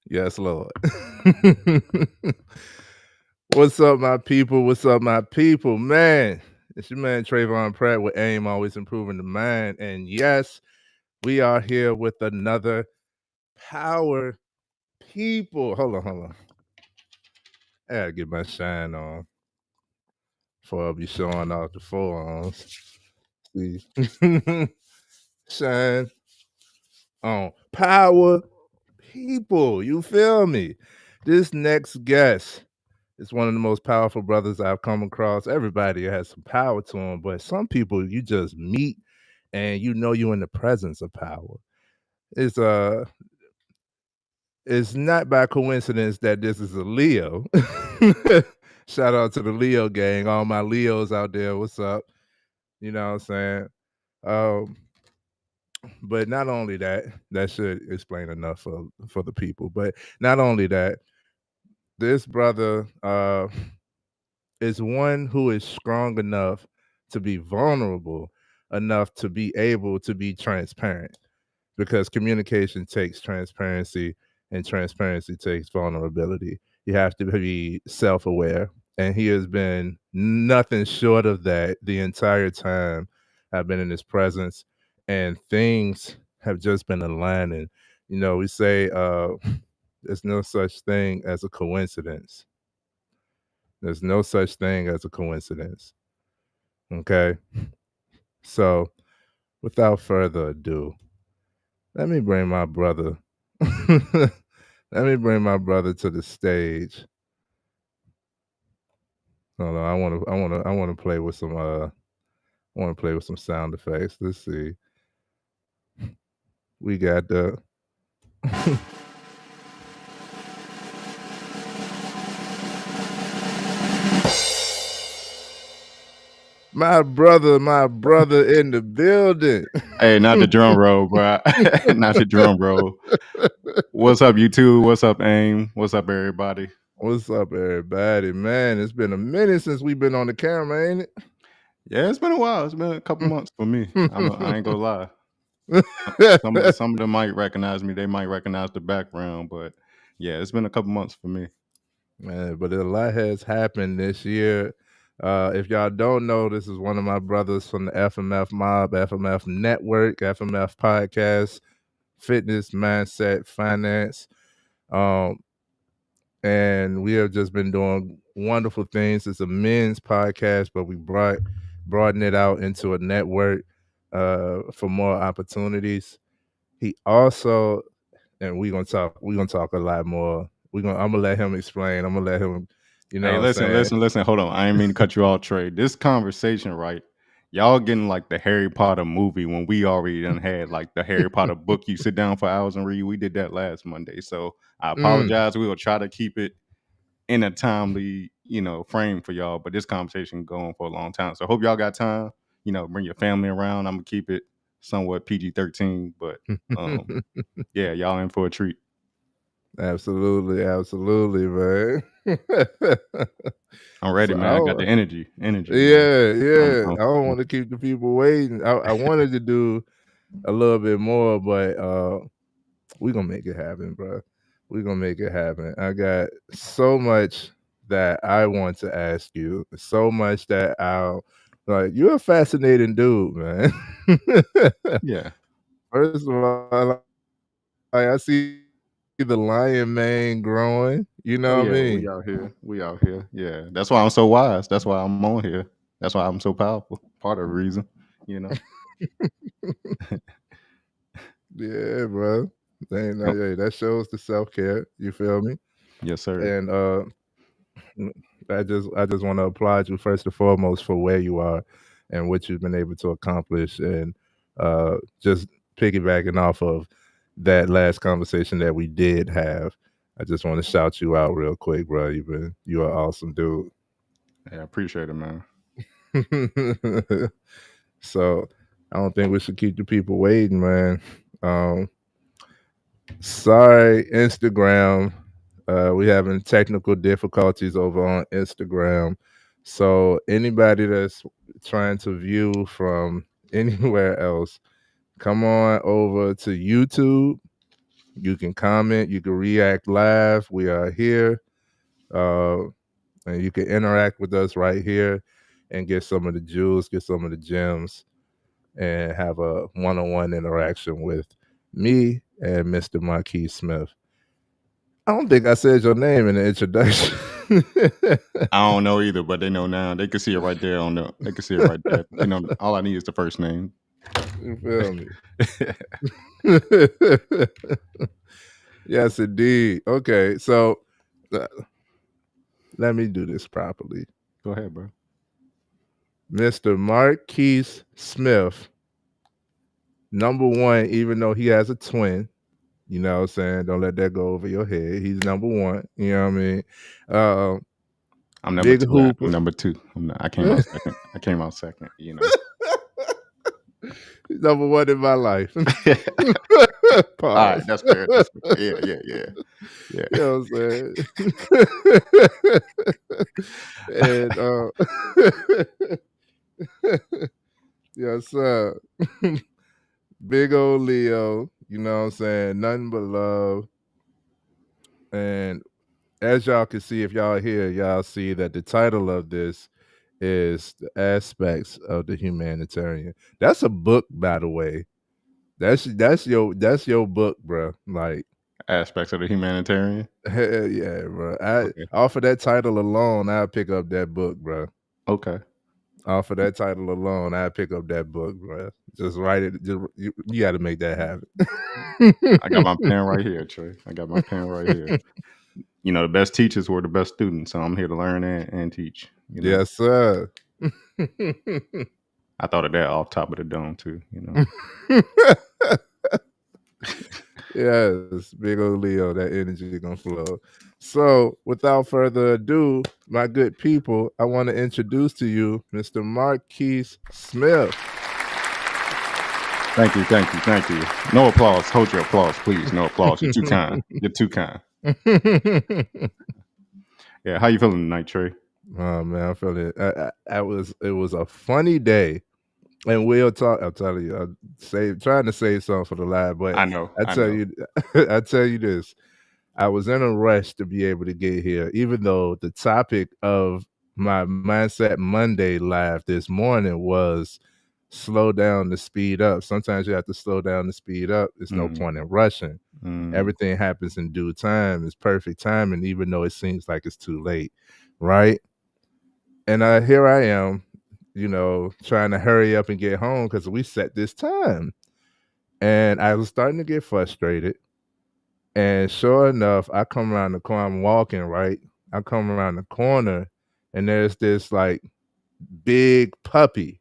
Yes, Lord. What's up, my people? What's up, my people? Man, it's your man Trayvon Pratt with AIM, always improving the mind. And yes, we are here with another Power People. Hold on. I gotta get my shine on before I'll be showing off the forearms. See? Shine on Power People. You feel me? This next guest. It's one of the most powerful brothers I've come across. Everybody has some power to them, but some people you just meet and you know you're in the presence of power. It's it's not by coincidence that this is a Leo. Shout out to the Leo gang, all my Leos out there. What's up? You know what I'm saying? Um, but not only that, that should explain enough for the people. But not only that, this brother is one who is strong enough to be vulnerable enough to be able to be transparent because communication takes transparency and transparency takes vulnerability. You have to be self-aware, and he has been nothing short of that the entire time I've been in his presence, and things have just been aligning. You know, we say there's no such thing as a coincidence. There's no such thing as a coincidence. Okay. So without further ado, let me bring my brother. Let me bring my brother to the stage. Hold on, I wanna play with some sound effects. Let's see. We got the my brother in the building. Hey, not the drum roll, bro. Not the drum roll. What's up, YouTube? What's up, AIM? What's up, everybody? What's up, everybody? Man, it's been a minute since we've been on the camera, ain't it? Yeah, it's been a while. It's been a couple months for me. I ain't gonna lie. Some of them might recognize me. They might recognize the background, but yeah, it's been a couple months for me. Man, but a lot has happened this year. If y'all don't know, this is one of my brothers from the FMF Mob, FMF Network, FMF Podcast, Fitness, Mindset, Finance. Um, and we have just been doing wonderful things. It's a men's podcast, but we broaden it out into a network for more opportunities. He also, and we're gonna talk a lot more. I'm gonna let him explain. I'm gonna let him, Hey, what I'm saying? listen. Hold on. I ain't mean to cut you off, Trey. This conversation, right? Y'all getting like the Harry Potter movie when we already done had like the Harry Potter book you sit down for hours and read. We did that last Monday. So I apologize. We will try to keep it in a timely, frame for y'all. But this conversation going for a long time. So hope y'all got time. Bring your family around. I'm gonna keep it somewhat PG-13, but yeah, y'all in for a treat. Absolutely, man. I'm ready, So man. I got the energy. Energy, man. yeah. I don't want to keep the people waiting. I wanted to do a little bit more, but we're gonna make it happen, bro. We're gonna make it happen. I got so much that I want to ask you, so much that I'll like. You're a fascinating dude, man. Yeah. First of all, I see the lion mane growing. You Oh know what I yeah, mean? we out here. We out here. Yeah. That's why I'm so wise. That's why I'm on here. That's why I'm so powerful. Part of the reason, you know. Yeah, bro. Oh, Hey, that shows the self care. You feel me? yes, sir. And I just want to applaud you first and foremost for where you are and what you've been able to accomplish, and just piggybacking off of that last conversation that we did have. I just want to shout you out real quick, bro. You're an awesome dude. Yeah, I appreciate it, man. So I don't think we should keep the people waiting, man. Um, Sorry, Instagram. We having technical difficulties over on Instagram. So anybody that's trying to view from anywhere else, come on over to YouTube You can comment, you can react live. We are here. Uh, and you can interact with us right here and get some of the jewels, get some of the gems, and have a one-on-one interaction with me and Mr. Marquis Smith. I don't think I said your name in the introduction. I don't know either, but they know now. They can see it right there they can see it right there. You know, all I need is the first name. You feel me? Yes, indeed. Okay, so uh, let me do this properly. Go ahead, bro. Mr. Marquis Smith, number one, even though he has a twin, you know what I'm saying? Don't let that go over your head. He's number one. You know what I mean? I'm number Big two. Hooper. I'm number two. I came out second. I came out second. You know. Number one in my life. All right, that's fair. That's fair. Yeah. You know what I'm saying? And yes, sir. Big old Leo, you know what I'm saying? Nothing but love. And as y'all can see, if y'all here, y'all see that the title of this is The Aspects of the Humanitarian. That's a book, by the way. That's your book, bro. Like Aspects of the Humanitarian. hell yeah, bro. Okay. Off of that title alone, I'll pick up that book, bro. Okay. Off of that title alone, I'll pick up that book, bro. Just write it. You got to make that happen. I got my pen right here, Trey. I got my pen right here. You know, the best teachers were the best students, so I'm here to learn and teach. You know? Yes, sir. I thought of that off top of the dome too. You know. Yes, big old Leo, that energy gonna flow. So, without further ado, my good people, I want to introduce to you Mr. Marquis Smith. Thank you. No applause. Hold your applause, please. No applause. You're too kind. You're too kind. Yeah, how you feeling tonight, Trey? Oh man, I'm feeling. It was a funny day, and we'll talk. I'll tell you. I'm trying to save something for the live, but I know. I tell you this. I was in a rush to be able to get here, even though the topic of my Mindset Monday live this morning was slow down to speed up. Sometimes you have to slow down to speed up. There's no point in rushing. Everything happens in due time. It's perfect timing, even though it seems like it's too late, right? And here I am, you know, trying to hurry up and get home because we set this time. And I was starting to get frustrated. And sure enough, I come around the corner. I'm walking, right? I come around the corner, and there's this like big puppy.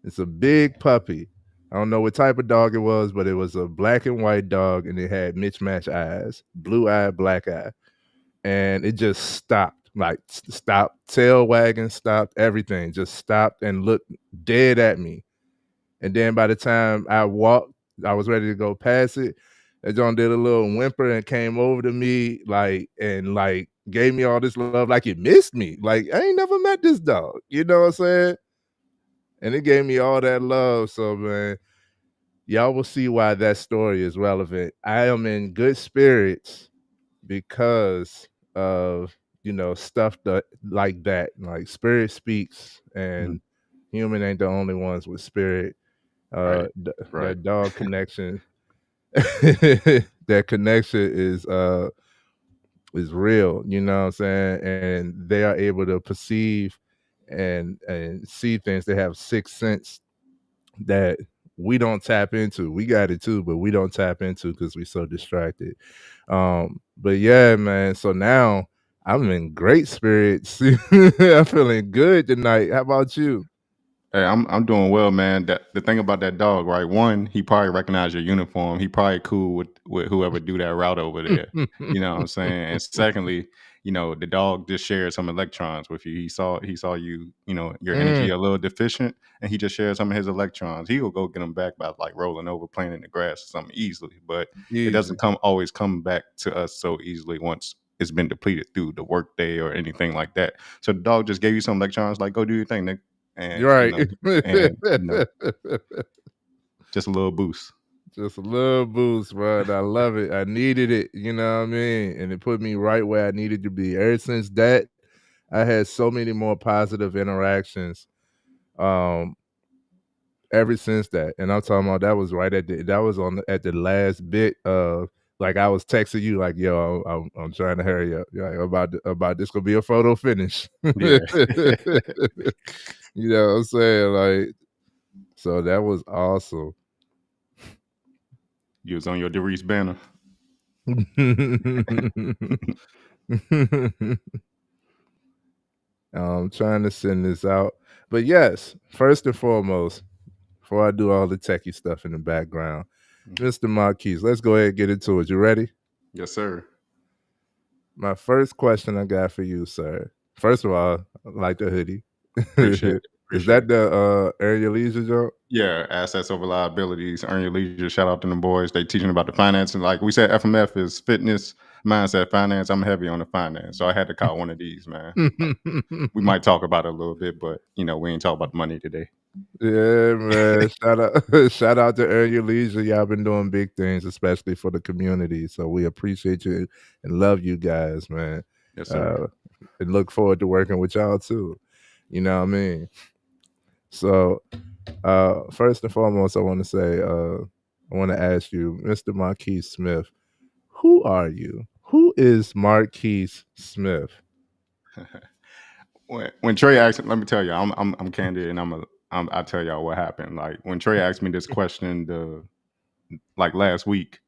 It's a big puppy. I don't know what type of dog it was, but it was a black and white dog, and it had mismatched eyes, blue eye, black eye. And it just stopped, like stopped, tail wagging, stopped, everything, just stopped and looked dead at me. And then by the time I walked, I was ready to go past it. That John did a little whimper and came over to me, like gave me all this love, like it missed me. Like I ain't never met this dog, you know what I'm saying? And it gave me all that love. So man, y'all will see why that story is relevant. I am in good spirits because of stuff like that. Like spirit speaks, and human ain't the only ones with spirit. Right. That dog connection. That connection is real, you know what I'm saying? And they are able to perceive and see things. They have sixth sense that we don't tap into. We got it too, but we don't tap into because we're so distracted. But yeah, man. So now I'm in great spirits. I'm feeling good tonight. How about you? Hey, I'm doing well, man. The thing about that dog, right? One, he probably recognized your uniform. He probably cool with whoever do that route over there. You know what I'm saying? And secondly, you know, the dog just shared some electrons with you. He saw you, you know, your energy a little deficient, and he just shared some of his electrons. He will go get them back by like rolling over, playing in the grass or something easily. But it doesn't always come back to us so easily once it's been depleted through the work day or anything like that. So the dog just gave you some electrons, like go do your thing, Nick. And right. just a little boost. Just a little boost, bro. And I love it. I needed it. You know what I mean? And it put me right where I needed to be. Ever since that, I had so many more positive interactions. Um, ever since that, and I'm talking about that was right at that was at the last bit of like I was texting you like, yo, I'm trying to hurry up. You're like, about this gonna be a photo finish. Yeah. You know what I'm saying? Like, so that was awesome. You was on your Derice banner. I'm trying to send this out. But yes, first and foremost, before I do all the techie stuff in the background, Mr. Marquis, let's go ahead and get into it. You ready? Yes, sir. My first question I got for you, sir. First of all, I like the hoodie. Appreciate it. Is Appreciate that it. the Earn Your Leisure joke? Yeah, assets over liabilities, earn your leisure. Shout out to them boys. They teaching about the finance. And like we said, FMF is fitness, mindset, finance. I'm heavy on the finance. So I had to call one of these, man. Like, we might talk about it a little bit, but we ain't talk about the money today. Yeah, man. Shout out to Earn Your Leisure. Y'all been doing big things, especially for the community. So we appreciate you and love you guys, man. Yes, sir. And look forward to working with y'all too. You know what I mean? So first and foremost, I want to say, I want to ask you, Mr. Marquis Smith, who are you? Who is Marquis Smith? When Trey asked, let me tell you, I'm candid, and I'll tell y'all what happened. Like when Trey asked me this question, like last week,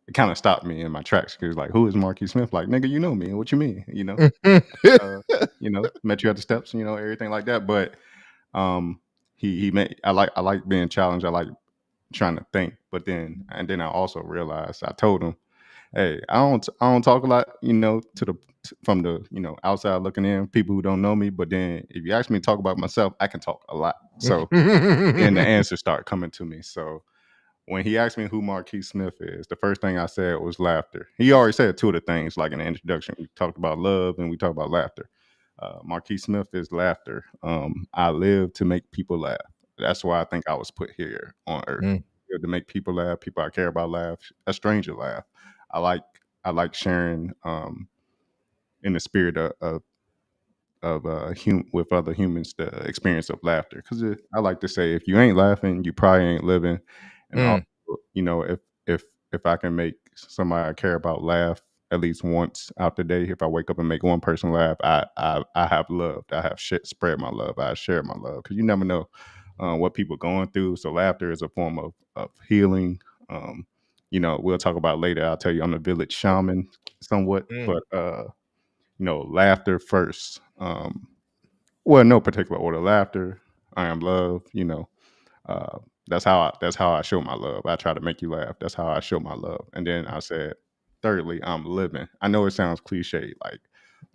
it kind of stopped me in my tracks because like, who is Marquis Smith? Like, nigga, you know me. What you mean? Met you at the steps, everything like that. But he made. I like being challenged. I like trying to think. But then I also realized I told him, hey, I don't talk a lot, from the outside looking in, people who don't know me. But then if you ask me to talk about myself, I can talk a lot. So then the answers start coming to me. So when he asked me who Marquis Smith is, the first thing I said was laughter. He already said two of the things, like in the introduction. We talked about love and we talked about laughter. Marquis Smith is laughter. I live to make people laugh. That's why I think I was put here on earth. To make people laugh, people I care about laugh, a stranger laugh. I like sharing in the spirit of with other humans the experience of laughter. Because I like to say, if you ain't laughing, you probably ain't living. And also, if I can make somebody I care about laugh at least once out the day, if I wake up and make one person laugh, I have loved. I have spread my love. I share my love because you never know what people are going through. So laughter is a form of healing. We'll talk about later. I'll tell you I'm the village shaman somewhat, but laughter first. Well, no particular order. Laughter, I am love. Uh, that's how I show my love. I try to make you laugh. That's how I show my love. And then I said, thirdly, I'm living. I know it sounds cliche, like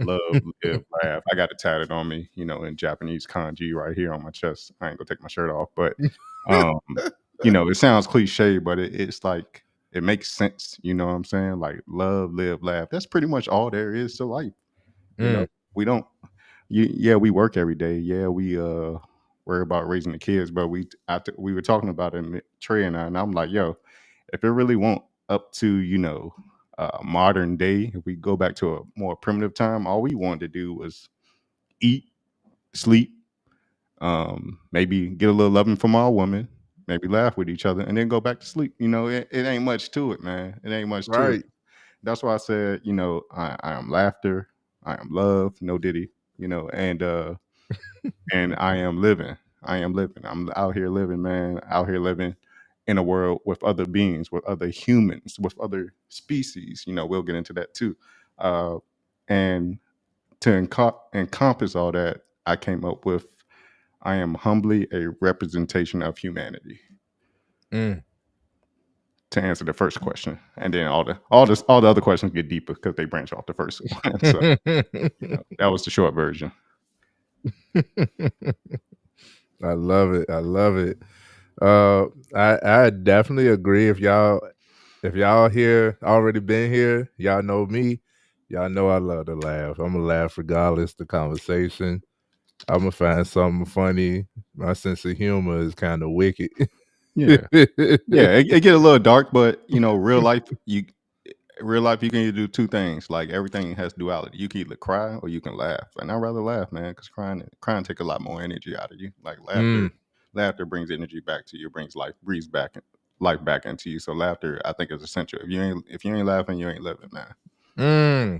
love, live, laugh. I got it tatted on me, in Japanese kanji right here on my chest. I ain't gonna take my shirt off, but it sounds cliche, but it's like it makes sense. You know what I'm saying? Like love, live, laugh. That's pretty much all there is to life. We don't. We work every day. Yeah, we worry about raising the kids, but we were talking about it, Trey and I, and I'm like, yo, if it really won't up to modern day, if we go back to a more primitive time, all we wanted to do was eat, sleep, maybe get a little loving from our woman, maybe laugh with each other, and then go back to sleep. It ain't much to it, man. It ain't much to it. Right. That's why I said, I am laughter, I am love, no diddy, and I am living. I am living. I'm out here living, man. Out here living in a world with other beings, with other humans, with other species. We'll get into that too. And to encompass all that, I came up with I am humbly a representation of humanity. To answer the first question, and then all the other questions get deeper because they branch off the first one. So that was the short version. I love it. I love it. I definitely agree. If y'all here already been here, y'all know me. Y'all know I love to laugh. I'm gonna laugh regardless the conversation. I'm gonna find something funny. My sense of humor is kind of wicked. Yeah. Yeah, it get a little dark, but real life you can either do two things. Like everything has duality. You can either cry or you can laugh, and I'd rather laugh, man, because crying take a lot more energy out of you. Like Mm, laughter brings energy back to you, brings life back into you. So laughter, I think, is essential. If you ain't laughing, you ain't living, man.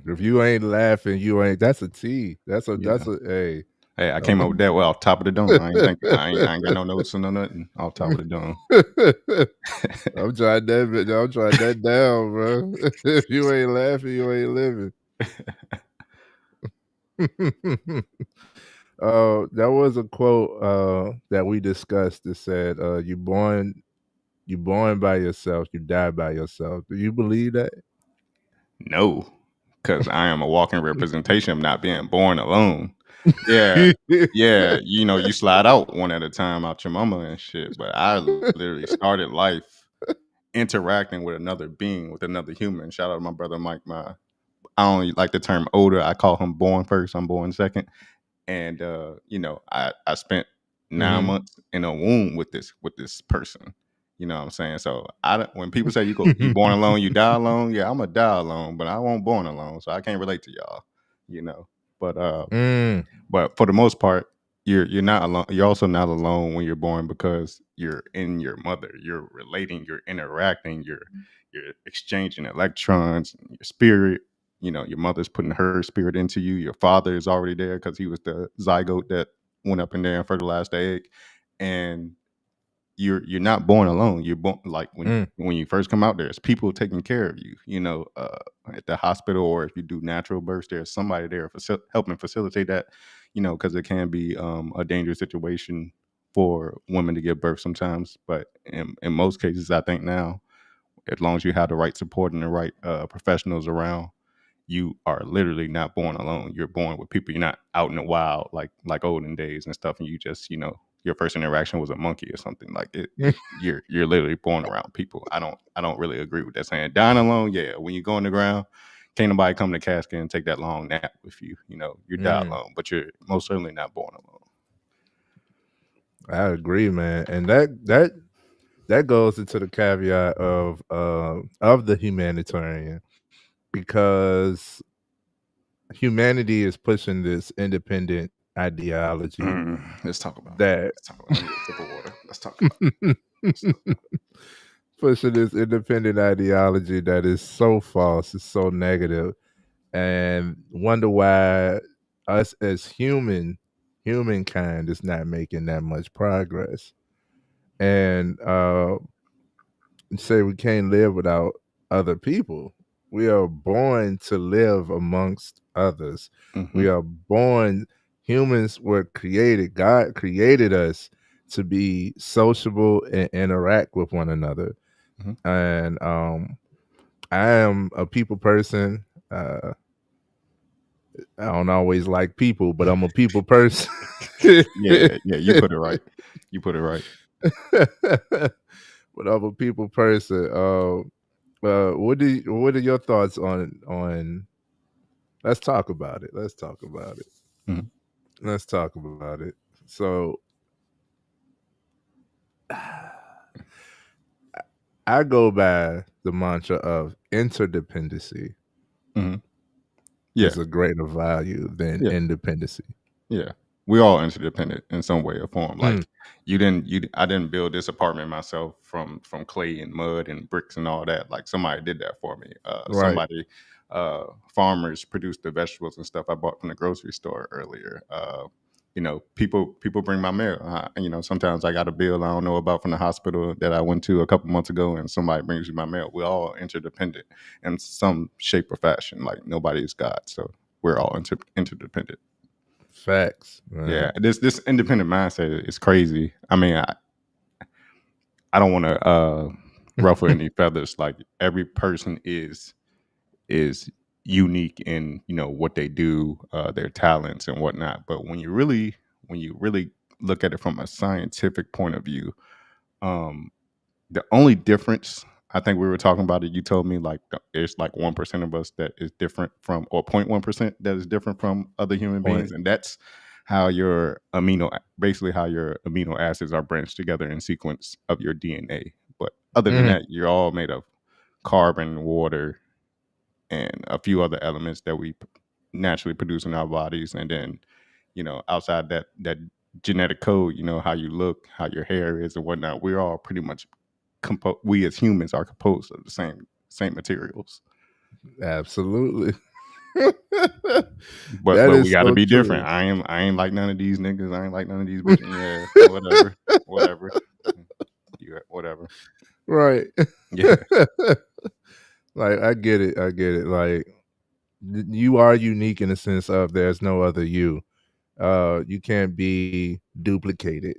if you ain't laughing, you ain't. That's a T. Yeah. That's a hey. Hey, I came up with Um, that off top of the dome. I ain't got no notes or no nothing off top of the dome. I'm trying that down, bro. If you ain't laughing, you ain't living. There was a quote that we discussed that said, you born by yourself, you die by yourself. Do you believe that? No, because I am a walking representation of not being born alone. Yeah, yeah. You slide out one at a time out your mama and shit. But I literally started life interacting with another being, with another human. Shout out to my brother Mike. I don't like the term older. I call him born first. I'm born second. And I spent 9 months in a womb with this person. You know what I'm saying? So when people say you born alone, you die alone, yeah, I'm a die alone, but I won't born alone, so I can't relate to y'all. You know, but Mm, but for the most part, you're not alone. You're also not alone when you're born because you're in your mother. You're relating. You're interacting. You're exchanging electrons. Your spirit. Your mother's putting her spirit into you. Your father is already there because he was the zygote that went up in there and fertilized the egg. And you're not born alone. You're born like mm, when you first come out, there's people taking care of you. At the hospital, or if you do natural births, there's somebody there helping facilitate that. Because it can be a dangerous situation for women to give birth sometimes. But in most cases, I think now, as long as you have the right support and the right professionals around, you are literally not born alone. You're born with people. You're not out in the wild like olden days and stuff. And you just, your first interaction was a monkey or something like it. mm, You're literally born around people. I don't really agree with that saying. Dying alone, yeah. When you go in the ground, can't nobody come to the casket and take that long nap with you. You die mm. alone, but you're most certainly not born alone. I agree, man, and that goes into the caveat of the humanitarian, because humanity is pushing this independent ideology Let's talk about it. that Let's talk about it. I need a sip of water. Let's talk about it. Let's talk about pushing this independent ideology that is so false, it's so negative, and wonder why us as humankind is not making that much progress. And say we can't live without other people. We are born to live amongst others. it. We are born, humans were created, God created us to be sociable and interact with one another. Mhm. And I am a people person. I don't always like people, but I'm a people person. Yeah, yeah, you put it right. You put it right. But I'm a people person. What are your thoughts on? Let's talk about it. Let's talk about it. Mhm. Let's talk about it. So I go by the mantra of interdependency Mhm. Yeah, is a greater value than yeah, independency. yeah. We all interdependent in some way or form. Mm, Like I didn't build this apartment myself from clay and mud and bricks and all that. Like somebody did that for me. right. Farmers produced the vegetables and stuff I bought from the grocery store earlier. People bring my mail. Sometimes I got a bill I don't know about from the hospital that I went to a couple months ago, and somebody brings me my mail. We're all interdependent in some shape or fashion. Like nobody is God, so we're all interdependent. Facts, Yeah, man. this independent mindset is crazy. I mean, I don't want to ruffle any feathers. Like every person is unique in what they do, their talents and whatnot. But when you really look at it from a scientific point of view, um, the only difference, I think we were talking about it. You told me like there's like 1% of us that is different from, or 0.1% that is different from other human beings, Point. and how your basically how your amino acids are branched together in sequence of your DNA. But other than Mhm. that, you're all made of carbon, water, and a few other elements that we naturally produce in our bodies. And then, outside that genetic code, how you look, how your hair is, and whatnot, we're all pretty much we as humans are composed of the same materials. Absolutely. But That we is got to so be different. true. I ain't like none of these niggas. I ain't like none of these bitches. Yeah, whatever, whatever. You whatever. Right. Yeah. Like, I get it. I get it. Like, you are unique in the sense of there's no other you. You can't be duplicated.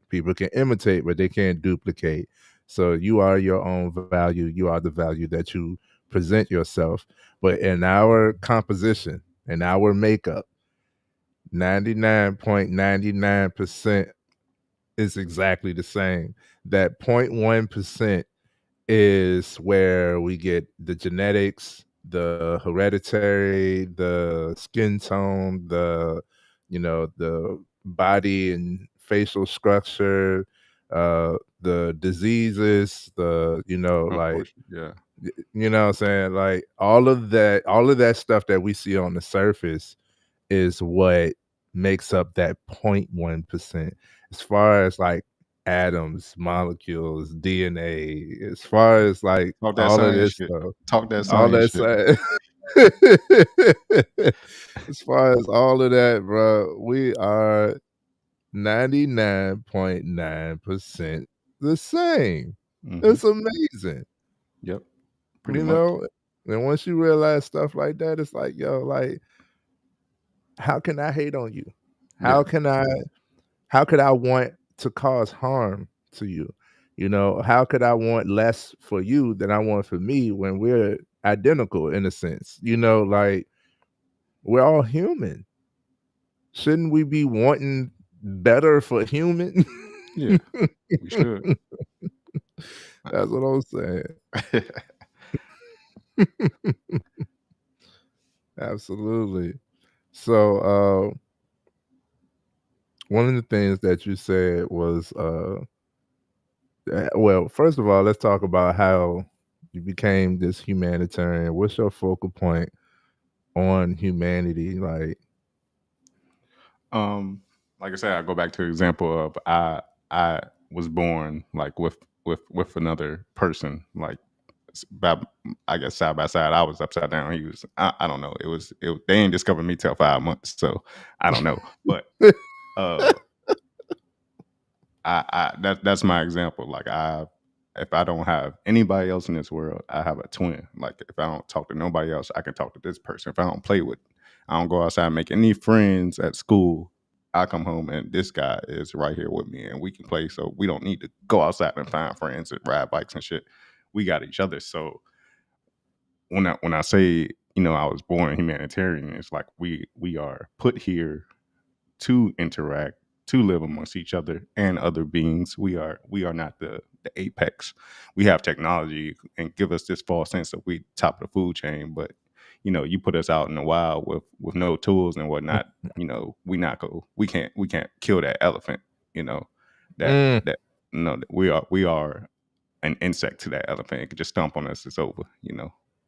People can imitate, but they can't duplicate. So you are your own value. You are the value that you present yourself. But in our composition, in our makeup, 99.99% is exactly the same. That 0.1% is where we get the genetics, the hereditary, the skin tone, the body and facial structure, the diseases, Of course. Yeah. you know what I'm saying? Like all of that stuff that we see on the surface is what makes up that 0.1%. As far as like atoms, molecules, DNA, as far as like Talk that all of science this shit. stuff, Talk that all science that shit. side. As far as all of that, bro, we are 99.9% the same. Hmm. It's amazing, Yep. Pretty you much. know? And once you realize stuff like that, it's like, yo, like, how can I hate on you? Yeah. How can I how could I want to cause harm to you? How could I want less for you than I want for me when we're identical in a sense? Like we're all human. Shouldn't we be wanting better for human? Yeah. We should. That's what I'm saying. Absolutely. So, one of the things that you said was, well, first of all, let's talk about how you became this humanitarian. What's your focal point on humanity? Like, um, like I said, I go back to the example of I was born like with another person, like by, I guess side by side. I was upside down. He was. I don't know. They ain't discovered me till 5 months, so I don't know. But uh, that's my example. Like if I don't have anybody else in this world, I have a twin. Like if I don't talk to nobody else, I can talk to this person. If I don't play with, I don't go outside and make any friends at school. I come home and this guy is right here with me and we can play. So we don't need to go outside and find friends and ride bikes and shit. We got each other. So when I say I was born humanitarian, it's like we are put here to interact, to live amongst each other and other beings. We are not the apex. We have technology and give us this false sense that we top of the food chain, but you put us out in the wild with no tools and whatnot. We can't kill that elephant. You know that mm, that no, we are an insect to that elephant. It could just stomp on us. It's over.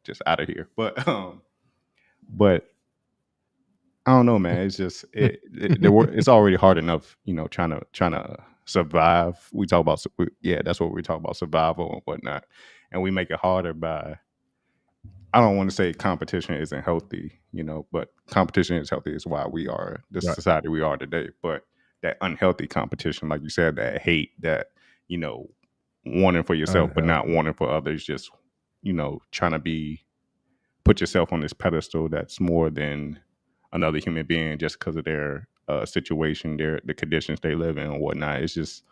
Just out of here. But I don't know, man. It's just it's already hard enough, trying to survive. We talk about yeah, that's what we talk about, survival and whatnot, and we make it harder by. I don't want to say competition isn't healthy, but competition is healthy. Is why we are the right. society we are today. But that unhealthy competition, like you said, that hate, that you know, wanting for yourself but not Unhealthy. wanting for others, just trying to put yourself on this pedestal that's more than another human being just because of their situation, the conditions they live in and whatnot. It's just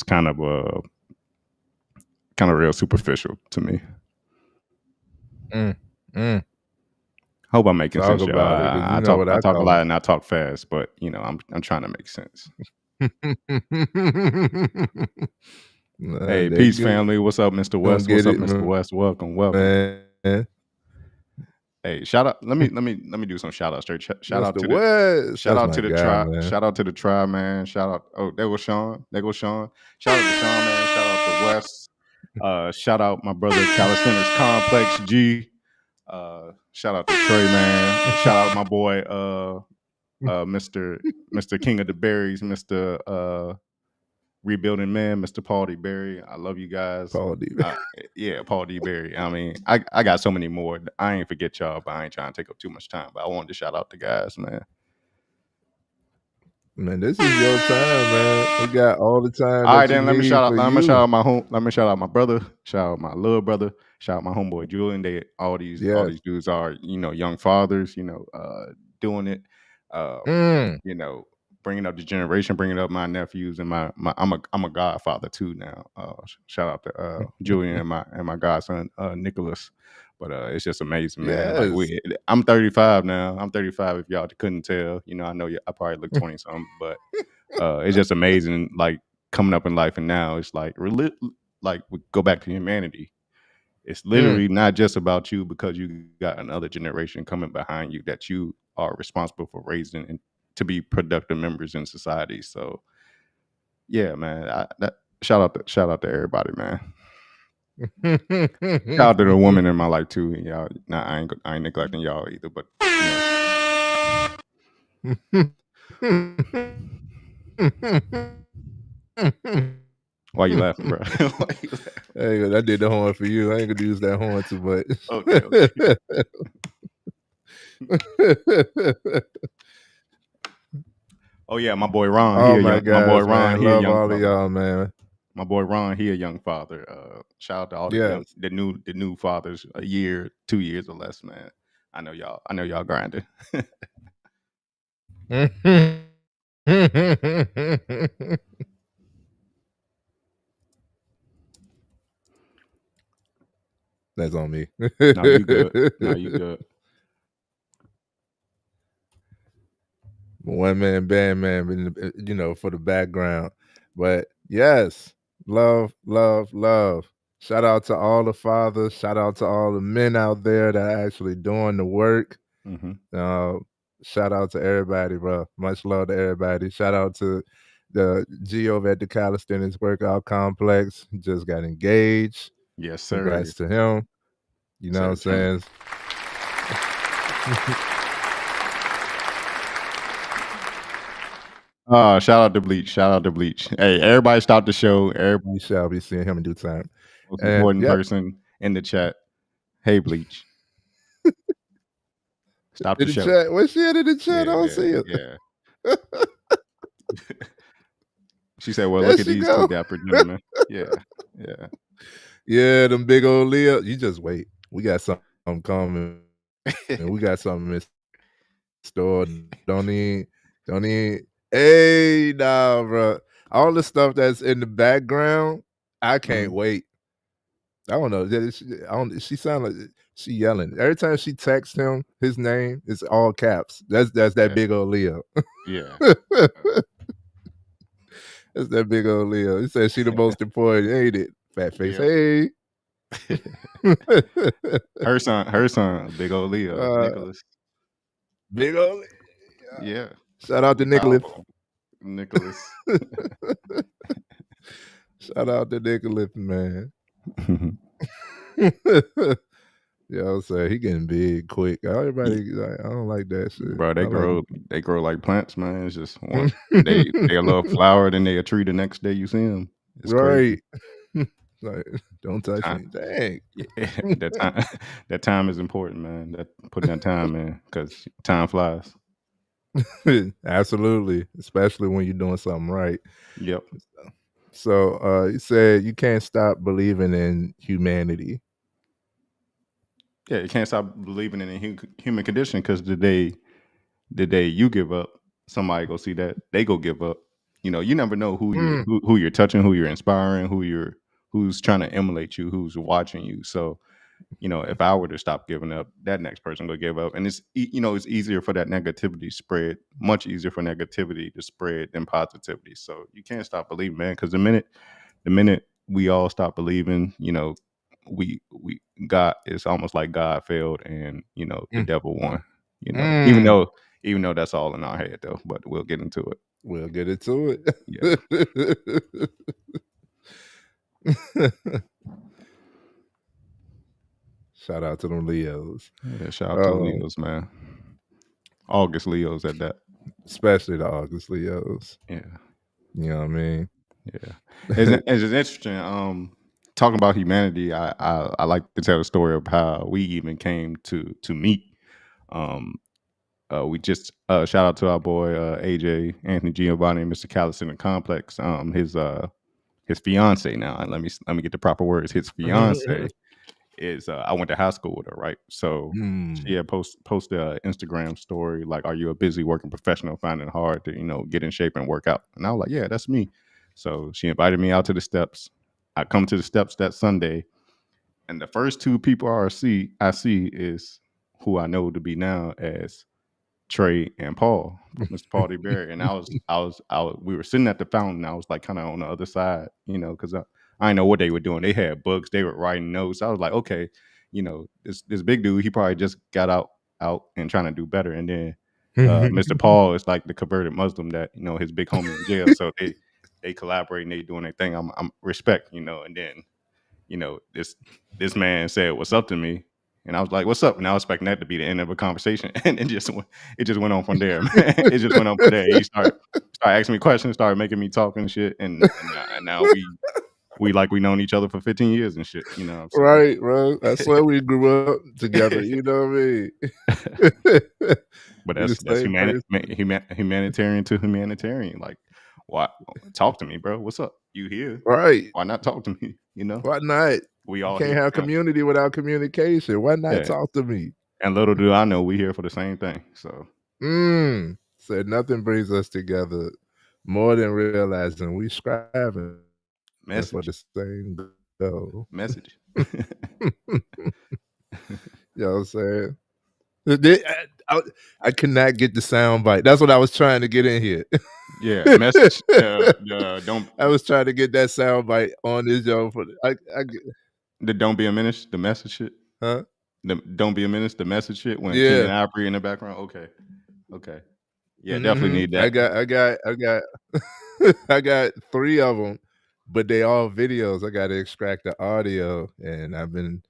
kind of real superficial to me. Mm, mm. Hope I'm making Talk sense, y'all. about it, because I, you I know talk what I I talk a call lot and I talk fast, but I'm trying to make sense. Hey, they peace, family. What's up, Mr. gonna West? What's get up, it, Mr. West? Welcome, welcome. man. Hey, shout out. Let me do some shout outs straight. Shout out Mr. to the West, shout that's out my to the guy, tribe. man. Shout out to the tribe, man. Shout out. Oh, there goes Sean. There goes Sean. Shout out to Sean, man. Shout out to West. Shout out my brother Calisthenics Complex G. Shout out to Trey, man. Shout out my boy Mr. King of the Berries, Mr. Rebuilding Man, Mr. Paul D. Berry. I love you guys. Paul D. Yeah, Paul D. Berry. I mean, I got so many more. I ain't forget y'all, but I ain't trying to take up too much time. But I wanted to shout out the guys, man. Man, this is your time, man. We got all the time All right, that you then let me need shout out. for Let me shout you. out my home. Let me shout out my brother. Shout out my little brother. Shout out my homeboy Julian. They all these Yes. dudes are young fathers. Doing it. Mm. Bringing up the generation, bringing up my nephews and my I'm a godfather too now. Shout out to Julian and my godson Nicholas. But it's just amazing, man. Like Yes. I'm 35 now. I'm 35. If y'all couldn't tell, I know I probably look 20 something, but it's just amazing. Like coming up in life, and now it's like like we go back to humanity. It's literally not just about you, because you got another generation coming behind you that you are responsible for raising and to be productive members in society. So yeah, man, shout out to everybody, man. Shout out to the woman in my life too. Y'all, nah, I ain't neglecting y'all either, but why you laughing, bro? Why you laughing? Hey, I did the horn for you. I ain't gonna use that horn too much. Okay. Oh yeah, my boy Ron. Oh my gosh, my boy Ron. man. He a Love young all father. of y'all, man. My boy Ron. He a young father. Shout out to all the new fathers. A year, 2 years or less, man. I know y'all grinding. That's on me. No, you good. No, you good. One man band, man, for the background. But yes, love, love, love. Shout out to all the fathers. Shout out to all the men out there that are actually doing the work. Shout out to everybody, bro. Much love to everybody. Shout out to the G over at the Calisthenics Workout Complex. Just got engaged. Yes, sir. Congrats to him. You know what I'm saying? Shout out to Bleach. Shout out to Bleach. Hey, everybody stop the show. Everybody shall be seeing him in due time. Most important person in the chat. Hey, Bleach. Stop the show. Chat. What's she in the chat? I don't see it. Yeah. She said, "Well, look at these two dapper gentlemen." Yeah. Yeah, them big old Leo. You just wait. We got something coming. And we got something in store. Don't even. Hey, nah, bro. All the stuff that's in the background, I can't wait. I don't know. She sound like she yelling every time she texts him. His name is all caps. That's that big old Leo. Yeah. That's that big old Leo. He said she the most important, ain't it? Fat face. Hey. her son, big old Leo, Nicholas. Big old Leo. Yeah. Shout out to Nicholas. Nicholas. Shout out to Nicholas, man. Yeah, I'll say he getting big quick. Everybody, I don't like that shit. Bro, they grow like plants, man. It's just once they a little flower, then they a tree the next day you see them. It's right. Crazy. Like, don't touch me. Dang. Yeah, that time is important, man. That putting that time in, because time flies. Absolutely, especially when you're doing something right. Yep. So you said you can't stop believing in humanity. Yeah, you can't stop believing in the human condition, because the day you give up, somebody go see that, they go give up. You never know who you're touching, who you're inspiring, who's trying to emulate you, who's watching you. So, if I were to stop giving up, that next person will give up. And it's easier for that negativity to spread, much easier for negativity to spread than positivity. So you can't stop believing, man, because the minute we all stop believing, we God, it's almost like God failed and the devil won. Even though that's all in our head though, but we'll get into it. We'll get into it. Yeah. Shout out to them Leos. Yeah, shout out to the Leos, man. August Leos at that. Especially the August Leos. Yeah. You know what I mean? Yeah. It's interesting. Talking about humanity, I like to tell the story of how we even came to meet. We just shout out to our boy AJ Anthony Giovanni and Mr. Callis in the complex. His fiance now. Let me get the proper words. His fiance is I went to high school with her, right? So she had posted an Instagram story like, "Are you a busy working professional finding it hard to get in shape and work out?" And I was like, "Yeah, that's me." So she invited me out to the steps. I come to the steps that Sunday, and the first two people I see is who I know to be now as Trey and Paul, Mr. Paul DeBerry. And we were sitting at the fountain. I was like kind of on the other side, because I didn't know what they were doing. They had books, they were writing notes. I was like, okay, this big dude, he probably just got out and trying to do better. And then Mr. Paul is like the converted Muslim that, his big homie in jail. So they collaborate and they doing their thing. I'm respect, and then, this man said, "What's up?" to me. And I was like, "What's up?" And I was expecting that to be the end of a conversation, and it just went on from there. Man. It just went on from there. He started asking me questions, started making me talk and shit, and now we like we known each other for 15 years and shit. You know what I'm saying? Right, bro. That's why we grew up together. You know what I mean? But that's humanitarian to humanitarian. Like, why talk to me, bro? What's up? You here? Right. Why not talk to me? Why not? We all can't here have community without communication. Why not talk to me? And little do I know, we here for the same thing. So said nothing brings us together more than realizing we striving for the same goal. Message. You know what I'm saying? I could not get the sound bite. That's what I was trying to get in here. Yeah, message. Don't. I was trying to get that sound bite on this show for the "Don't be a menace." The message shit. Huh? The "Don't be a menace." The message shit. When Keenan Ivory in the background. Okay. Yeah, definitely need that. I got 3 of them, but they all videos. I got to extract the audio, and I've been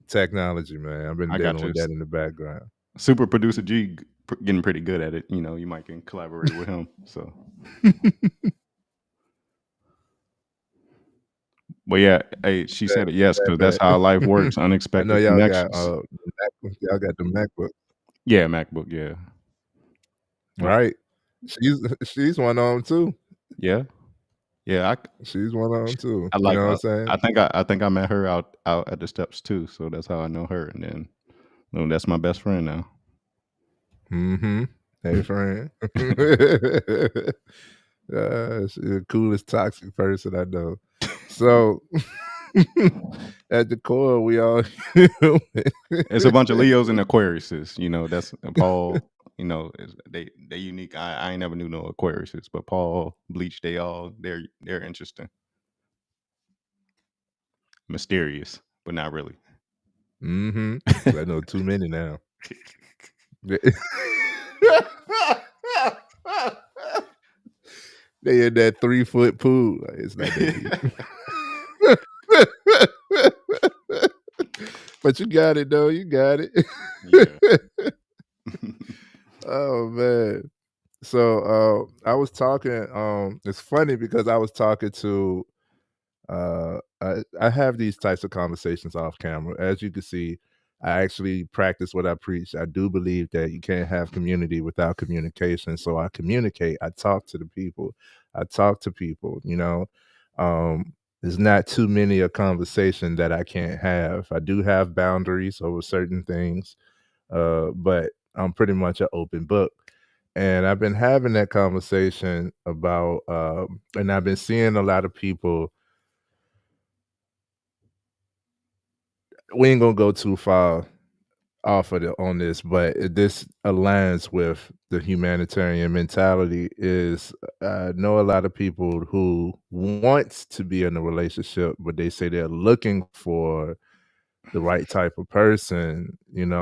technology, man. I've been dealing with that in the background. Super producer G getting pretty good at it. You might can collaborate with him. So, but yeah, hey, she said it yes because that's how life works. Unexpected connections. Y'all got the MacBook. Yeah, MacBook. Yeah. Right. She's one of them too. Yeah. She's one of them too. I like. You know what I'm saying? I think I met her out at the steps too. So that's how I know her. And then, that's my best friend now. Hey, friend. She's the coolest toxic person I know. So at the core, we all it's a bunch of Leos and Aquariuses. That's Paul. They unique. I ain't never knew no Aquariuses, but Paul, Bleach, they're interesting, mysterious, but not really. I know too many now. They in that 3-foot pool. It's not that deep. But you got it though. You got it. Yeah. Oh man. So I was talking. It's funny because I was talking to. I have these types of conversations off camera. As you can see, I actually practice what I preach. I do believe that you can't have community without communication. So I communicate. I talk to the people. There's not too many a conversation that I can't have. I do have boundaries over certain things, but I'm pretty much an open book. And I've been having that conversation about, and I've been seeing a lot of people. We ain't gonna go too far. off of on this, but this aligns with the humanitarian mentality. Is I know a lot of people who wants to be in a relationship, but they say they're looking for the right type of person, and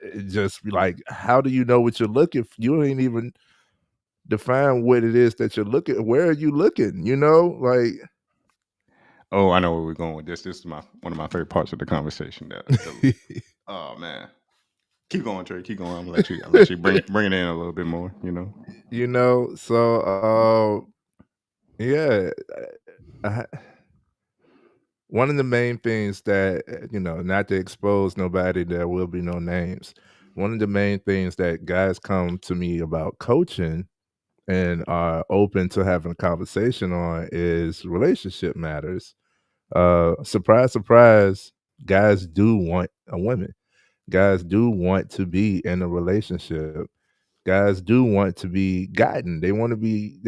it just be like, how do you know what you're looking for? You ain't even define what it is that you're looking. Where are you looking? Like. Oh, I know where we're going with this. This is one of my favorite parts of the conversation. Oh man, keep going, Trey. Keep going. I'll let you bring it in a little bit more. So yeah, I, one of the main things that not to expose nobody, there will be no names. One of the main things that guys come to me about coaching and are open to having a conversation on is relationship matters. Surprise, surprise, guys do want a woman. Guys do want to be in a relationship. Guys do want to be gotten. They want to be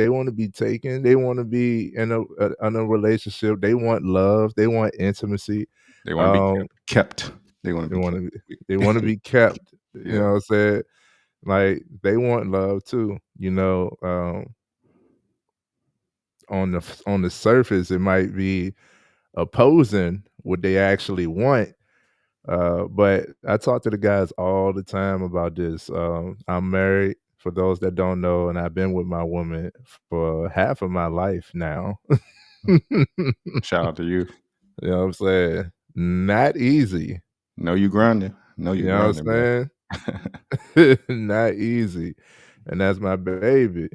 taken. They want to be in a relationship. They want love. They want intimacy. They want to be kept. They want to They be want kept. to they want to be kept. You Yeah. know what I'm saying? Like they want love too. On the surface, it might be opposing what they actually want. But I talk to the guys all the time about this. I'm married, for those that don't know, and I've been with my woman for half of my life now. Shout out to you. You know what I'm saying? Not easy. Know you grinding. Know you You know grinding, what bro. I'm saying? Not easy. And that's my baby.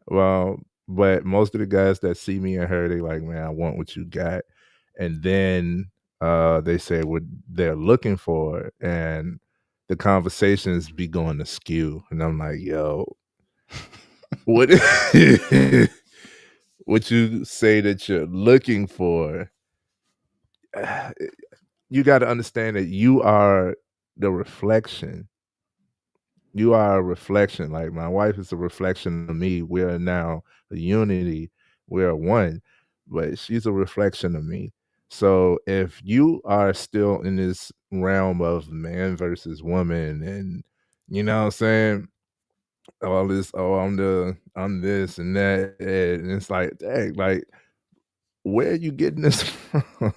Well, but most of the guys that see me and her, they like, man, I want what you got. And then they say what they're looking for, and the conversations be going askew. And I'm like, yo, what what you say that you're looking for? You got to understand that you are the reflection. You are a reflection. Like my wife is a reflection of me. We are now a unity. We are one, but she's a reflection of me. So if you are still in this realm of man versus woman, and you know what I'm saying, all this, oh, I'm this and that, and it's like, dang, like, where are you getting this from?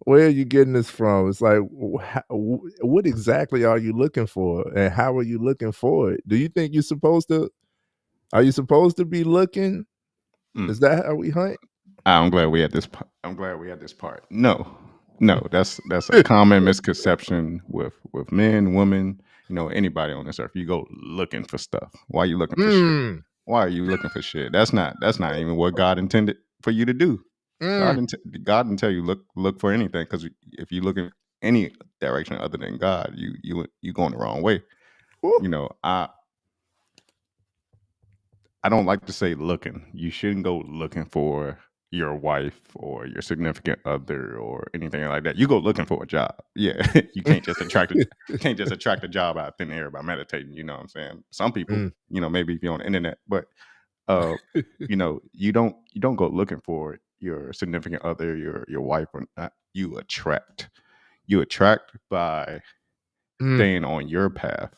Where are you getting this from? It's like, what exactly are you looking for, and how are you looking for it? Do you think you're supposed to? Are you supposed to be looking? Is that how we hunt? I'm glad we had this. I'm glad we had this part. No, that's a common misconception with men, women, anybody on this earth. You go looking for stuff. Why are you looking for shit? Mm, Why are you looking for shit? That's not even what God intended for you to do. God mm. didn't tell you look for anything, because if you look in any direction other than God, you going the wrong way. Woo. I don't like to say looking. You shouldn't go looking for your wife or your significant other or anything like that. You go looking for a job. Yeah, you can't just attract a job out of thin air by meditating. You know what I'm saying? Some people, Mm. maybe if you're on the internet, but you don't go looking for your significant other, your wife, or not. You attract by Mm. staying on your path.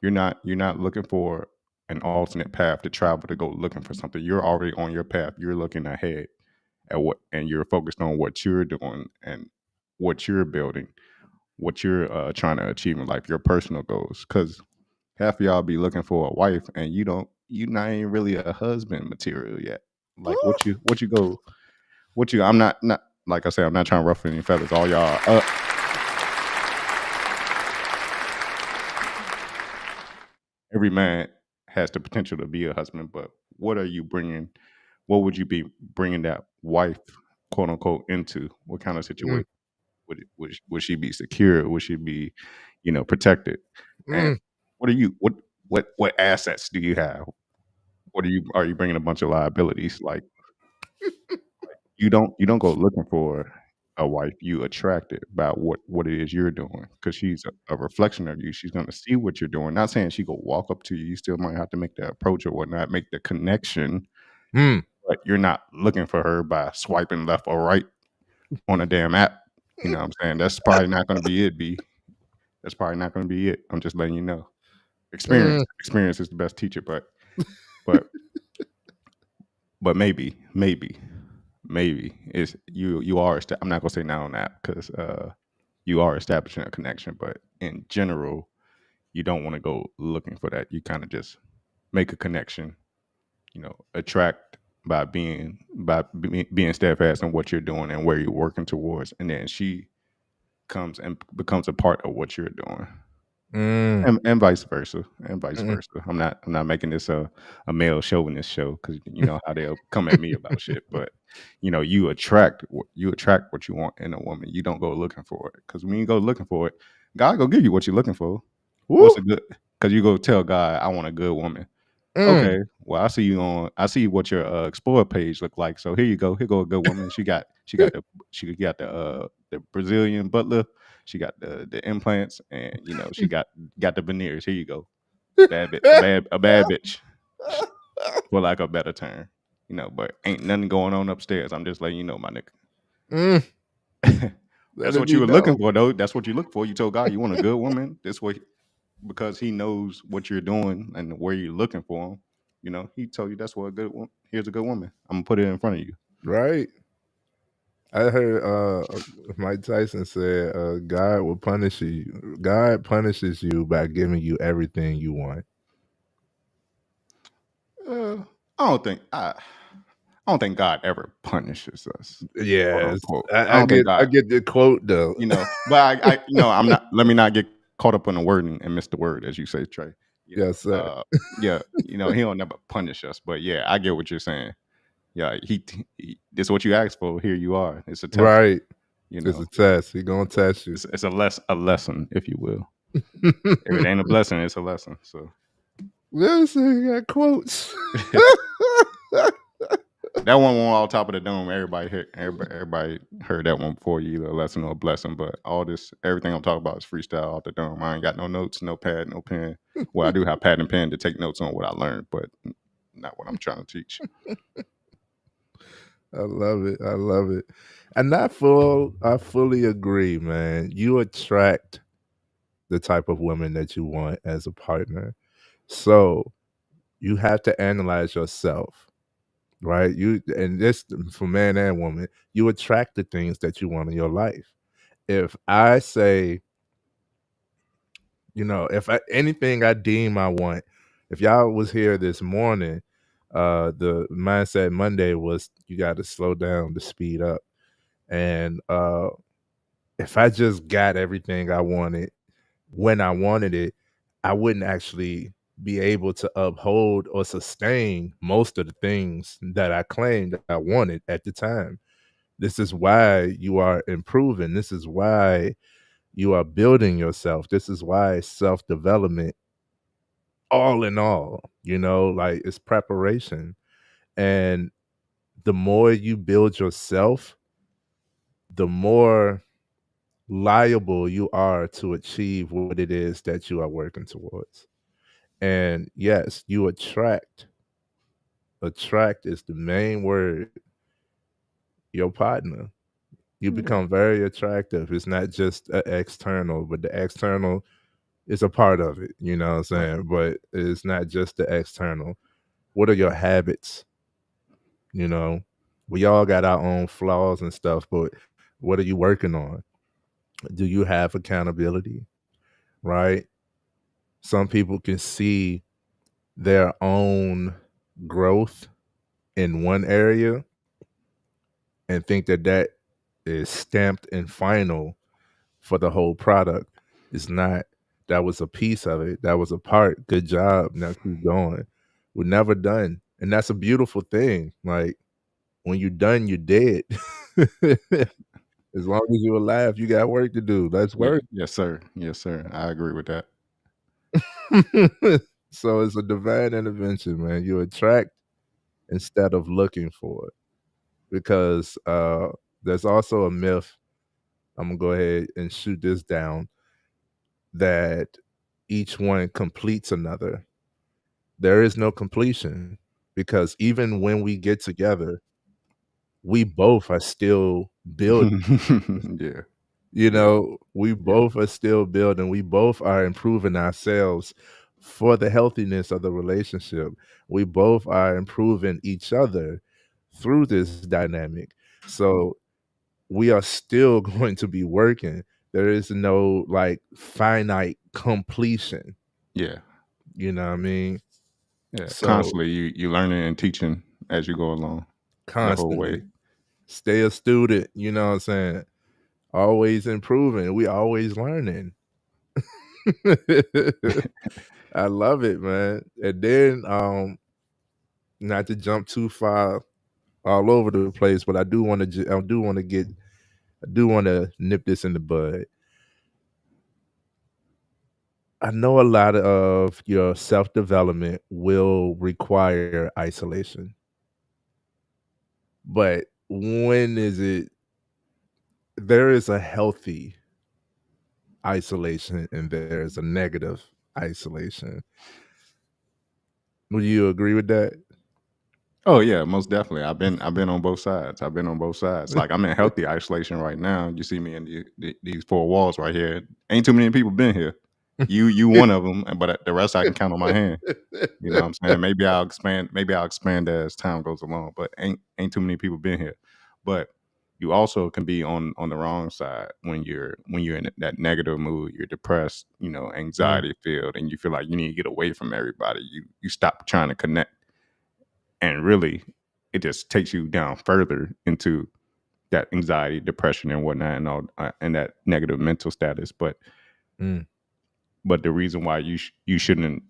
You're not looking for an alternate path to travel to go looking for something. You're already on your path. You're looking ahead at what, and you're focused on what you're doing and what you're building, what you're trying to achieve in life, your personal goals. Because half of y'all be looking for a wife, and you not even really a husband material yet. Like I'm not like I said, I'm not trying to ruffle any feathers. All y'all every man has the potential to be a husband, but what are you bringing? What would you be bringing that wife, quote unquote, into? What kind of Mm. situation would she be secure? Would she be, protected? And Mm. what are you? What assets do you have? What are you bringing a bunch of liabilities? Like you don't go looking for a wife. You attract it by what it is you're doing, because she's a reflection of you. She's going to see what you're doing. Not saying she go walk up to you. You still might have to make the approach or whatnot, make the connection, Mm. but you're not looking for her by swiping left or right on a damn app. You know what I'm saying? That's probably not going to be it, B. That's probably not going to be it. I'm just letting you know. Mm, Experience is the best teacher, but but maybe it's you are. I'm not gonna say now on that because you are establishing a connection, but in general, you don't want to go looking for that. You kind of just make a connection. Attract being steadfast in what you're doing and where you're working towards, and then she comes and becomes a part of what you're doing. mm, And vice versa, and vice mm. versa. I'm not making this a male chauvinist show because you know how they'll come at me about shit. But you attract what you want in a woman. You don't go looking for it because when you go looking for it, God go give you what you're looking for. Woo. What's a good? Because you go tell God, I want a good woman. Mm. Okay, well I see what your Explorer page look like. So here you go. Here go a good woman. She got the Brazilian butler. She got the implants, and she got the veneers. Here you go, a bad bitch, for lack of a better term. But ain't nothing going on upstairs. I'm just letting you know, my Mm. nigga. Let That's it what you be were looking known. for, though. That's what you look for. You told God you want a good woman. This way, because He knows what you're doing and where you're looking for him. He told you that's what a good one. Here's a good woman. I'm gonna put it in front of you. Right. I heard Mike Tyson said God will punish you. God punishes you by giving you everything you want. Uh, I don't think I don't think God ever punishes us, quote Yes. unquote. I I don't think get I God, get the quote though. but I'm not. Let me not get caught up in the wording and miss the word, as you say, Trey. Yes, sir. Yeah, He don't never punish us, but yeah, I get what you're saying. Yeah, this is what you asked for. Here you are. It's a test. Right. You It's a know, test. He gonna test you. it's a lesson, if you will. If it ain't a blessing, it's a lesson. So Listen, he got quotes. that one all top of the dome. Everybody heard that one before, you, either a lesson or a blessing. But everything I'm talking about is freestyle off the dome. I ain't got no notes, no pad, no pen. Well, I do have pad and pen to take notes on what I learned, but not what I'm trying to teach. I love it. I love it. And I fully agree, man. You attract the type of woman that you want as a partner. So you have to analyze yourself, right? And this for man and woman, you attract the things that you want in your life. If I say, if anything I deem I want, if y'all was here this morning, the mindset Monday was you got to slow down to speed up. And if I just got everything I wanted when I wanted it, I wouldn't actually be able to uphold or sustain most of the things that I claimed I wanted at the time. This is why you are improving. This is why you are building yourself. This is why self development, all in all, like it's preparation. And the more you build yourself, the more liable you are to achieve what it is that you are working towards. And yes, you attract. Attract is the main word. Your partner. You become very attractive. It's not just external, but the external is a part of it. You know what I'm Right. saying? But it's not just the external. What are your habits? You know, we all got our own flaws and stuff, but what are you working on? Do you have accountability? Right? Some people can see their own growth in one area and think that that is stamped and final for the whole product. It's not. That was a piece of it. That was a part. Good job. Now keep going. We're never done. And that's a beautiful thing. Like when you're done, you're dead. As long as you're alive, you got work to do. Let's Yeah. work. Yes, sir. Yes, sir. I agree with that. So it's a divine intervention, man. You attract instead of looking for it. Because there's also a myth. I'm gonna go ahead and shoot this down that each one completes another. There is no completion because even when we get together, we both are still building. Yeah. Yeah. We Yeah. both are still building. We both are improving ourselves for the healthiness of the relationship. We both are improving each other through this dynamic. So we are still going to be working. There is no like finite completion. Yeah. You know what I mean? Yeah. So Constantly you learning and teaching as you go along the whole way. constantly stay a student. You know what I'm saying? Always improving. We always learning. I love it, man. And then not to jump too far all over the place, but I do want to nip this in the bud. I know a lot of your self-development will require isolation. But when is it there is a healthy isolation and there is a negative isolation. Would you agree with that? Oh yeah, most definitely. I've been on both sides. I've been on both sides. Like I'm in healthy isolation right now. You see me in these four walls right here. Ain't too many people been here. You one of them, but the rest I can count on my hand. You know what I'm saying? Maybe I'll expand. Maybe I'll expand as time goes along. But ain't too many people been here. But you also can be on the wrong side when you're in that negative mood. You're depressed. Mm, Anxiety filled, and you feel like you need to get away from everybody. You stop trying to connect, and really, it just takes you down further into that anxiety, depression, and whatnot, and all, and that negative mental status. But mm, the reason why you shouldn't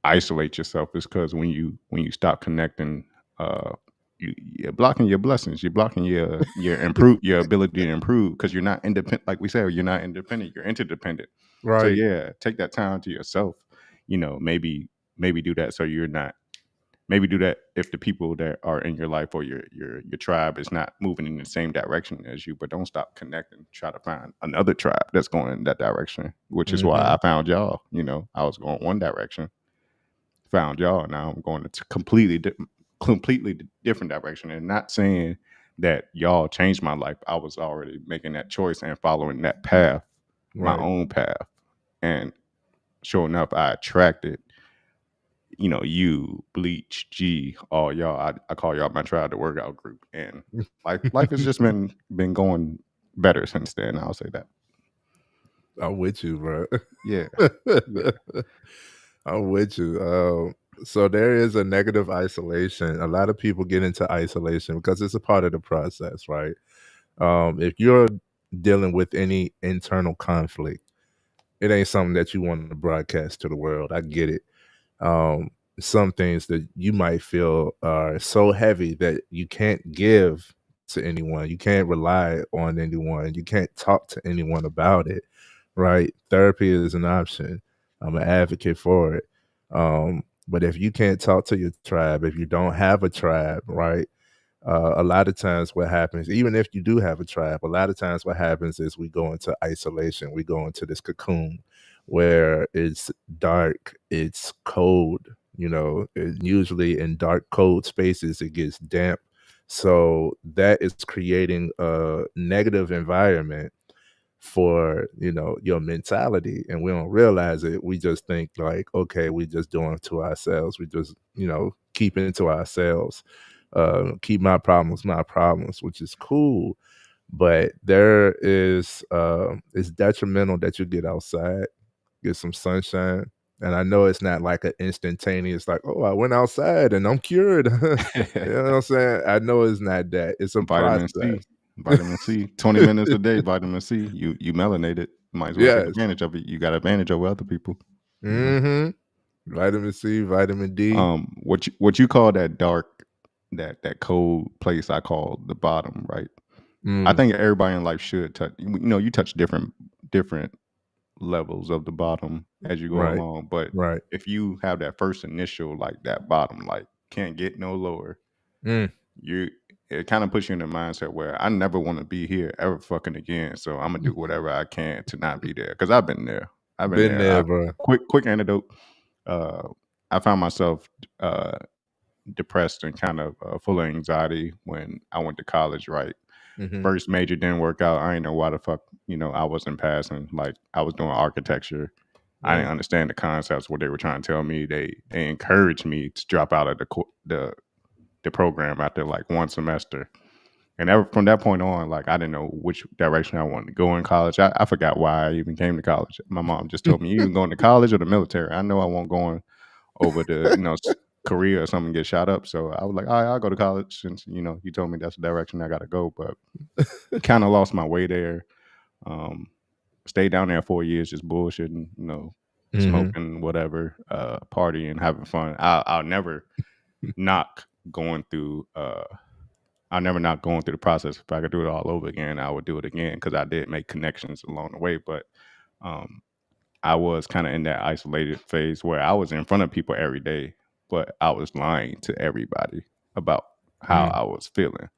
isolate yourself is because when you stop connecting, you're blocking your blessings. You're blocking your ability to improve because you're not independent. Like we said, you're not independent. You're interdependent. So right. yeah, take that time to yourself. Maybe do that so you're not. Maybe do that if the people that are in your life or your tribe is not moving in the same direction as you. But don't stop connecting. Try to find another tribe that's going in that direction. Which is why Mhm. I found y'all. I was going one direction, found y'all. Now I'm going to completely different direction. And not saying that y'all changed my life. I was already making that choice and following that path, my Right. own path. And sure enough, I attracted, you, Bleach, G, all y'all. I call y'all my tribe, the workout group. And life has just been going better since then. I'll say that. I'm with you, bro. Yeah. Yeah. I'm with you. So there is a negative isolation. A lot of people get into isolation because it's a part of the process, right? If you're dealing with any internal conflict, it ain't something that you want to broadcast to the world. I get it. Um, some things that you might feel are so heavy that you can't give to anyone. You can't rely on anyone. You can't talk to anyone about it, right? Therapy is an option. I'm an advocate for it. But if you can't talk to your tribe, if you don't have a tribe, right? A lot of times what happens, even if you do have a tribe, a lot of times what happens is we go into isolation. We go into this cocoon where it's dark, it's cold, usually in dark, cold spaces, it gets damp. So that is creating a negative environment for your mentality, and we don't realize it. We just think like, okay, we just doing it to ourselves. We just keeping it to ourselves. Keep my problems, which is cool, but there is it's detrimental that you get outside, get some sunshine. And I know it's not like an instantaneous, like, oh, I went outside and I'm cured. You know what I'm saying? I know it's not that. It's a Vitamin process. C. Vitamin C. 20 minutes a day, vitamin C. You melanated. Might as well take Yes. advantage of it. You got advantage over other people. You know. Mm-hmm. Vitamin C, vitamin D. What you call that dark, that cold place I call the bottom, right? I Mm, think everybody in life should touch. You touch different levels of the bottom as you go right. along. But Right. if you have that first initial, like that bottom, like can't get no lower, Mm. you it kind of puts you in the mindset where I never want to be here ever fucking again. So I'm gonna do whatever I can to not be there because I've been there. I've been Been there. there, bro. Quick antidote. Uh, I found myself depressed and kind of full of anxiety when I went to college. Right, Mhm. First major didn't work out. I didn't know why the fuck, I wasn't passing. Like I was doing architecture. I didn't Mm. understand the concepts, what they were trying to tell me. They encouraged me to drop out of the program after like one semester. And ever from that point on, like I didn't know which direction I wanted to go in college. I forgot why I even came to college. My mom just told me, "You even going to college or the military?" I know I won't going over to Korea or something, get shot up. So I was like, "All right, I'll go to college since you told me that's the direction I got to go." But kind of lost my way there. Um, Stayed down there 4 years, just bullshitting, Mhm. smoking, whatever, partying, having fun. I'll never knock going through. I never not going through the process. If I could do it all over again, I would do it again because I did make connections along the way. But um, I was kind of in that isolated phase where I was in front of people every day, but I was lying to everybody about how Mm. I was feeling.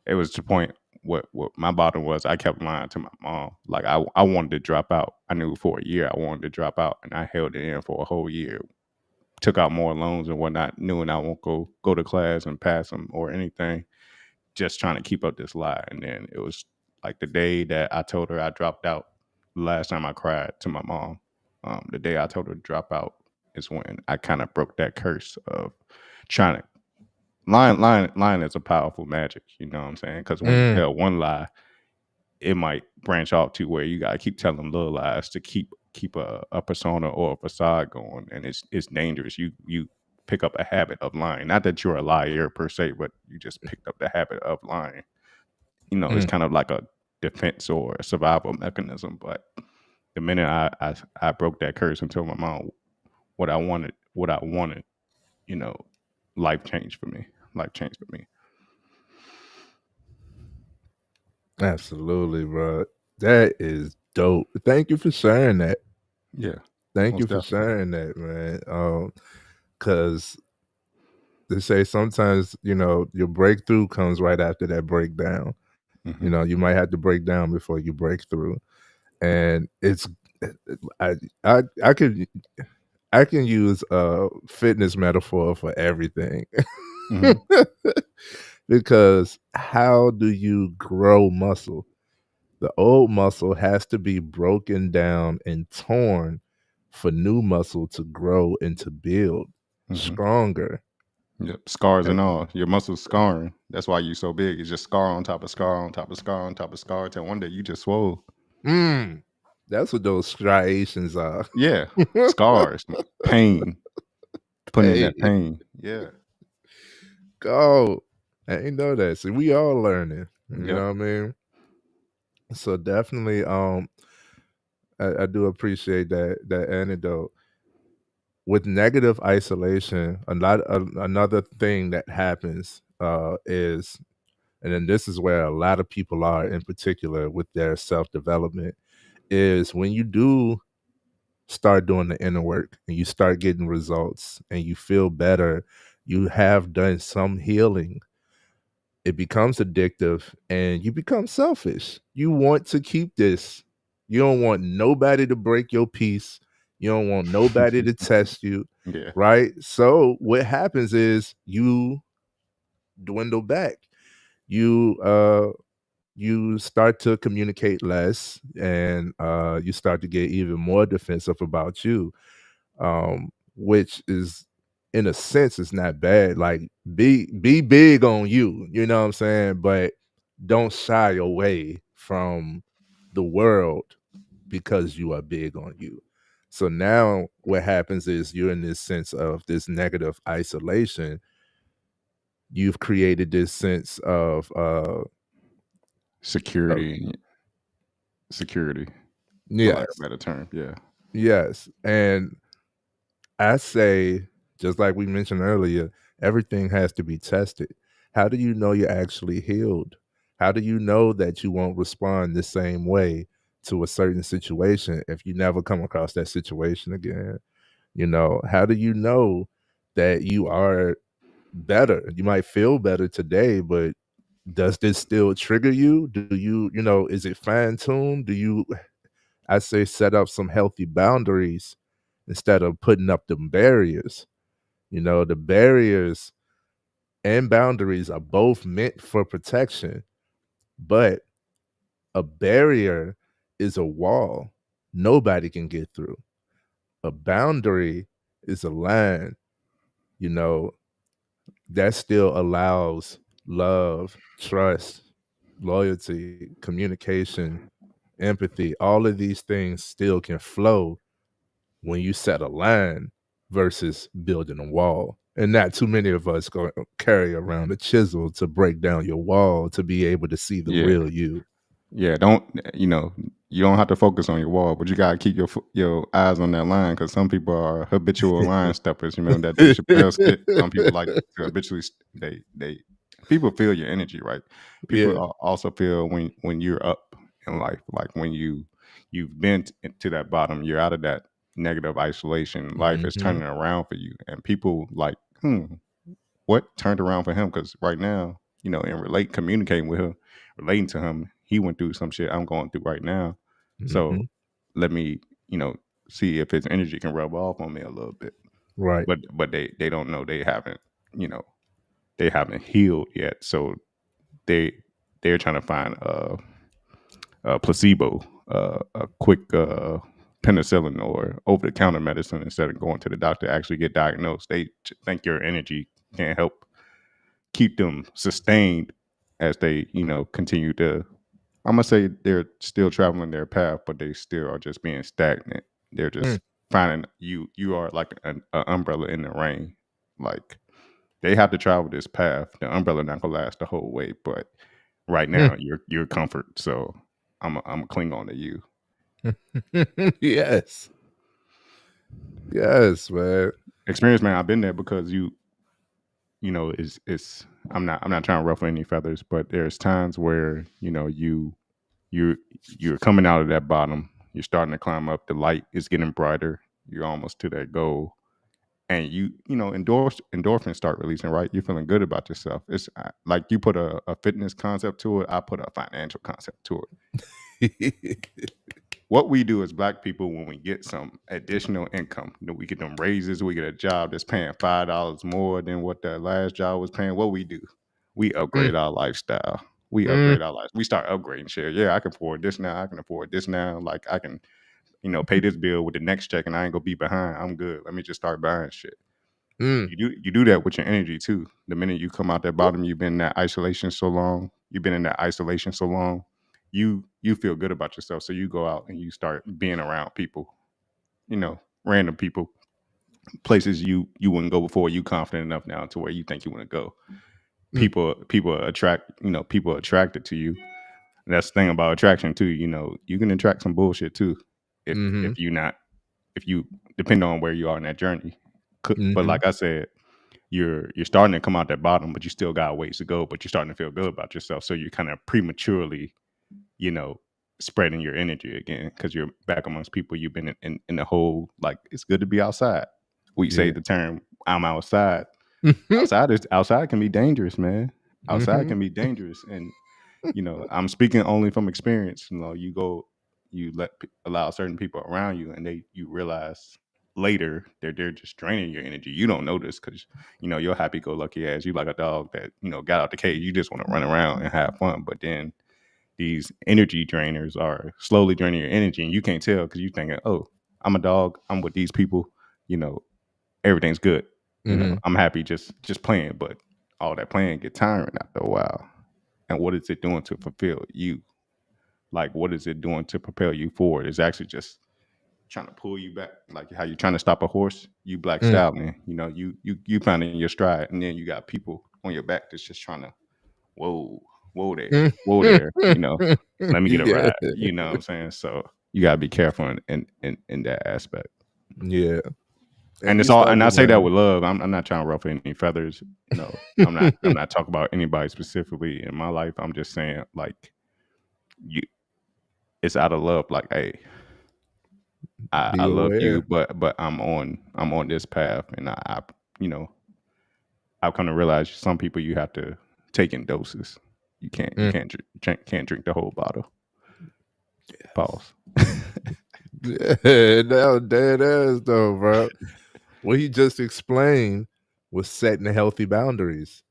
It was to the point what my bottom was. I kept lying to my mom. Like I wanted to drop out. I knew for a year I wanted to drop out, and I held it in for a whole year. Took out more loans and whatnot, knowing I won't go to class and pass them or anything, just trying to keep up this lie. And then it was like the day that I told her I dropped out. The last time I cried to my mom, the day I told her to drop out is when I kind of broke that curse of trying to lying is a powerful magic. You know what I'm saying? Because when you Mm. tell one lie, it might branch off to where you gotta keep telling little lies to keep a persona or a facade going, and it's dangerous. You pick up a habit of lying. Not that you're a liar per se, but you just picked up the habit of lying. It's Mm. kind of like a defense or a survival mechanism. But the minute I broke that curse and told my mom what I wanted, you know, life changed for me. Life changed for me. Absolutely, bro. That is dope. Thank you for sharing that. Yeah, Thank you most for definitely. sharing that, man. Cause they say sometimes, your breakthrough comes right after that breakdown. Hmm. You might have to break down before you break through. And it's I I can use a fitness metaphor for everything. Hmm. Because how do you grow muscle? The old muscle has to be broken down and torn for new muscle to grow and to build Hmm. stronger. Yep, scars Uh, and all. Your muscles scarring. That's why you so big. It's just scar on top of scar on top of scar on top of scar. Till one day you just swole. Mm, that's what those striations are. Yeah, scars, pain, putting in Hey, that pain. Yeah. go. I ain't know that. See, we all learning. You Yep. know what I mean? So definitely, I do appreciate that antidote. With negative isolation, another thing that happens is, and then this is where a lot of people are in particular with their self development, is when you do start doing the inner work and you start getting results and you feel better, you have done some healing, it becomes addictive and you become selfish. You want to keep this. You don't want nobody to break your peace. You don't want nobody to test you, Yeah. right? So what happens is you dwindle back. You start to communicate less and you start to get even more defensive about you, which is in a sense it's not bad. Like be big on you, you know what I'm saying? But don't shy away from the world because you are big on you. So now what happens is you're in this sense of this negative isolation. You've created this sense of Security, security, for lack of yes, a better term. Yeah. yes. And I say, just like we mentioned earlier, everything has to be tested. How do you know you're actually healed? How do you know that you won't respond the same way to a certain situation if you never come across that situation again? How do you know that you are better? You might feel better today, but does this still trigger you? Do you, is it fine tuned? Do you, I say, set up some healthy boundaries instead of putting up them barriers? The barriers and boundaries are both meant for protection. But a barrier is a wall nobody can get through. A boundary is a line, you know, that still allows love, trust, loyalty, communication, empathy. All of these things still can flow when you set a line versus building a wall. And not too many of us go carry around a chisel to break down your wall to be able to see the Yeah. real you. Yeah, you don't have to focus on your wall, but you gotta keep your eyes on that line because some people are habitual line steppers. You remember that Dave Chappelle skit? Some people like to habitually they people feel your energy, right? People Yeah. also feel when you're up in life, like when you've been to that bottom, you're out of that negative isolation. Life is Mm-hmm. turning around for you, and people like, what turned around for him? Because right now, communicating with him, relating to him, he went through some shit I'm going through right now. Mm-hmm. So let me, see if his energy can rub off on me a little bit. Right. But they don't know, you know, they haven't healed yet. So they they're trying to find a placebo, a quick penicillin or over the counter medicine instead of going to the doctor to actually get diagnosed. They think your energy can help keep them sustained as they, continue to. I'm gonna say they're still traveling their path, but they still are just being stagnant. They're just finding you. You are like an umbrella in the rain. Like they have to travel this path. The umbrella not gonna last the whole way, but right now you're comfort. So I'm cling on to you. Yes. Yes, man. Experience, man. I've been there because it's I'm not trying to ruffle any feathers, but there's times where you're you're coming out of that bottom, you're starting to climb up, the light is getting brighter, you're almost to that goal, and endorphins start releasing, right? You're feeling good about yourself. It's like you put a fitness concept to it, I put a financial concept to it. What we do as Black people when we get some additional income, we get them raises, we get a job that's paying $5 more than what the last job was paying. What we do, we upgrade our lifestyle. We upgrade our life. We start upgrading shit. Yeah, I can afford this now. I can afford this now. Like I can, pay this bill with the next check, and I ain't gonna be behind. I'm good. Let me just start buying shit. You do that with your energy too. The minute you come out that bottom, you've been in that isolation so long. You've been in that isolation so long. You feel good about yourself, so you go out and you start being around people, random people, places you wouldn't go before. You confident enough now to where you think you want to go. People attract, people are attracted to you. And that's the thing about attraction too. You can attract some bullshit too if you depend on where you are in that journey. But like I said, you're starting to come out that bottom, but you still got ways to go. But you're starting to feel good about yourself, so you're kind of prematurely, spreading your energy again because you're back amongst people you've been in the whole, like, it's good to be outside. We say the term "I'm outside." Outside can be dangerous, man. Outside can be dangerous, and I'm speaking only from experience. Allow certain people around you, and you realize later they're just draining your energy. You don't notice because you're happy-go-lucky ass. You like a dog that got out the cage. You just want to run around and have fun, but then these energy drainers are slowly draining your energy, and you can't tell because you're thinking, "Oh, I'm a dog. I'm with these people. You know, everything's good. I'm happy just playing." But all that playing get tiring after a while. And what is it doing to fulfill you? Like, what is it doing to propel you forward? It's actually just trying to pull you back, like how you're trying to stop a horse. You Black Stallion, you finding your stride, and then you got people on your back that's just trying to, whoa, whoa there. Let me get a Yeah. ride. You know what I'm saying? So you gotta be careful in that aspect. Yeah. And And it's you all, and I started say that around. with love. I'm not trying to ruffle any feathers. I'm not talking about anybody specifically in my life. I'm just saying, like, you, it's out of love. Like, hey, I Be love you, aware. but I'm on this path, and you know I've come to realize some people you have to take in doses. You can't drink the whole bottle. Pause. Yeah, now dead ass though, bro. What he just explained was setting healthy boundaries.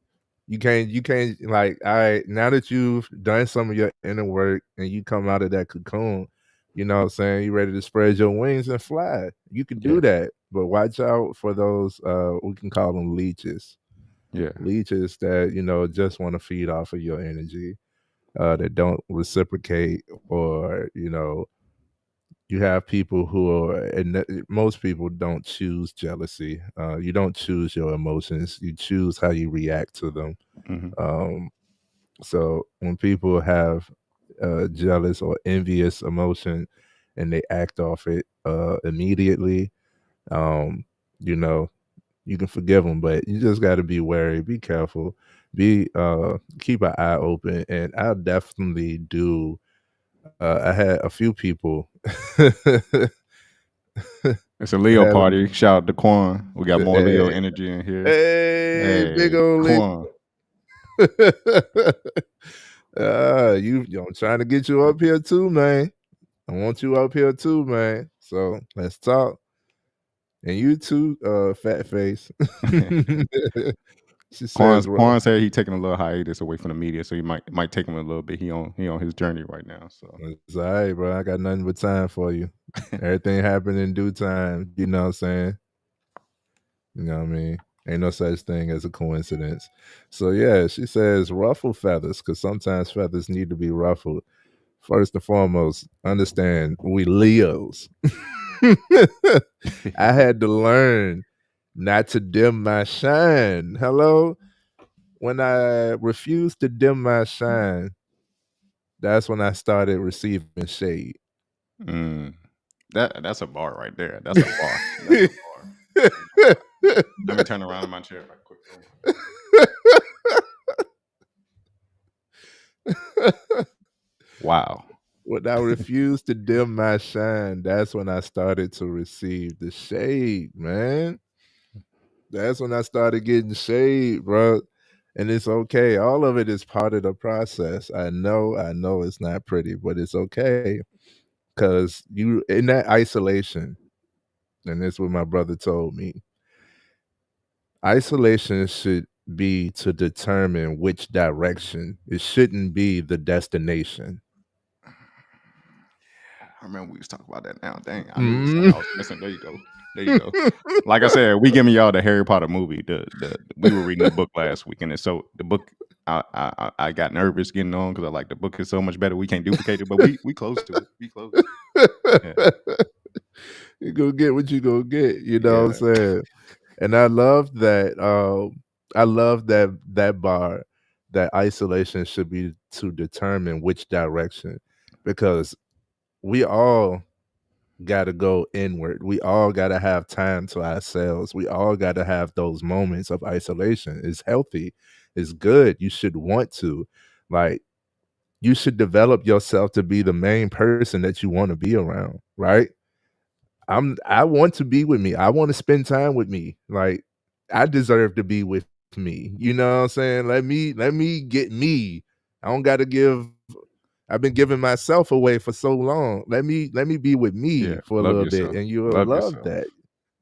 You can't like, all right, now that you've done some of your inner work and you come out of that cocoon, you know what I'm saying, you ready to spread your wings and fly. You can Yeah. do that. But watch out for those we can call them leeches. Yeah. Leeches that, just want to feed off of your energy, that don't reciprocate, or, you have people who are, and most people don't choose jealousy. You don't choose your emotions. You choose how you react to them. Hmm. Um, so when people have jealous or envious emotion and they act off it immediately, um, you know, you can forgive them, but you just got to be wary, be careful, keep an eye open. And I definitely do. I had a few people. It's a I Leo had party. Shout out to Quan. We got more Leo a, energy in here. hey, big Hey, old Leo. Quan. I'm trying to get you up here too, man. I want you up here too, man. So let's talk. And you too, fat face. She says, Quan said he taking a little hiatus away from the media, so he might take him a little bit. He on his journey right now. So it's all right, bro. I got nothing but time for you. Everything happened in due time. You know what I'm saying? You know what I mean? Ain't no such thing as a coincidence. So yeah, she says ruffle feathers, because sometimes feathers need to be ruffled. First and foremost, understand we Leos. I had to learn not to dim my shine. Hello? When I refused to dim my shine, that's when I started receiving shade. mm, that's a bar right there. That's a bar. That's a bar. Let me turn around in my chair right quick. Wow. When I refused to dim my shine, that's when I started to receive the shade, man. That's when I started getting shade, bro. And it's okay. All of it is part of the process. I know it's not pretty, but it's okay. Cause you in that isolation, and this is what my brother told me. Isolation should be to determine which direction. It shouldn't be the destination. I remember we was talking about that now. Dang, I knew it was something Mm. I was missing. There you go. There you go. Like I said, we giving y'all the Harry Potter movie. We were reading the book last week, and so the book I got nervous getting on because I like the book is so much better. We can't duplicate it, but we close to it. We close. Yeah. You go get what you go get. You know what I'm Yeah. saying? And I love that. I love that bar. That isolation should be to determine which direction, because we all got to go inward. We all got to have time to ourselves. We all got to have those moments of isolation. It's healthy. It's good. You should want to. Like, you should develop yourself to be the main person that you want to be around, right? I want to be with me. I want to spend time with me. Like, I deserve to be with me. You know what I'm saying? Let me get me. I don't got to give. I've been giving myself away for so long. Let me be with me Yeah. for a Love little bit, yourself. and you'll Love love yourself. that.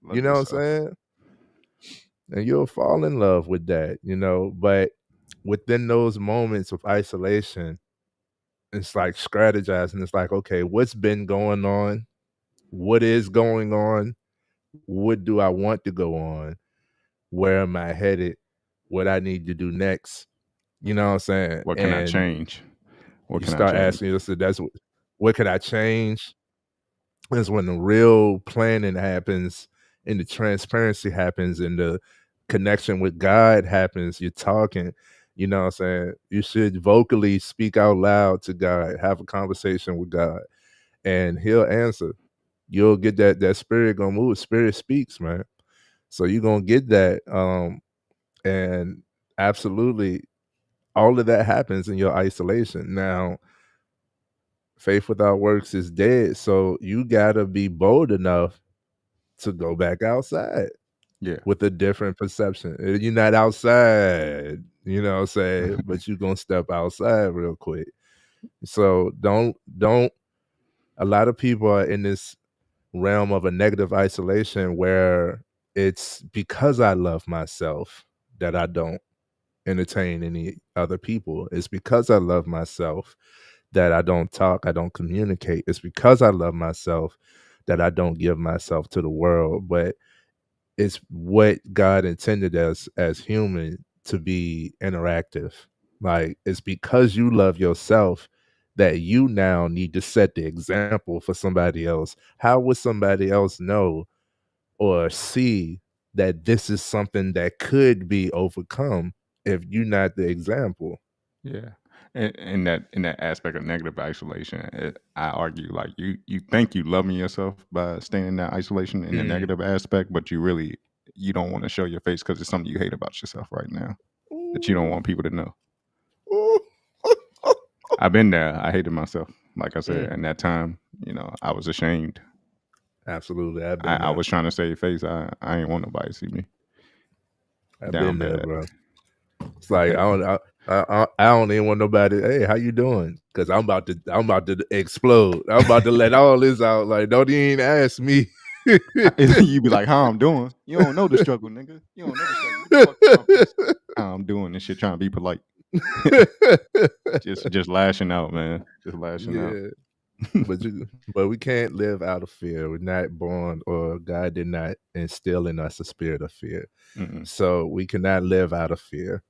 You Love know what I'm yourself. saying? And you'll fall in love with that, But within those moments of isolation, it's like strategizing. It's like, okay, what's been going on? What is going on? What do I want to go on? Where am I headed? What I need to do next? You know what I'm saying? What can I And change? What you can I start change? asking yourself, what can I change? That's when the real planning happens, and the transparency happens, and the connection with God happens. You're talking, you know what I'm saying? You should vocally speak out loud to God, have a conversation with God, and he'll answer. You'll get that spirit gonna move. Spirit speaks, man. So you're gonna get that. And absolutely all of that happens in your isolation. Now, faith without works is dead. So you gotta be bold enough to go back outside Yeah. with a different perception. You're not outside, you know what I'm saying? But you're gonna step outside real quick. So don't a lot of people are in this realm of a negative isolation where it's because I love myself that I don't. entertain any other people. It's because I love myself that I don't talk, I don't communicate. It's because I love myself that I don't give myself to the world. But it's what God intended us as human to be interactive. Like it's because you love yourself that you now need to set the example for somebody else. How would somebody else know or see that this is something that could be overcome if you're not the example? Yeah. In that aspect of negative isolation, I argue like you think you loving yourself by staying in that isolation in the Mm. negative aspect, but you don't want to show your face because it's something you hate about yourself right now that you don't Ooh. want people to know. Ooh. I've been there. I hated myself. Like I said, Mm. in that time, I was ashamed. Absolutely, I've I, been I there. was trying to save face. I ain't want nobody to see me I've down been there, bad. bro. It's like I don't even want nobody. Hey, how you doing? Because I'm about to explode. I'm about to let all this out. Like, don't even ask me. You be like, "How I'm doing? You don't know the struggle, nigga. You don't know the struggle. Get the fuck out my face. How I'm doing and shit, trying to be polite. Just lashing out, man. Just lashing out. Yeah, but we can't live out of fear. We're not born, or God did not instill in us a spirit of fear. Mm-mm. So we cannot live out of fear.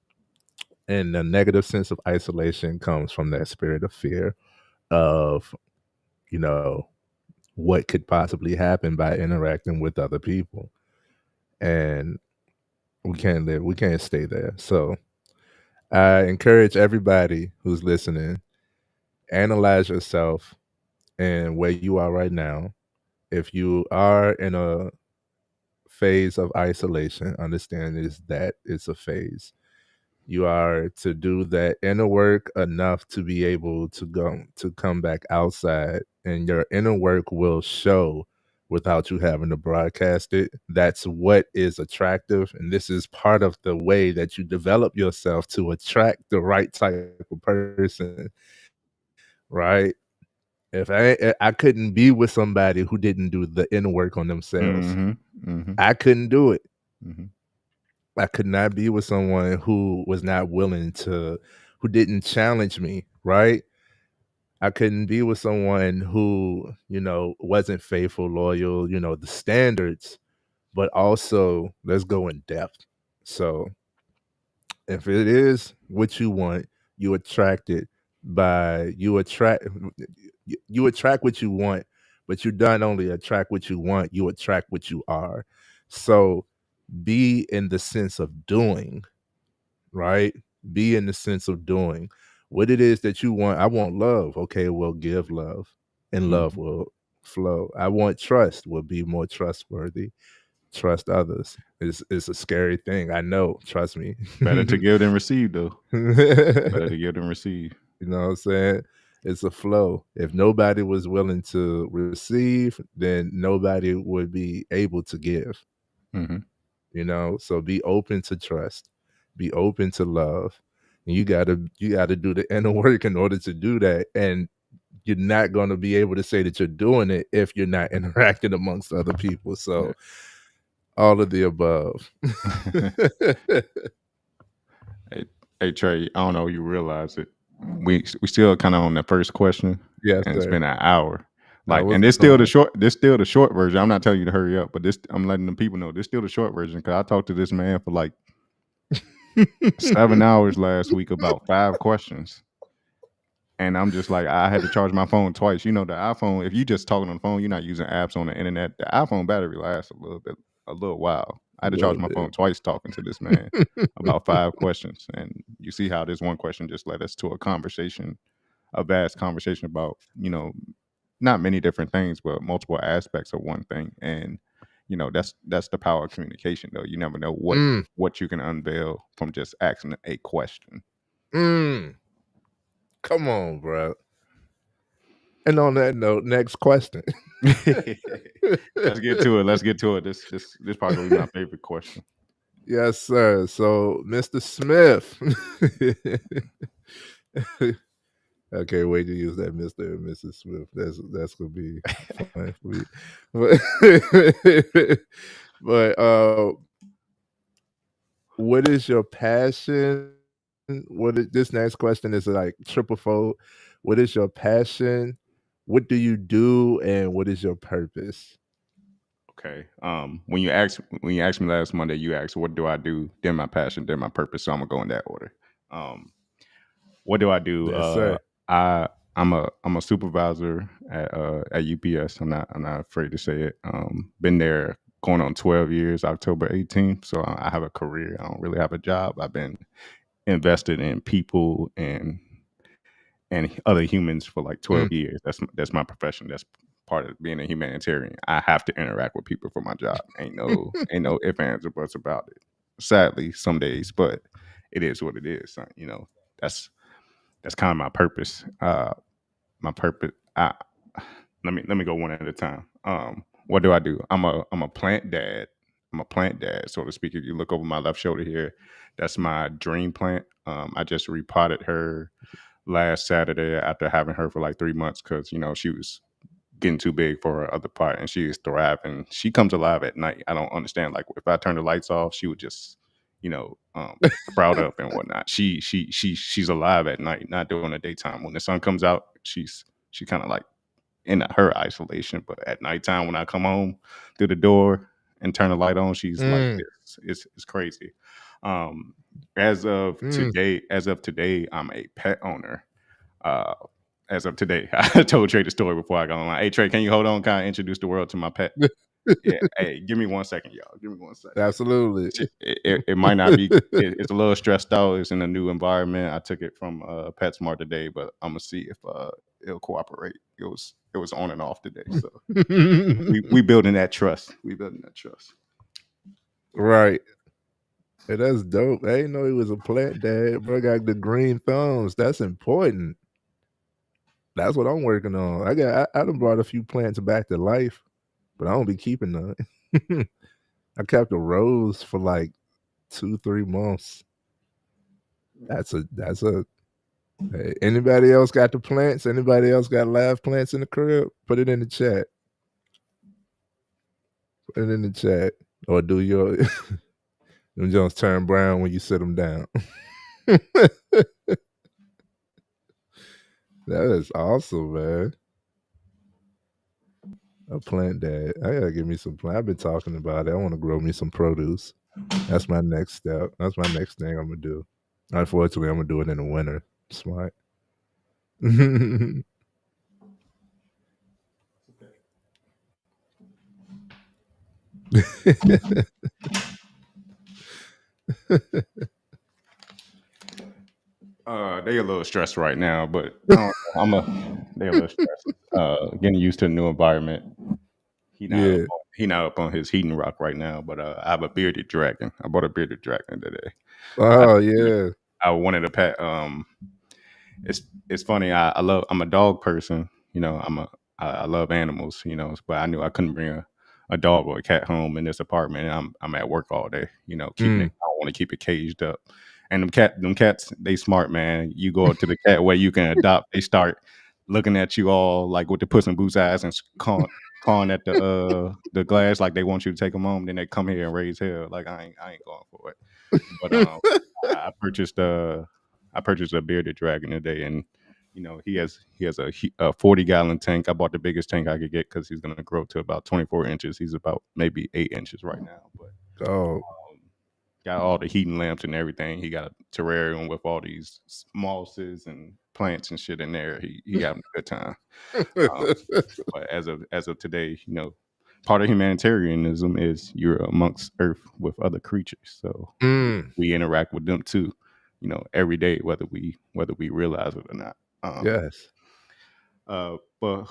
And the negative sense of isolation comes from that spirit of fear of, you know, what could possibly happen by interacting with other people. And we can't stay there. So I encourage everybody who's listening, analyze yourself and where you are right now. If you are in a phase of isolation, understand is that it's a phase. You are to do that inner work enough to be able to come back outside, and your inner work will show without you having to broadcast it. That's what is attractive, and this is part of the way that you develop yourself to attract the right type of person, right? I couldn't be with somebody who didn't do the inner work on themselves. Mm-hmm. Mm-hmm. I couldn't do it. Mm-hmm. I could not be with someone who was not willing to, who didn't challenge me, right? I couldn't be with someone who, wasn't faithful, loyal, the standards, but also let's go in depth. So if it is what you want, you attract it by you attract what you want, but you don't only attract what you want, you attract what you are. So be in the sense of doing, right? Be in the sense of doing what it is that you want. I want love. Okay, well, give love, and love Mm-hmm. will flow. I want trust. Will be more trustworthy. Trust others. It's a scary thing. I know. Trust me. Better to give than receive, though. Better to You give than receive. know what I'm saying? It's a flow. If nobody was willing to receive, then nobody would be able to give. Mm-hmm. So be open to trust, be open to love, and you gotta do the inner work in order to do that. And you're not going to be able to say that you're doing it if you're not interacting amongst other people. Yeah. So all of the above. Hey, hey, Trey, I don't know if you realize it. We still kind of on the first question, Yes, and it's sir. been an hour. Like, What's and this going still the on? short. This still the short version. I'm not telling you to hurry up, but this I'm letting the people know this still the short version because I talked to this man for like 7 hours last week about 5 questions. And I'm just like, I had to charge my phone twice. The iPhone, if you just talking on the phone, you're not using apps on the internet. The iPhone battery lasts a little while. I A had to charge little my bit. phone twice talking to this man about 5 questions. And you see how this one question just led us to a vast conversation about, not many different things, but multiple aspects of one thing. And, that's the power of communication though. You never know Mm, what you can unveil from just asking a question. mm. Come on, bro. And on that note, next question. Let's get to it. Let's get to it. This probably gonna be my favorite question. Yes, sir. So, Mr. Smith. Okay, wait to use that Mr. and Mrs. Smith. That's gonna be fun for me. But, but what is your passion This next question is like triple fold. What is your passion? What do you do? And what is your purpose? Okay. When you asked me last Monday, you asked what do I do, then my passion, then my purpose. So I'm gonna go in that order. Um, what do I do? Yes, sir. I'm a supervisor at UPS. I'm not afraid to say it. Been there going on 12 years, October 18th. So I have a career. I don't really have a job. I've been invested in people and other humans for like 12 Mm. years. That's my profession. That's part of being a humanitarian. I have to interact with people for my job. Ain't no ifs, ands, or buts about it. Sadly, some days, but it is what it is. That's that's kind of my purpose. My purpose. Let me go one at a time. What do I do? I'm a plant dad. I'm a plant dad, so to speak. If you look over my left shoulder here, that's my dream plant. I just repotted her last Saturday after having her for like 3 months because she was getting too big for her other part, and she is thriving. She comes alive at night. I don't understand. Like if I turn the lights off, she would just sprout up and whatnot. She's alive at night, not during the daytime. When the sun comes out, she kind of like in her isolation. But at nighttime, when I come home through the door and turn the light on, she's like Mm. this. It's crazy. Um, as of Mm. today, I'm a pet owner. Uh, as of today, I told Trey the story before I got online. Hey Trey, can you hold on? Kind of introduce the world to my pet. Yeah. Hey, give me 1 second, y'all. Give me 1 second. Absolutely. It might not be. It's a little stressed out. It's in a new environment. I took it from PetSmart today, but I'm gonna see if it'll cooperate. It was on and off today, so we building that trust. We building that trust. Right. Hey, that's dope. I didn't know he was a plant dad. Bro got the green thumbs. That's important. That's what I'm working on. I done brought a few plants back to life, but I don't be keeping none. I kept a rose for like 2-3 months. That's a hey, anybody else got the plants? Anybody else got live plants in the crib? Put it in the chat. Put it in the chat. Or do your them Jones turn brown when you sit them down. That is awesome, man. A plant dad. I gotta give me some plant. I've been talking about it. I want to grow me some produce. That's my next step. That's my next thing I'm gonna do. Unfortunately, I'm gonna do it in the winter. Smart. They a little stressed right now, but they a little stressed. Getting used to the new environment. He not up Yeah. on, he not up on his heating rock right now, but I have a bearded dragon. I bought a bearded dragon today. I Oh yeah. I wanted a pet. It's funny. I'm a dog person. I love animals. But I knew I couldn't bring a dog or a cat home in this apartment. And I'm at work all day. Keeping it. Mm. I don't want to keep it caged up. And them cats, they smart, man. You go up to the cat where you can adopt. They start looking at you all like with the Puss in Boots eyes and clawing at the glass like they want you to take them home. Then they come here and raise hell. Like I ain't going for it. But I purchased a bearded dragon today, and he has a 40-gallon tank. I bought the biggest tank I could get because he's gonna grow to about 24 inches. He's about maybe 8 inches right now, but Oh. got all the heating lamps and everything. He got a terrarium with all these mosses and plants and shit in there. He having a good time. But as of today, part of humanitarianism is you're amongst Earth with other creatures, so Mm. we interact with them too, every day, whether we realize it or not. Yes. But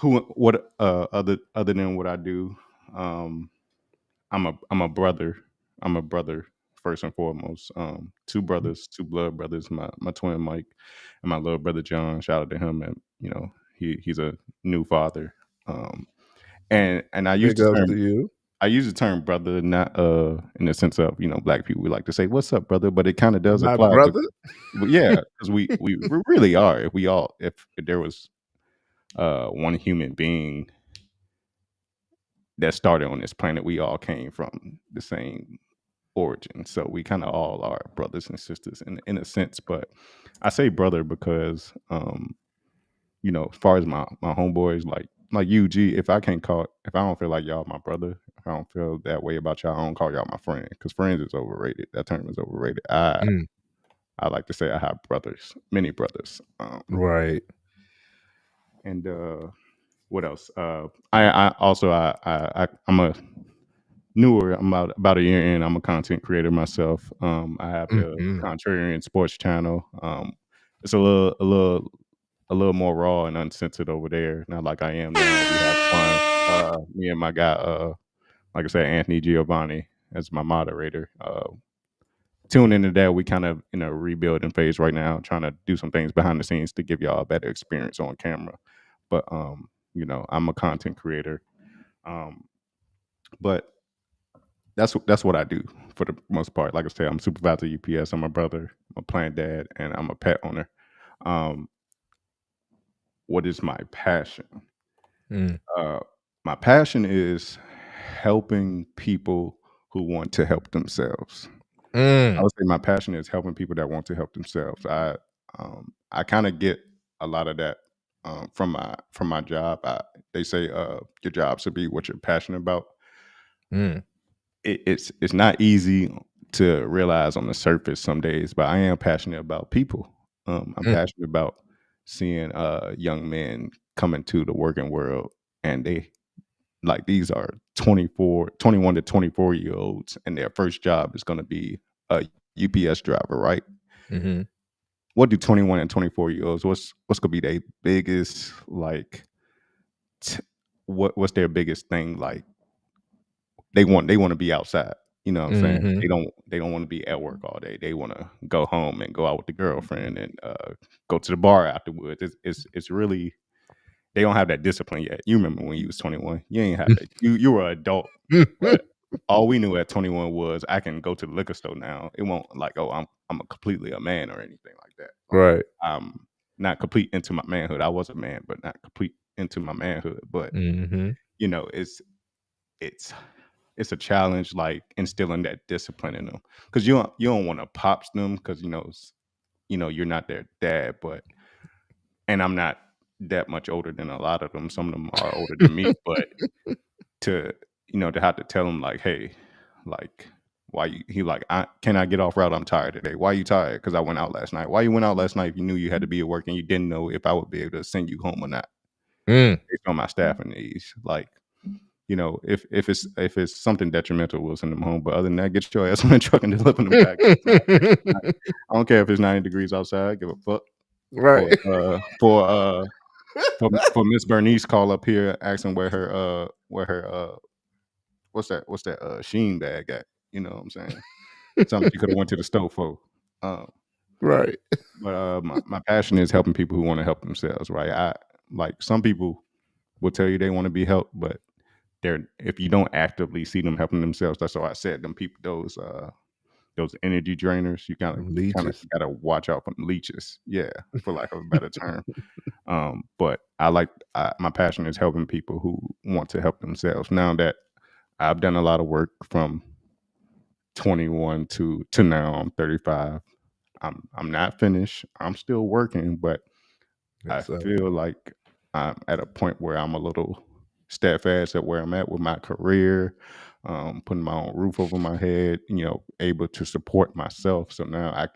what other than what I do, I'm a brother. I'm a brother first and foremost. Two brothers, two blood brothers. My twin Mike and my little brother John. Shout out to him, and he's a new father. And I use Big the ups term to you. brother, not in the sense of black people we like to say what's up brother, but it kind of does My apply. brother. But yeah, because we really are. If there was one human being that started on this planet, we all came from the same origin. So we kind of all are brothers and sisters in a sense. But I say brother because as far as my homeboys, like UG, if I don't feel like y'all my brother, if I don't feel that way about y'all, I don't call y'all my friend, because friends is overrated. That term is overrated. Mm, I like to say I have brothers, many brothers. right. And what else? I also I'm a newer. I'm about a year in. I'm a content creator myself. I have the Mm-hmm. Contrarian sports channel. It's a little more raw and uncensored over there, not like I am now. We have fun. Me and my guy, like I said, Anthony Giovanni, as my moderator. Tune into that. We kind of in a rebuilding phase right now, trying to do some things behind the scenes to give y'all a better experience on camera. But I'm a content creator. Um, but that's what I do for the most part. Like I said, I'm a supervisor at UPS. I'm a brother, I'm a plant dad, and I'm a pet owner. Um, what is my passion? Mm, Uh, my passion is helping people who want to help themselves. I mm, would say my passion is helping people that want to help themselves. I kind of get a lot of that from my job. They say your job should be what you're passionate about. mm, It's not easy to realize on the surface some days, but I am passionate about people. I'm mm, passionate about seeing young men come into the working world, and they like these are 21 to 24-year olds, and their first job is going to be a UPS driver, right? mm-hmm. What do 21 and 24-year olds? What's going to be their biggest t- what's their biggest thing like? They want to be outside. You know what I'm saying? Mm-hmm. They don't want to be at work all day. They want to go home and go out with the girlfriend and go to the bar afterwards. It's really they don't have that discipline yet. You remember when you was 21? You ain't have that. You were an adult, but all we knew at 21 was I can go to the liquor store now. It won't like, oh, I'm a completely a man or anything like that. Like Right. I'm not complete into my manhood. I was a man, but not complete into my manhood. But Mm-hmm. you know, it's it's a challenge like instilling that discipline in them, because you don't want to pops them, because you're not their dad, but and I'm not that much older than a lot of them. Some of them are older than me, but to to have to tell him like, hey, like why you he like can I get off route? I'm tired today. Why you tired? Because I went out last night. Why you went out last night if you knew you had to be at work and you didn't know if I would be able to send you home or not Mm. based on my staffing needs? Like, if it's something detrimental, we'll send them home. But other than that, get your ass on the truck and deliver them back. I don't care if it's 90 degrees outside. Give a fuck. For Right. for Miss Bernice call up here asking where her what's that Sheen bag at? You know what I'm saying? Something she could have went to the store for. Um, Right. but my passion is helping people who want to help themselves. Right? I like some people will tell you they want to be helped, but if you don't actively see them helping themselves, that's why I said them people those energy drainers. You kind of Leeches. gotta watch out for them leeches. Yeah, for lack of a better term. But my passion is helping people who want to help themselves. Now that I've done a lot of work from 21 to now, I'm 35. I'm not finished. I'm still working, but I Yes, sir. feel like I'm at a point where I'm a little steadfast at where I'm at with my career, putting my own roof over my head, able to support myself. So now I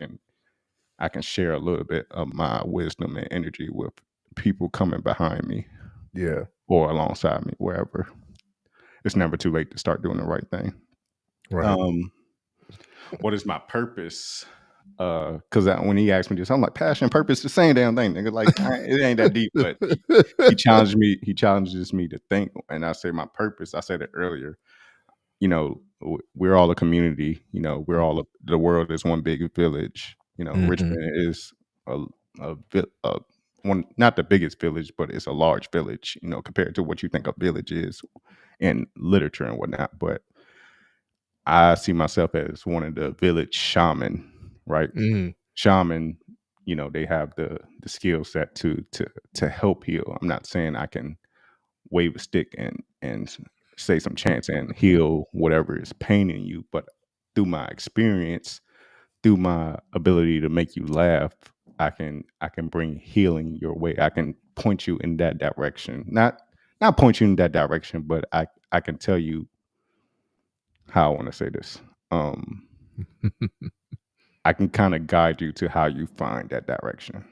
can share a little bit of my wisdom and energy with people coming behind me Yeah. or alongside me, wherever. It's never too late to start doing the right thing. Right. Um, what is my purpose? Because when he asked me this, I'm like, passion, purpose, the same damn thing, nigga. Like, it ain't that deep, but he challenged me. He challenges me to think, and I say my purpose. I said it earlier. We're all a community. The world is one big village. Mm-hmm. Richmond is a, one, not the biggest village, but it's a large village. Compared to what you think a village is in literature and whatnot. But I see myself as one of the village shaman, right? Mm. Shaman, they have the skill set to help heal. I'm not saying I can wave a stick and say some chants and heal whatever is paining you, but through my experience, through my ability to make you laugh, I can bring healing your way. I can point you in that direction. Not point you in that direction, but I can tell you how I want to say this. I can kind of guide you to how you find that direction.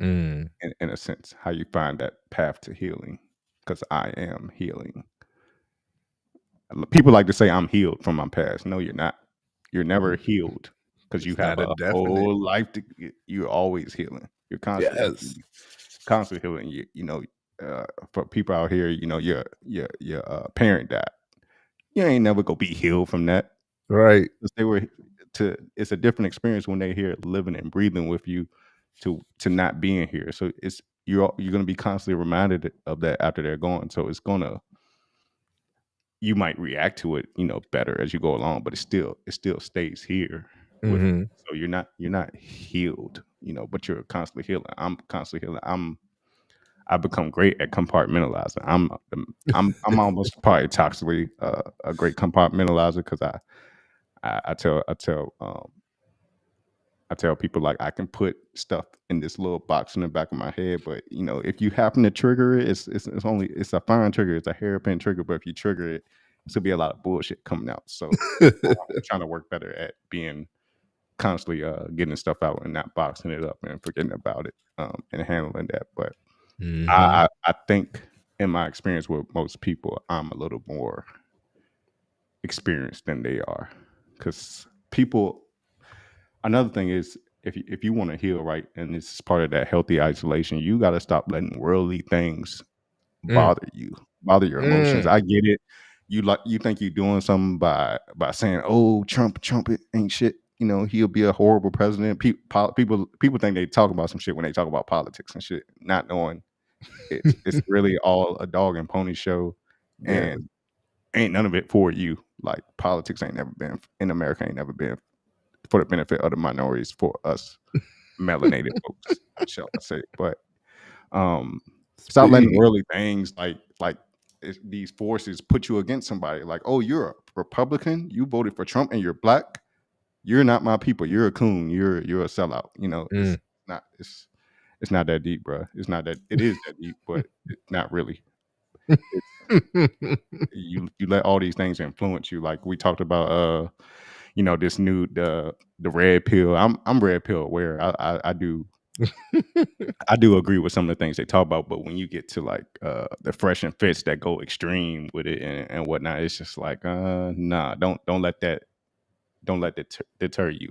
Mm. In a sense, how you find that path to healing, because I am healing. People like to say I'm healed from my past. No, you're not. You're never healed, because you It's have not a a definite. whole life to. You're always healing. You're constantly Yes. healing. Constantly healing. For people out here, your parent died. You ain't never gonna be healed from that. Right. Because they were it's a different experience when they're here living and breathing with you to not being here. So it's you're gonna be constantly reminded of that after they're gone. So you might react to it, better as you go along, but it still stays here with you. Mm-hmm. So you're not healed, but you're constantly healing. I'm constantly healing. I've become great at compartmentalizing. I'm almost probably toxically a great compartmentalizer, because I tell people, like, I can put stuff in this little box in the back of my head, but if you happen to trigger it, it's a fine trigger, it's a hairpin trigger, but if you trigger it, it's gonna be a lot of bullshit coming out. So I'm trying to work better at being constantly getting stuff out and not boxing it up and forgetting about it, and handling that. But Mm-hmm. I think in my experience with most people, I'm a little more experienced than they are, because people. Another thing is, if you want to heal, right, and this is part of that healthy isolation, you got to stop letting worldly things Mm. bother your emotions. Mm. I get it. You think you're doing something by saying, "Oh, Trump it ain't shit." He'll be a horrible president. People think they talk about some shit when they talk about politics and shit, not knowing it's really all a dog and pony show, Yeah. and ain't none of it for you. Like, politics ain't never been in America, ain't never been for the benefit of the minorities, for us melanated folks, shall I say. But stop letting Speak. worldly things like these forces put you against somebody. Like, oh, you're a Republican, you voted for Trump, and you're black. You're not my people. You're a coon. You're a sellout. Mm. Not it's not that deep, bro. It's not that. It is that deep, but it's not really. It's you let all these things influence you. Like we talked about, this new the red pill. I'm red pill aware. I do agree with some of the things they talk about, but when you get to like the fresh and fits that go extreme with it and whatnot, it's just like nah, don't let that deter you.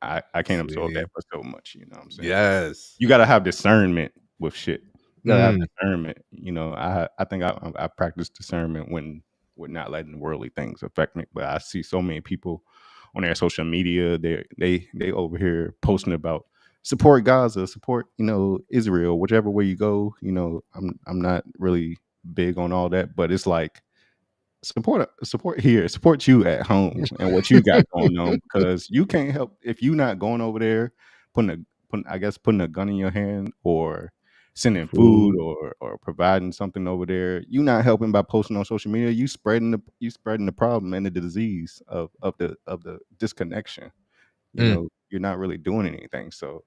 I can't absorb See. that for so much. You know what I'm saying? Yes. You gotta have discernment with shit. You gotta have Mm. discernment. I think I practice discernment when with not letting worldly things affect me. But I see so many people on their social media. They over here posting about support Gaza, support Israel, whichever way you go. I'm not really big on all that, but it's like support here, support you at home and what you got going on, because you can't help if you not going over there putting a gun in your hand, or sending food, Food. or providing something over there. You not helping by posting on social media. You spreading the problem and the disease of the disconnection. Mm. You're not really doing anything. So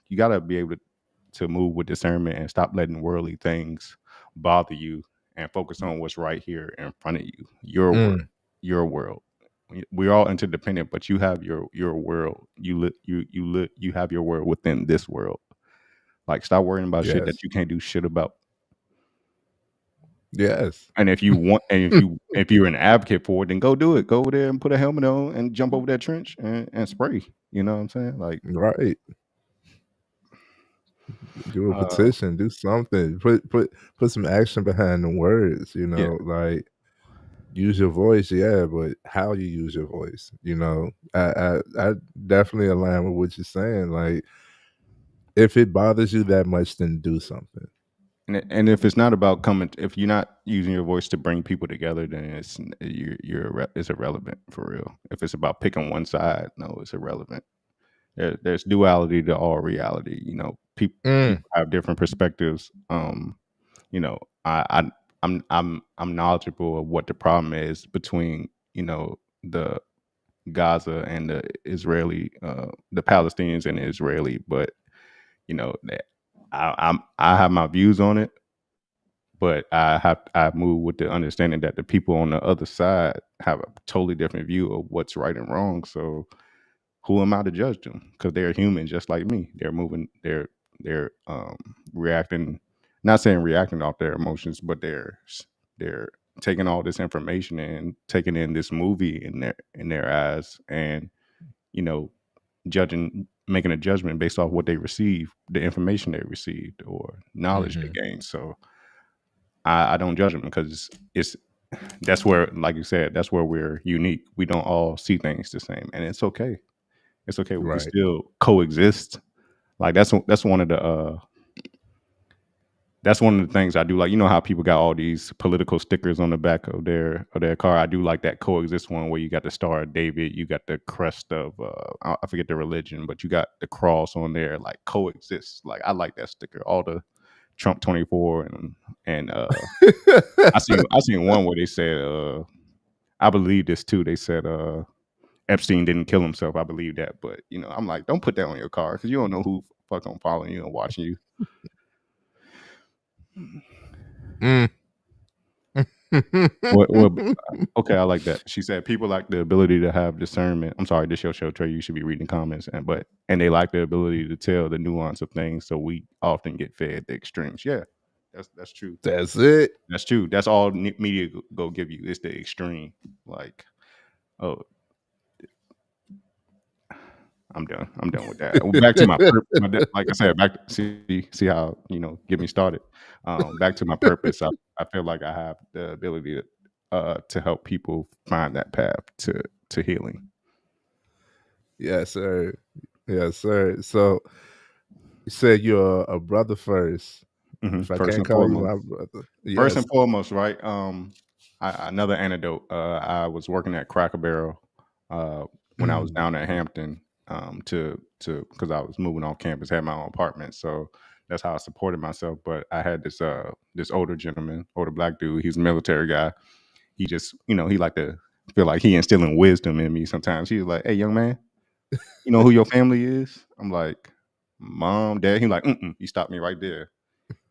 you got to be able to move with discernment and stop letting worldly things bother you, and focus on what's right here in front of you. Mm. Your world. We're all interdependent, but you have your world. You have your world within this world. Like, stop worrying about shit Yes. that you can't do shit about. Yes. And if you want, and if you're an advocate for it, then go do it. Go over there and put a helmet on and jump over that trench and spray. You know what I'm saying? Like, Right. Do a uh, petition. Do something. Put some action behind the words. yeah. Like use your voice. Yeah, but how you use your voice. I definitely align with what you're saying. Like if it bothers you that much, then do something. And if it's not about coming, if you're not using your voice to bring people together, then it's irrelevant for real. If it's about picking one side, no, it's irrelevant. There's duality to all reality. Mm. People have different perspectives. You know, I'm knowledgeable of what the problem is between the Gaza and the Palestinians and the Israeli. But that I have my views on it, but I move with the understanding that the people on the other side have a totally different view of what's right and wrong. So who am I to judge them? Because they're human just like me. They're moving. They're reacting. Not saying reacting off their emotions, but they're taking all this information and taking in this movie in their eyes, and you know making a judgment based off what they receive, the information they received, or knowledge they gained. So I don't judge them because it's that's where, like you said, that's where we're unique. We don't all see things the same, and it's okay. It's okay. We can Right. still coexist. Like that's one of the things I do. Like, you know how people got all these political stickers on the back of their car. I do like that coexist one where you got the Star of David, you got the crest of I forget the religion, but you got the cross on there. Like coexist. Like I like that sticker. All the Trump 24 and I seen one where they said I believe this too. They said Epstein didn't kill himself. I believe that, but I'm like, don't put that on your car because you don't know who fucking following you and watching you. Mm. Okay, I like that. She said people lack the ability to have discernment. I'm sorry, this your show, Trey. You should be reading comments, and they lack the ability to tell the nuance of things. So we often get fed the extremes. Yeah, that's true. That's it. That's true. That's all media go give you. It's the extreme. Like, oh, I'm done. I'm done with that. Back to my purpose. Like I said, back to see how get me started. Back to my purpose. I feel like I have the ability to help people find that path to healing. Yes, sir. Yes, sir. So you said you're a brother first. If I First can't and call you foremost. my brother, First yes. and foremost, right? Another anecdote. I was working at Cracker Barrel when I was down at Hampton to because I was moving off campus, had my own apartment, so that's how I supported myself. But I had this older gentleman, older black dude. He's a military guy. He just he like to feel like he instilling wisdom in me. Sometimes he's like, "Hey, young man, you know who your family is?" I'm like, "Mom, Dad." He's like, "Mm-mm." He stopped me right there.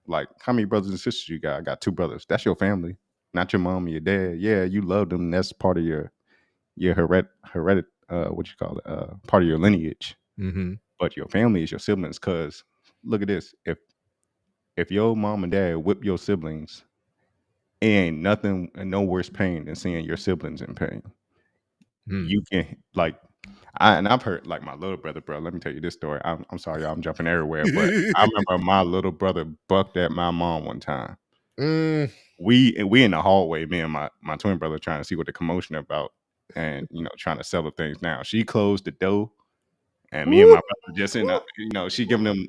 Like, how many brothers and sisters you got? I got 2 brothers. That's your family, not your mom and your dad. Yeah, you love them. That's part of your what you call it? Part of your lineage. Mm-hmm. But your family is your siblings. Cause look at this. If your mom and dad whip your siblings, it ain't nothing and no worse pain than seeing your siblings in pain. You can like I've heard like my little brother, bro. Let me tell you this story. I'm sorry, y'all, I'm jumping everywhere, but I remember my little brother bucked at my mom one time. We in the hallway, me and my twin brother trying to see what the commotion about, and trying to settle things down. She closed the door, and me and my brother just in she giving him.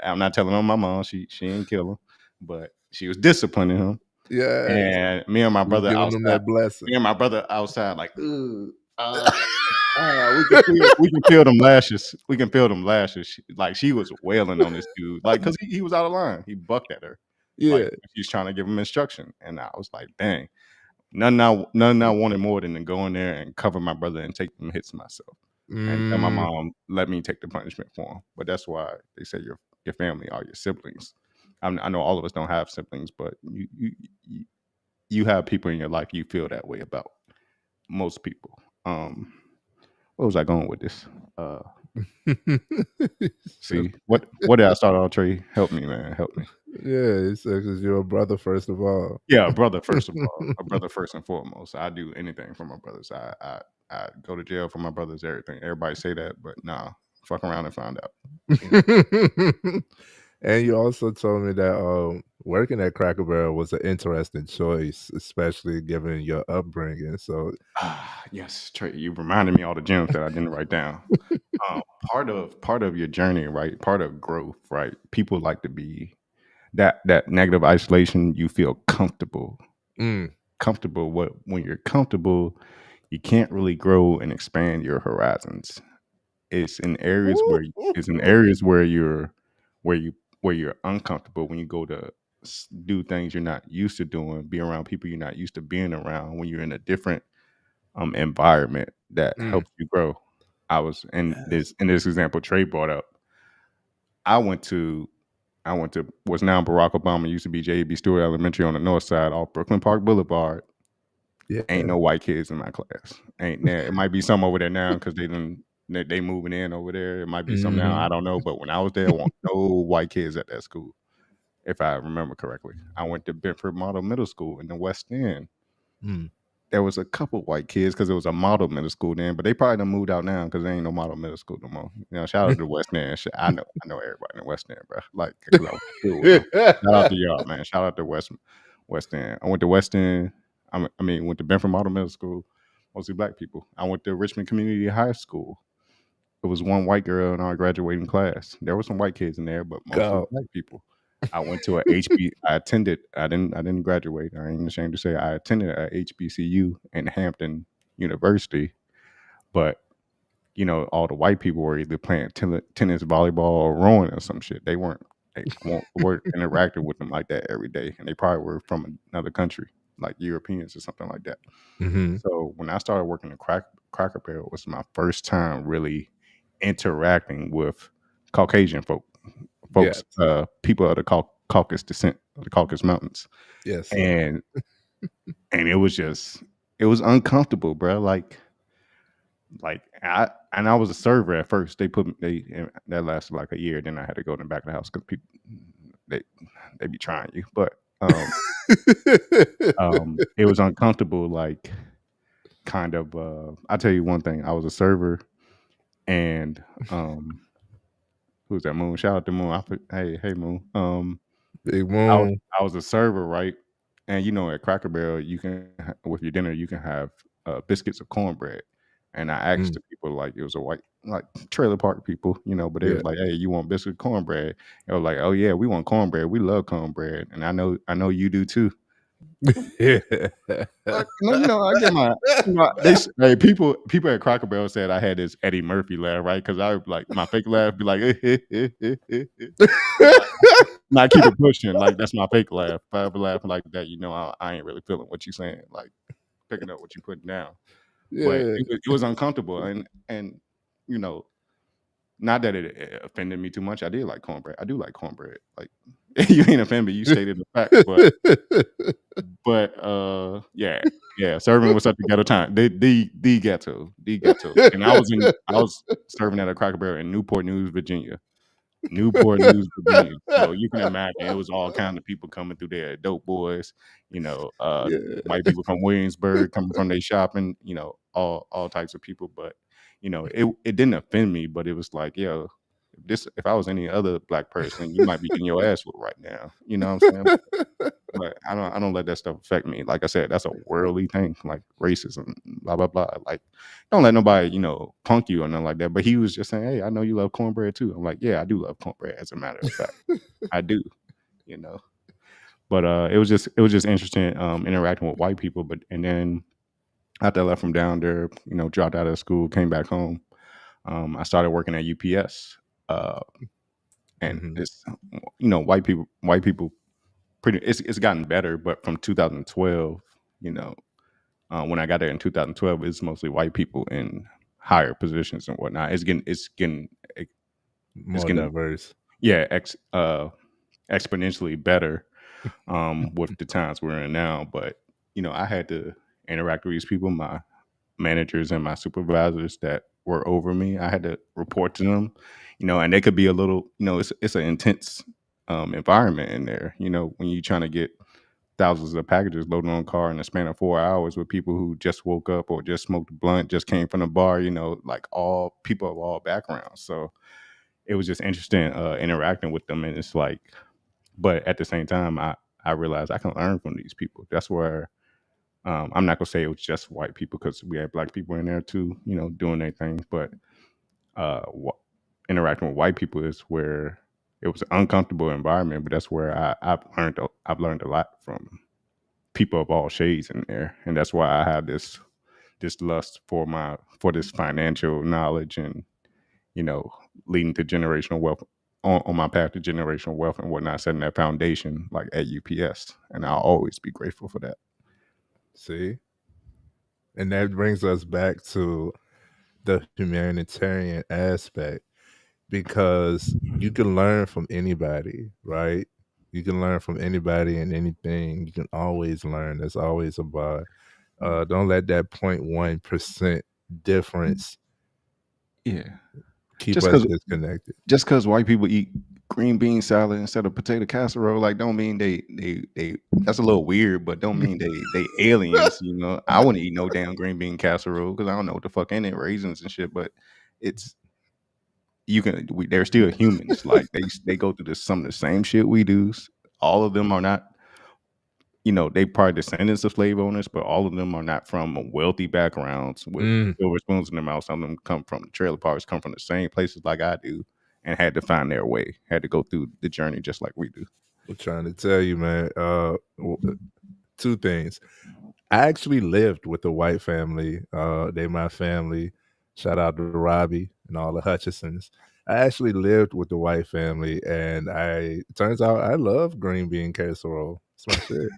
I'm not telling on my mom. She ain't kill him, but she was disciplining him. Yes. And me and my You're brother giving them outside. that blessing. Me and my brother outside, like, we can feel them lashes. We can feel them lashes. Like she was wailing on this dude, like because he was out of line. He bucked at her, like Yeah. she's trying to give him instruction. And I was like, dang, none I wanted more than to go in there and cover my brother and take them hits myself, and tell my mom let me take the punishment for him. But that's why they say your family are your siblings. I know all of us don't have siblings, but you have people in your life you feel that way about. Most people. Where was I going with this? So, See what did I start on, Trey? Help me, man. Help me. yeah, it's because you're a brother first of all. Yeah, a brother first of all. A brother first and foremost. I do anything for my brothers. I go to jail for my brothers, everything. Everybody say that, but nah, fuck around and find out. And you also told me that working at Cracker Barrel was an interesting choice, especially given your upbringing. So, Yes, Trey, you reminded me all the gems that I didn't write down. Part of your journey, right? Part of growth, right? People like to be that negative isolation. You feel comfortable. Comfortable. When you're comfortable, you can't really grow and expand your horizons. It's in areas where you're uncomfortable, when you go to do things you're not used to doing, be around people you're not used to being around, when you're in a different environment that Mm. helps you grow. I was Yes. in this example Trey brought up. I went to what's now Barack Obama, used to be J.B. Stewart Elementary on the north side off Brooklyn Park Boulevard. Ain't Yeah. no white kids in my class. Ain't there. It might be some over there now because they moving in over there. It might be some now. I Mhm. don't know. But when I was there, I want no white kids at that school, if I remember correctly. I went to Bedford Model Middle School in the West End. Mm. There was a couple white kids because it was a model middle school then, but they probably done moved out now because there ain't no model middle school no more. You know, shout out to the West End. I know everybody in the West End, bro. Like, because I went to school with them. Shout out to y'all, man. Shout out to West End. I went to West End. Went to Benford Model Middle School, mostly black people. I went to Richmond Community High School. It was one white girl in our graduating class. There were some white kids in there, but mostly Go. black people. I went to a HB. I attended. I didn't graduate. I ain't ashamed to say I attended a HBCU in Hampton University. But you know, all the white people were either playing tennis, volleyball, or rowing or some shit. They weren't. Weren't interacting with them like that every day, and they probably were from another country, like Europeans or something like that. Mhm. So when I started working at Cracker Barrel, it was my first time really interacting with Caucasian folks, Yes. people of the Caucasus descent, of the Caucasus Mountains, Yes, sir. and it was just it was uncomfortable, bro. I was a server at first. They put me and that lasted like a year. Then I had to go in the back of the house because people they they be trying you, but it was uncomfortable. Like kind of, I'll tell you one thing. I was a server, and who's that? Moon. Shout out to Moon. Hey Moon. Big I was Moon. I was a server, right? And you know, at Cracker Barrel, you can with your dinner, you can have biscuits or cornbread. And I asked Mm. the people, like, it was a white, like, trailer park people, you know, but they Yeah. was like, "Hey, you want biscuit cornbread?" They was like, "Oh yeah, we want cornbread. We love cornbread, and I know you do too." But you know, I get my, you know, hey, people at Cracker Barrel said I had this Eddie Murphy laugh, right? Because I like my fake laugh be like, and I keep it pushing, like that's my fake laugh. If I ever laughing like that, you know, I ain't really feeling what you're saying, like picking up what you're putting down. But Yeah. it was uncomfortable, and you know, not that it offended me too much. I did like cornbread. I do like cornbread. Like you ain't offended, you stated the fact, but yeah, serving was such a ghetto time. The ghetto. And I was serving at a Cracker Barrel in Newport News, Virginia. Newport News, Virginia. So you can imagine it was all kind of people coming through there, dope boys, you know, Yeah. white people from Williamsburg coming from their shopping, you know, all types of people. But you know, it didn't offend me, but it was like, yo, if I was any other black person, you might be getting your ass whooped right now. You know what I'm saying? But I don't let that stuff affect me. Like I said, that's a worldly thing, like racism, blah blah blah. Like, don't let nobody, you know, punk you or nothing like that. But he was just saying, "Hey, I know you love cornbread too." I'm like, "Yeah, I do love cornbread. As a matter of fact, I do." You know. But it was just interesting interacting with white people. But and then after I left from down there, you know, dropped out of school, came back home. I started working at UPS, uh, and Mhm. it's you know, white people pretty it's gotten better, but from 2012, you know, when I got there in 2012, it's mostly white people in higher positions and whatnot. It's More getting diverse. yeah exponentially better with the times we're in now. But you know, I had to interact with these people, my managers and my supervisors that were over me. I had to report to them, you know, and they could be a little, you know, it's an intense environment in there. You know, when you're trying to get thousands of packages loaded on a car in a span of 4 hours with people who just woke up or just smoked a blunt, just came from the bar, you know, like all people of all backgrounds. So it was just interesting interacting with them. And it's like, but at the same time, I realized I can learn from these people. That's where I'm not gonna say it was just white people because we had black people in there too, you know, doing their thing. But interacting with white people is where it was an uncomfortable environment. But that's where I've learned a lot from people of all shades in there, and that's why I have this lust for this financial knowledge and you know leading to generational wealth on my path to generational wealth and whatnot, setting that foundation like at UPS, and I'll always be grateful for that. See? And that brings us back to the humanitarian aspect, because you can learn from anybody, right? You can learn from anybody and anything. You can always learn. There's always a bar. Don't let that 0.1% difference Yeah. keep Just us because disconnected. white people eat green bean salad instead of potato casserole, like don't mean they that's a little weird, but don't mean they aliens. You know, I wouldn't eat no damn green bean casserole because I don't know what the fuck in it, raisins and shit. But it's they're still humans. Like they go through some of the same shit we do. All of them are not. They probably descendants of slave owners, but all of them are not from wealthy backgrounds with silver spoons in their mouth. Some of them come from trailer parks, come from the same places like I do, and had to find their way, had to go through the journey just like we do. I'm trying to tell you, man. Two things. I actually lived with a white family. They my family. Shout out to Robbie and all the Hutchisons. I actually lived with the white family, and turns out I love green bean casserole. It's my shit.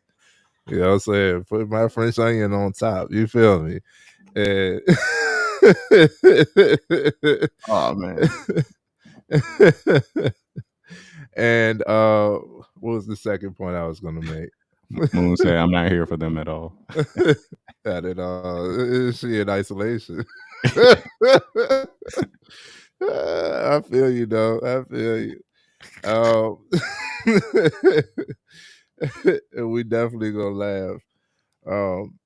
You know what I'm saying? Put my French onion on top. You feel me? And Oh man, and what was the second point I was gonna make? Moon said, "I'm not here for them at all." Not at all. Is she in isolation? I feel you, though. I feel you. And we definitely gonna laugh. Um,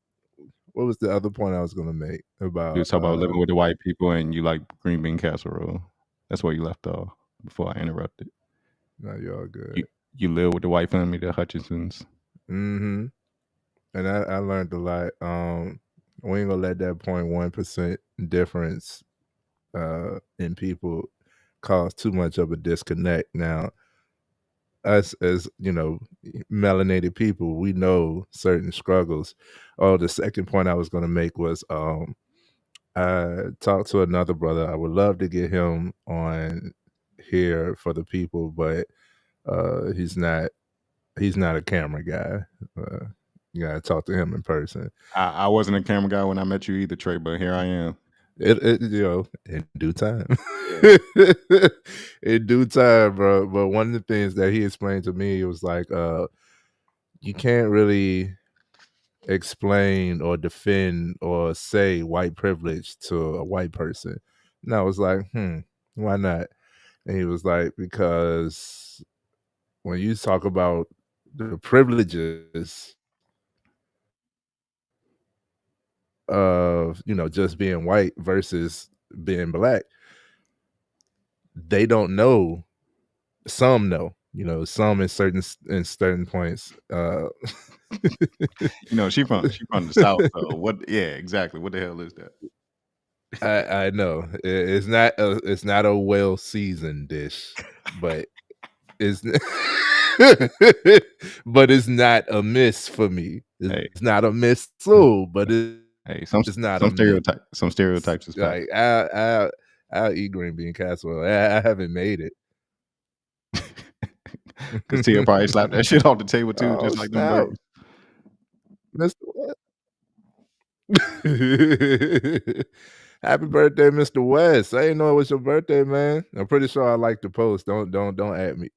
what was the other point I was gonna make You about? talk about living with the white people and you like green bean casserole. That's where you left off before I interrupted. No, you're all good. You live with the white family, the Hutchinsons. Mm-hmm. And I learned a lot. We ain't gonna let that 0.1% difference in people cause too much of a disconnect. Now, us as melanated people, we know certain struggles. Oh, the second point I was gonna make was I talked to another brother. I would love to get him on here for the people, but he's not a camera guy. You gotta talk to him in person. I wasn't a camera guy when I met you either, Trey, but here I am. In due time. Yeah. In due time, bro. But one of the things that he explained to me was like, you can't really explain or defend or say white privilege to a white person. And I was like, why not? And he was like, because when you talk about the privileges of just being white versus being black, they don't know. Some know, some in certain points. She from the South, so what? Yeah, exactly. What the hell is that? I know it's not a well seasoned dish, but it's but it's not a miss for me. It's not a miss, but it's not a miss. Some stereotypes is Like fact. I'll eat green bean casserole. I haven't made it. Cause Tia probably slapped that shit off the table too, Oh, just like them snap. birds. Mr. West. Happy birthday, Mr. West. I didn't know it was your birthday, man. I'm pretty sure I like the post. Don't at me.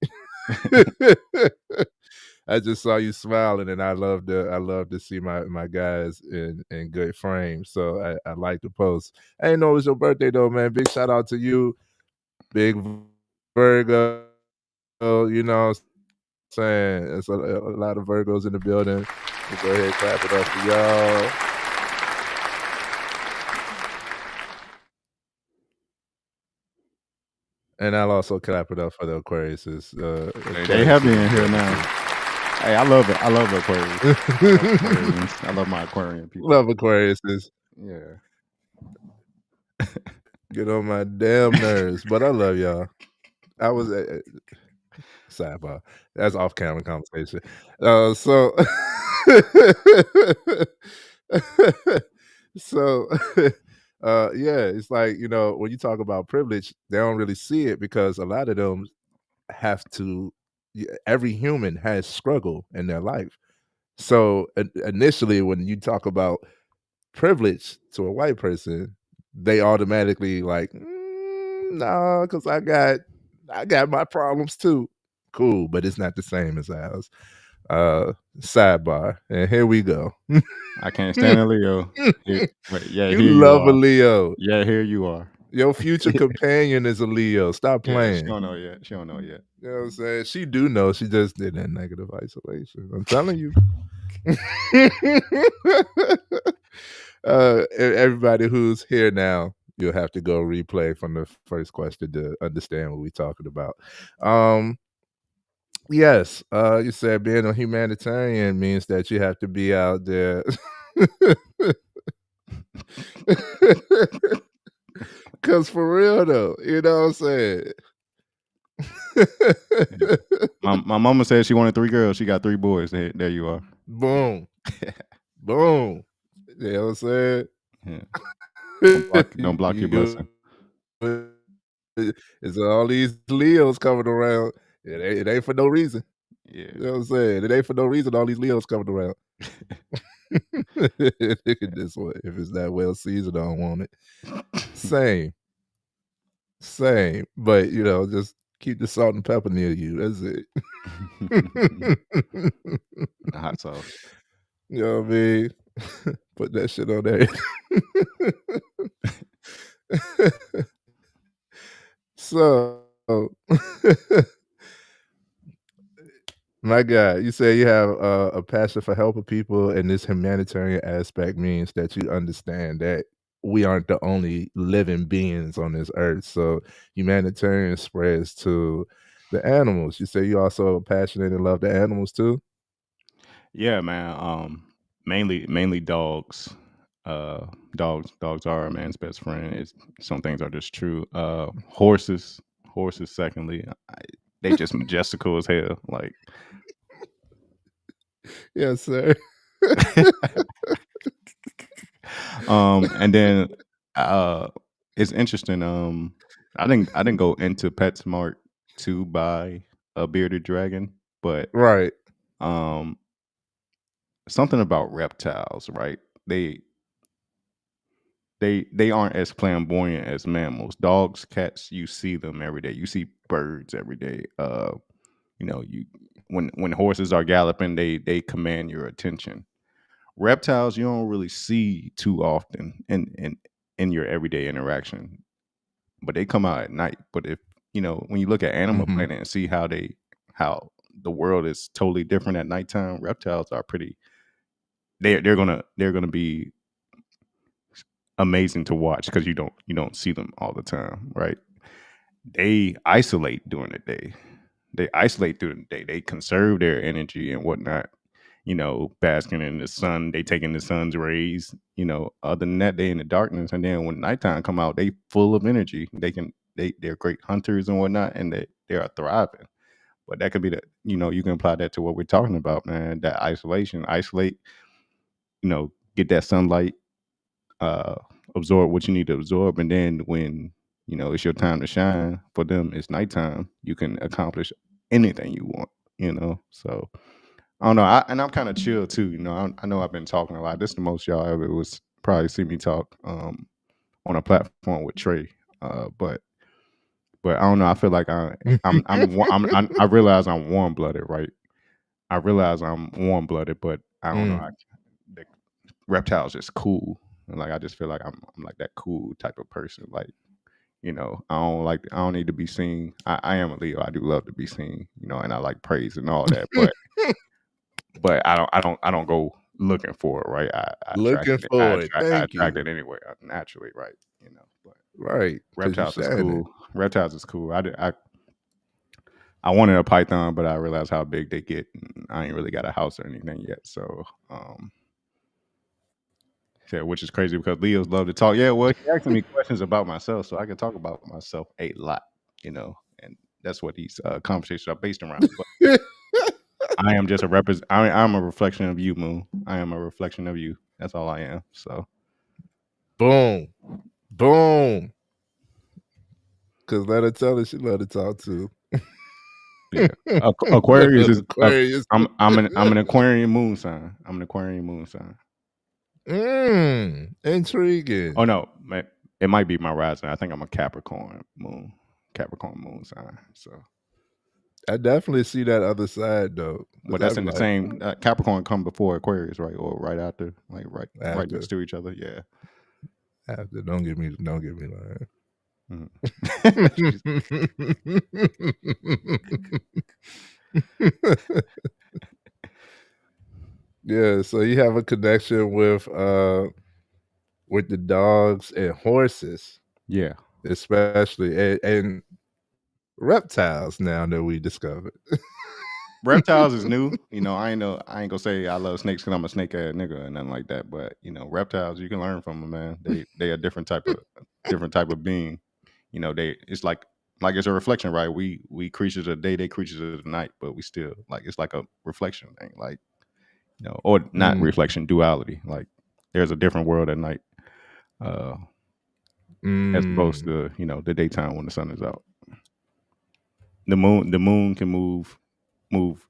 I just saw you smiling, and I love to see my guys in good frame. So I like the post. I didn't know it was your birthday though, man. Big shout out to you, big Virgo. You know what I'm saying? There's a lot of Virgos in the building. We'll go ahead and clap it up for y'all. And I'll also clap it up for the Aquariuses. They have me in here now. Hey, I love it. I love Aquarians. I love my Aquarian people. Love Aquariuses. Yeah. Get on my damn nerves, but I love y'all. I was sidebar. That's off camera conversation. So so yeah, it's like when you talk about privilege, they don't really see it because a lot of them have to. Every human has struggle in their life. So initially, when you talk about privilege to a white person, they automatically like, no, because I got my problems too. Cool, but it's not the same as ours. Sidebar, and here we go. I can't stand a Leo. You Here you love a are. Leo. Yeah, here you are. Your future companion is a Leo. Stop Yeah, she playing. don't know yet. She don't know yet. You know what I'm saying? She do know. She just did that negative isolation. I'm telling you. Everybody who's here now, you'll have to go replay from the first question to understand what we're talking about. Yes, you said being a humanitarian means that you have to be out there. Cause for real though, you know what I'm saying? Yeah. My mama said she wanted 3 girls. She got 3 boys. There you are. Boom. Boom. You know what I'm saying? Yeah. Don't block your blessing. It's all these Leos coming around. It ain't for no reason. Yeah. You know what I'm saying? It ain't for no reason all these Leos coming around. Look at this one. If it's that well seasoned, I don't want it. Same. But just keep the salt and pepper near you. That's it. Hot sauce. You know what I mean? Put that shit on there. So, my God, you say you have a passion for helping people, and this humanitarian aspect means that you understand that we aren't the only living beings on this earth. So, humanitarian spreads to the animals. You say you also passionate and love the animals too? Yeah, man. Mainly dogs. Dogs are a man's best friend. Some things are just true. Horses. Secondly, they just majestical as hell. Like, yes, sir. And then it's interesting. I didn't go into PetSmart to buy a bearded dragon, but Right. Something about reptiles, right? They aren't as flamboyant as mammals. Dogs, cats, you see them every day. You see birds every day. You when horses are galloping, they command your attention. Reptiles you don't really see too often in your everyday interaction, but they come out at night. But if when you look at Animal Planet and see how the world is totally different at nighttime, reptiles are pretty. They're gonna be amazing to watch because you don't see them all the time, right? They isolate during the day. They isolate during the day. They conserve their energy and whatnot. Basking in the sun. They taking the sun's rays. Other than that, they in the darkness. And then when nighttime come out, they full of energy. They're great hunters and whatnot, and they are thriving. But that could be you can apply that to what we're talking about, man. That isolate. Get that sunlight, absorb what you need to absorb, and then when it's your time to shine, for them it's nighttime, you can accomplish anything you want. So I don't know. I'm kind of chill too. I know I've been talking a lot. This is the most y'all ever was probably see me talk on a platform with Trey. But I don't know. I feel like I realize I'm warm blooded, right? I realize I'm warm blooded, but I don't know. The reptiles just cool, and like I just feel like I'm like that cool type of person. Like I don't need to be seen. I am a Leo. I do love to be seen, and I like praise and all that. But I don't go looking for it, right? I attract Looking it. for it. I Thank attract you. it anyway, naturally, right? But Right. 'Cause you reptiles is shining. cool. Reptiles is cool. I wanted a python, but I realized how big they get. And I ain't really got a house or anything yet, so yeah, which is crazy because Leos love to talk. Yeah, well, he asking me questions about myself, so I can talk about myself a lot, and that's what these conversations are based around. But I am just I'm a reflection of you, Moon. I am a reflection of you. That's all I am. So, boom. Because let her tell her she let her talk too. yeah, Aquarius is. Aquarius. I'm an Aquarian moon sign. I'm an Aquarian moon sign. Intriguing. Oh no, it might be my rising. I think I'm a Capricorn moon sign. So, I definitely see that other side though, but because I that's be in the like, same Capricorn come before Aquarius, right, or right after, like right next after, to each other. Yeah. after, don't get me lying. Mhm. Yeah, so you have a connection with the dogs and horses, Yeah. especially, and reptiles. Now that we discovered, Reptiles is new. I ain't gonna say I love snakes because I'm a snake ass nigga and nothing like that. But reptiles, you can learn from them, man. They a different type of being. They it's like it's a reflection, right? We creatures of the day, they creatures of the night, but we still like it's like a reflection thing, like or not mm, reflection, duality. Like there's a different world at night, uh, as opposed mm, to the daytime when the sun is out. The moon can move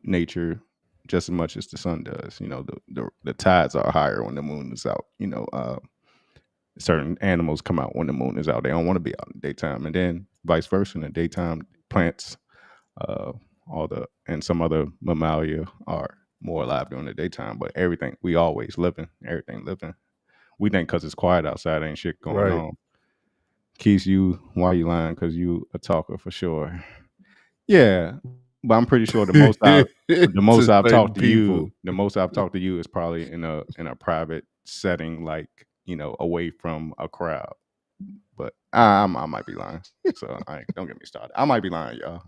nature just as much as the sun does. The tides are higher when the moon is out. Certain animals come out when the moon is out. They don't want to be out in the daytime, and then vice versa. In the daytime, plants, uh, all the and some other mammalia are more alive during the daytime. But we always living, everything living. We think because it's quiet outside, ain't shit going right. on. Keith, why you lying? Because you a talker for sure. Yeah, but I'm pretty sure the most To I've certain talked to you, people, the most I've talked to you is probably in a private setting, like away from a crowd. But I might be lying, so don't get me started. I might be lying, y'all.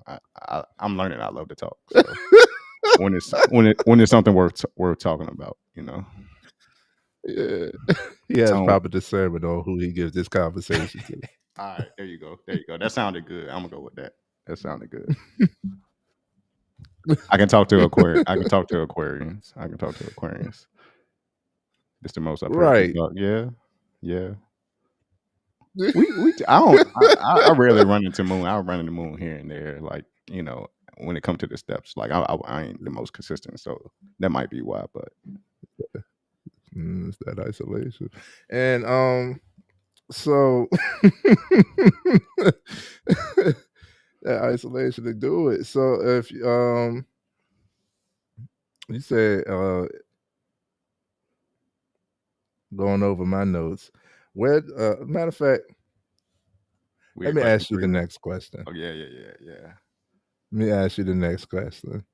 I'm learning. I love to talk, so when it's something worth talking about, yeah, he has So, proper discernment on who he gives this conversation to. all right, there you go, That sounded good. I'm gonna go with that. That sounded good. I can talk to I can talk to Aquarians. It's the most I've heard you Right. talk. Yeah, yeah. I don't. I rarely run into moon. I run into moon here and there. Like when it comes to the steps, like I ain't the most consistent, so that might be why. But It's that isolation. And so that isolation to do it. So if you said going over my notes, where matter of fact, we let at me question ask you the 3 now. next question. Oh yeah. Let me ask you the next question.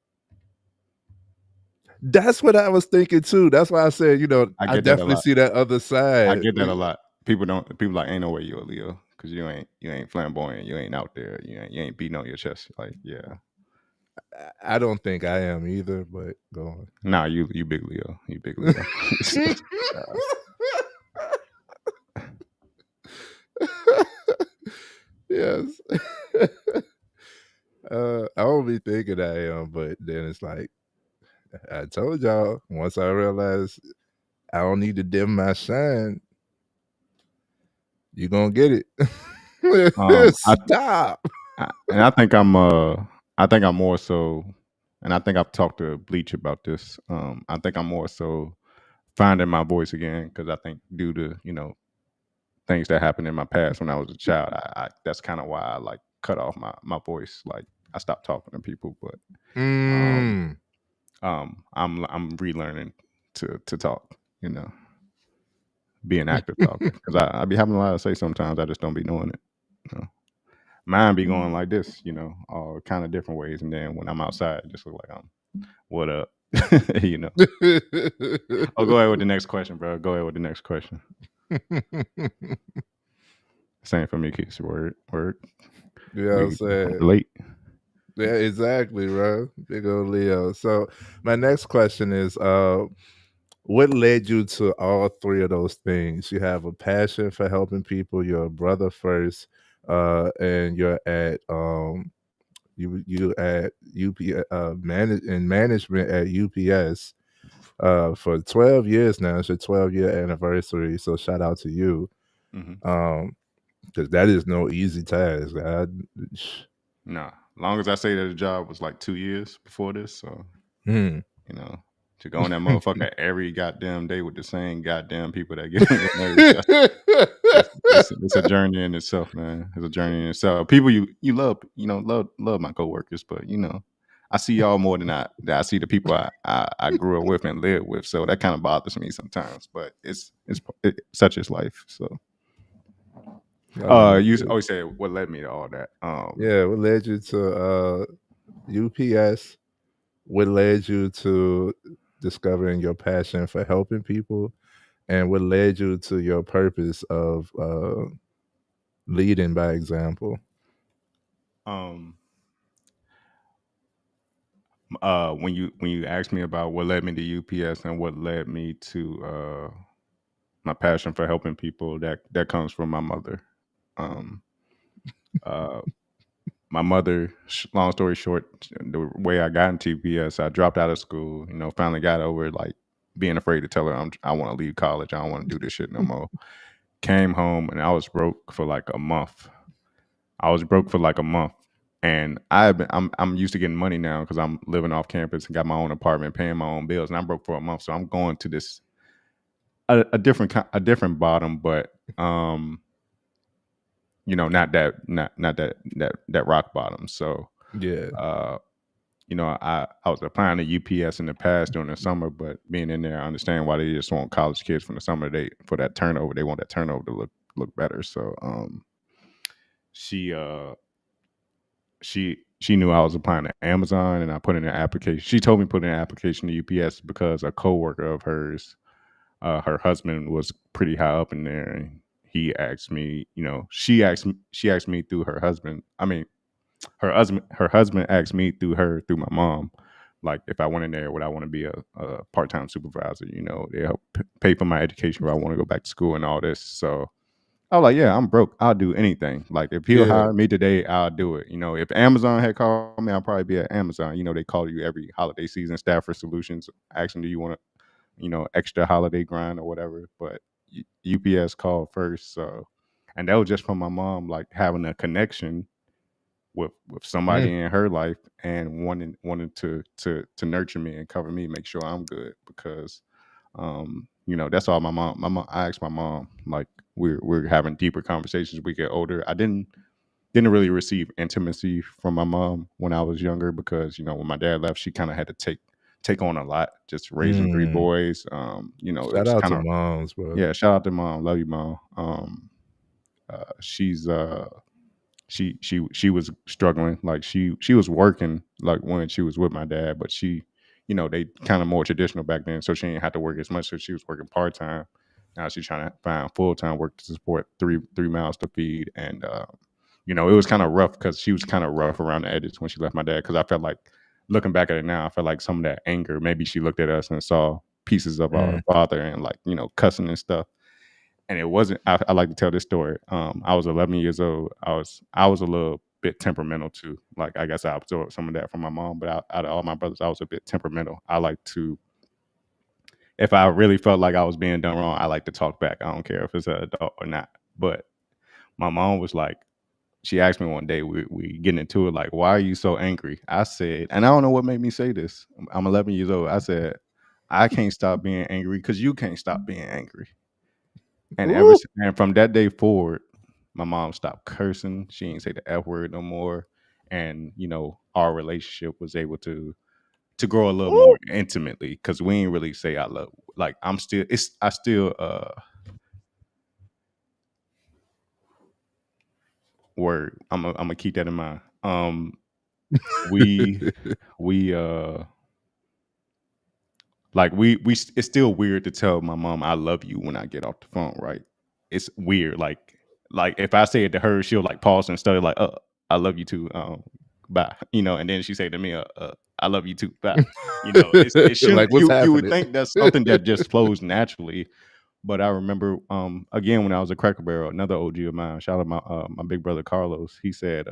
That's what I was thinking too. That's why I said, I I get that a definitely lot. see that other I side. get that a lot. People like ain't no way you a Leo because you ain't flamboyant. You ain't out there. You ain't beating on your chest. Like yeah. I don't think I am either, but go on. Nah, you big Leo. You big Leo. Yes. I don't be thinking I am, but then it's like I told y'all. Once I realized I don't need to dim my shine, you gonna get it. I Stop. and I think I'm more so, and I think I've talked to Bleach about this. I think I'm more so finding my voice again because I think due to things that happened in my past when I was a child, I that's kind of why I like cut off my voice. Like I stopped talking to people, but um, Mm. I'm relearning to talk. Be an active talker because I be having a lot to say sometimes. I just don't be doing it. You know? Mine be going like this, all kind of different ways. And then when I'm outside, it just look like I'm what up, you know. Oh, go ahead with the next question, bro. Go ahead with the next question. Same for me, Keith. Word. Yeah, I'm We saying. relate. Yeah, exactly, bro. Big old Leo. So my next question is what led you to all three of those things? You have a passion for helping people, you're a brother first, and you're at you at in management at UPS for 12 years now. It's your 12-year anniversary. So shout out to you. Mm-hmm. Because that is no easy task. Nah, long as I say that the job was like 2 years before this, so Hmm. you know, To go in that motherfucker every goddamn day with the same goddamn people that get on your nerves. It's a journey in itself, man. It's a journey in itself. People you love, love my coworkers, but I see y'all more than I see the people I grew up with and lived with. So that kind of bothers me sometimes. But it's such is life. So you always say what led me to all that. Yeah, what led you to UPS? What led you to discovering your passion for helping people? And what led you to your purpose of leading by example? When you asked me about what led me to UPS and what led me to my passion for helping people, that comes from my mother. Uh, my mother, long story short, the way I got into UPS, I dropped out of school. Finally got over like being afraid to tell her I want to leave college. I don't want to do this shit no more. Came home and I was broke for like a month. And I'm used to getting money now because I'm living off campus and got my own apartment, paying my own bills, and I'm broke for a month. So I'm going to this a different bottom, but not that rock bottom. So Yeah. I was applying to UPS in the past during the summer, but being in there, I understand why they just want college kids from the summer. They want that turnover to look better. So she knew I was applying to Amazon, and I put in an application. She told me to put in an application to UPS because a coworker of hers, her husband was pretty high up in there, and he asked me. She asked me through her husband. I mean, her husband asked me through my mom, like if I went in there, would I want to be a part-time supervisor? They help pay for my education if I want to go back to school and all this. So I was like, yeah, I'm broke. I'll do anything. Like if he'll hire me today, I'll do it. If Amazon had called me, I'll probably be at Amazon. They call you every holiday season, Stafford Solutions, asking, do you want to, extra holiday grind or whatever. But UPS called first. So, and that was just from my mom, like having a connection with somebody in her life and wanting to nurture me and cover me, make sure I'm good, because that's all my mom. I asked my mom, like we're having deeper conversations as we get older. I didn't really receive intimacy from my mom when I was younger because when my dad left, she kind of had to take on a lot, just raising three boys. Shout out to moms, bro. Yeah, shout out to mom. Love you, mom. She's she was struggling. Like she was working like when she was with my dad, but she, they kind of more traditional back then, so she didn't have to work as much. So she was working part-time. Now she's trying to find full-time work to support three mouths to feed. And it was kind of rough because she was kind of rough around the edges when she left my dad, because I felt like, looking back at it now, I felt like some of that anger, maybe she looked at us and saw pieces of our father and like, cussing and stuff. And it wasn't. I like to tell this story. I was 11 years old. I was a little bit temperamental too. Like I guess I absorbed some of that from my mom. But out of all my brothers, I was a bit temperamental. I like to, if I really felt like I was being done wrong, I like to talk back. I don't care if it's an adult or not. But my mom was like, she asked me one day, we getting into it, like, why are you so angry? I said, and I don't know what made me say this. I'm 11 years old. I said, I can't stop being angry because you can't stop being angry. And and from that day forward, my mom stopped cursing. She didn't say the F word no more. And, our relationship was able to grow a little more intimately, because we ain't really say I love. Like I still word. I'm gonna keep that in mind. We it's still weird to tell my mom I love you when I get off the phone, right? It's weird. Like if I say it to her, she'll like pause and study, like, I love you too. Bye. And then she say to me, I love you too. Bye. It shouldn't, like, what's you would happening? think that's something that just flows naturally. But I remember again when I was a Cracker Barrel, another OG of mine, shout out my big brother Carlos. He said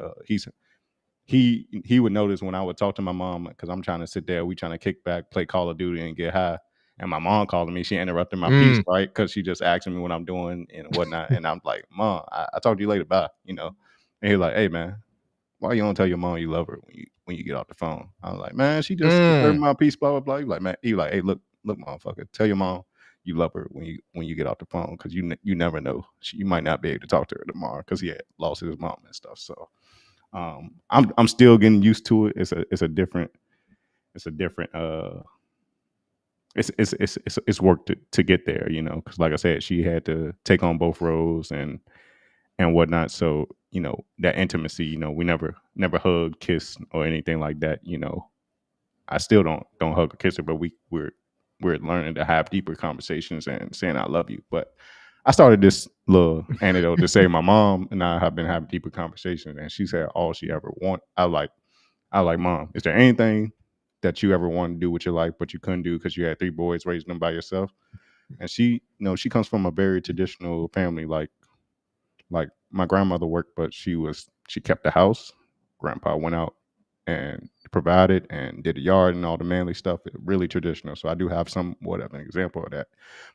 he would notice when I would talk to my mom, because I'm trying to sit there, we trying to kick back, play Call of Duty, and get high. And my mom calling me, she interrupted my piece, right? Because she just asking me what I'm doing and whatnot. And I'm like, Mom, I talk to you later, bye. And he's like, hey man, why you don't tell your mom you love her when you get off the phone? I was like, man, she just disturbed Mm. my peace, blah blah blah. He like, hey, look, motherfucker, tell your mom you love her when you get off the phone, because you never know, you might not be able to talk to her tomorrow, because he had lost his mom and stuff. So I'm still getting used to it. It's a different it's work to get there, you know, because like I said, she had to take on both roles and whatnot. So, you know, that intimacy, you know, we never hug, kiss, or anything like that. You know, I still don't hug or kiss her, but we're learning to have deeper conversations and saying I love you. But I started this little anecdote to say my mom and I have been having deeper conversations, and she said all she ever want. I like, Mom, is there anything that you ever wanted to do with your life but you couldn't do because you had 3 boys, raising them by yourself? And she, you know, she comes from a very traditional family. Like my grandmother worked, but she kept the house. Grandpa went out and provided and did the yard and all the manly stuff. Really traditional. So I do have somewhat of an example of that.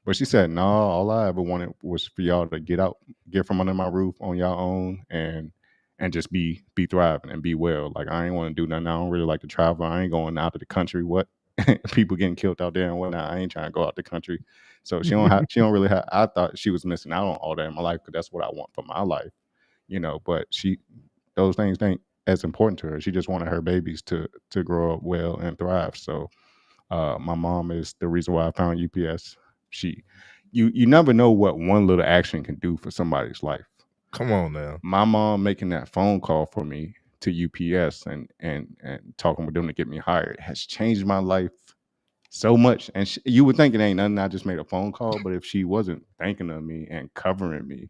But she said, no, all I ever wanted was for y'all to get out, get from under my roof on y'all own, and just be thriving and be well. Like, I ain't want to do nothing. I don't really like to travel. I ain't going out of the country. What? People getting killed out there and whatnot. I ain't trying to go out the country. So she don't really have. I thought she was missing out on all that in my life, because that's what I want for my life, you know. But those things ain't as important to her. She just wanted her babies to grow up well and thrive. So my mom is the reason why I found UPS. You never know what one little action can do for somebody's life. Come on now. My mom making that phone call for me to UPS and talking with them to get me hired has changed my life so much. And you would think it ain't nothing. I just made a phone call, but if she wasn't thinking of me and covering me,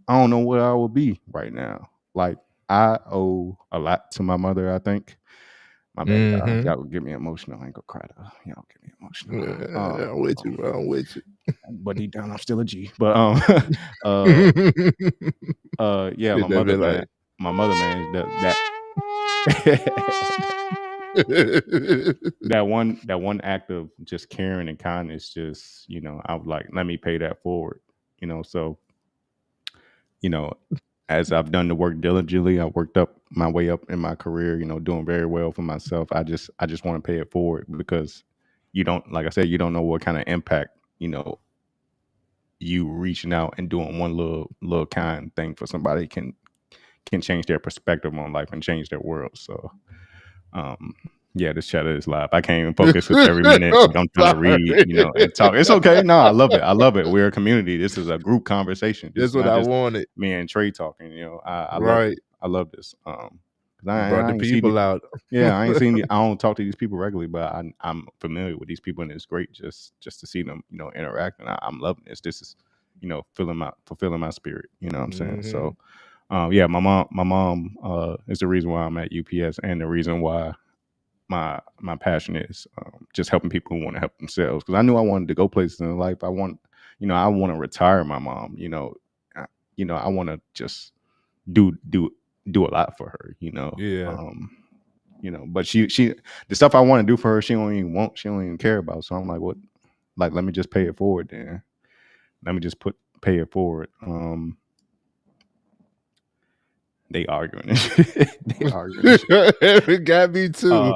I don't know where I would be right now. Like, I owe a lot to my mother, I think. My bad, y'all. Y'all gonna get me emotional. I ain't gonna cry though. Y'all get me emotional. I'm with you, bro. I'm with you. But deep down, I'm still a G. But yeah, my mother, man, that that one act of just caring and kindness, just, you know, I was like, let me pay that forward, you know. So, you know, as I've done the work diligently, I worked up my way up in my career, you know, doing very well for myself. I just want to pay it forward, because you don't, like I said, you don't know what kind of impact, you know, you reaching out and doing one little kind thing for somebody can change their perspective on life and change their world. So yeah, this chat is live. I can't even focus with every minute. I'm trying to read, you know, and talk. It's okay. No, I love it. I love it. We're a community. This is a group conversation. This That's is what not I just wanted. me and Trey talking. You know, I love Right. it. I love this. 'Cause You brought I the ain't seen people out. yeah, I ain't seen. I don't talk to these people regularly, but I'm familiar with these people, and it's great just to see them, you know, interact. And I'm loving this. This is, you know, fulfilling my spirit. You know what I'm saying? So, yeah, my mom is the reason why I'm at UPS, and the reason why my passion is just helping people who want to help themselves. Because I knew I wanted to go places in life. I want to retire my mom. You know, I want to just do a lot for her. You know, Yeah. but she the stuff I want to do for her, she don't even care about. So I'm like, what? Like, let me just pay it forward then. Let me just pay it forward. They arguing. They arguing. It got me too.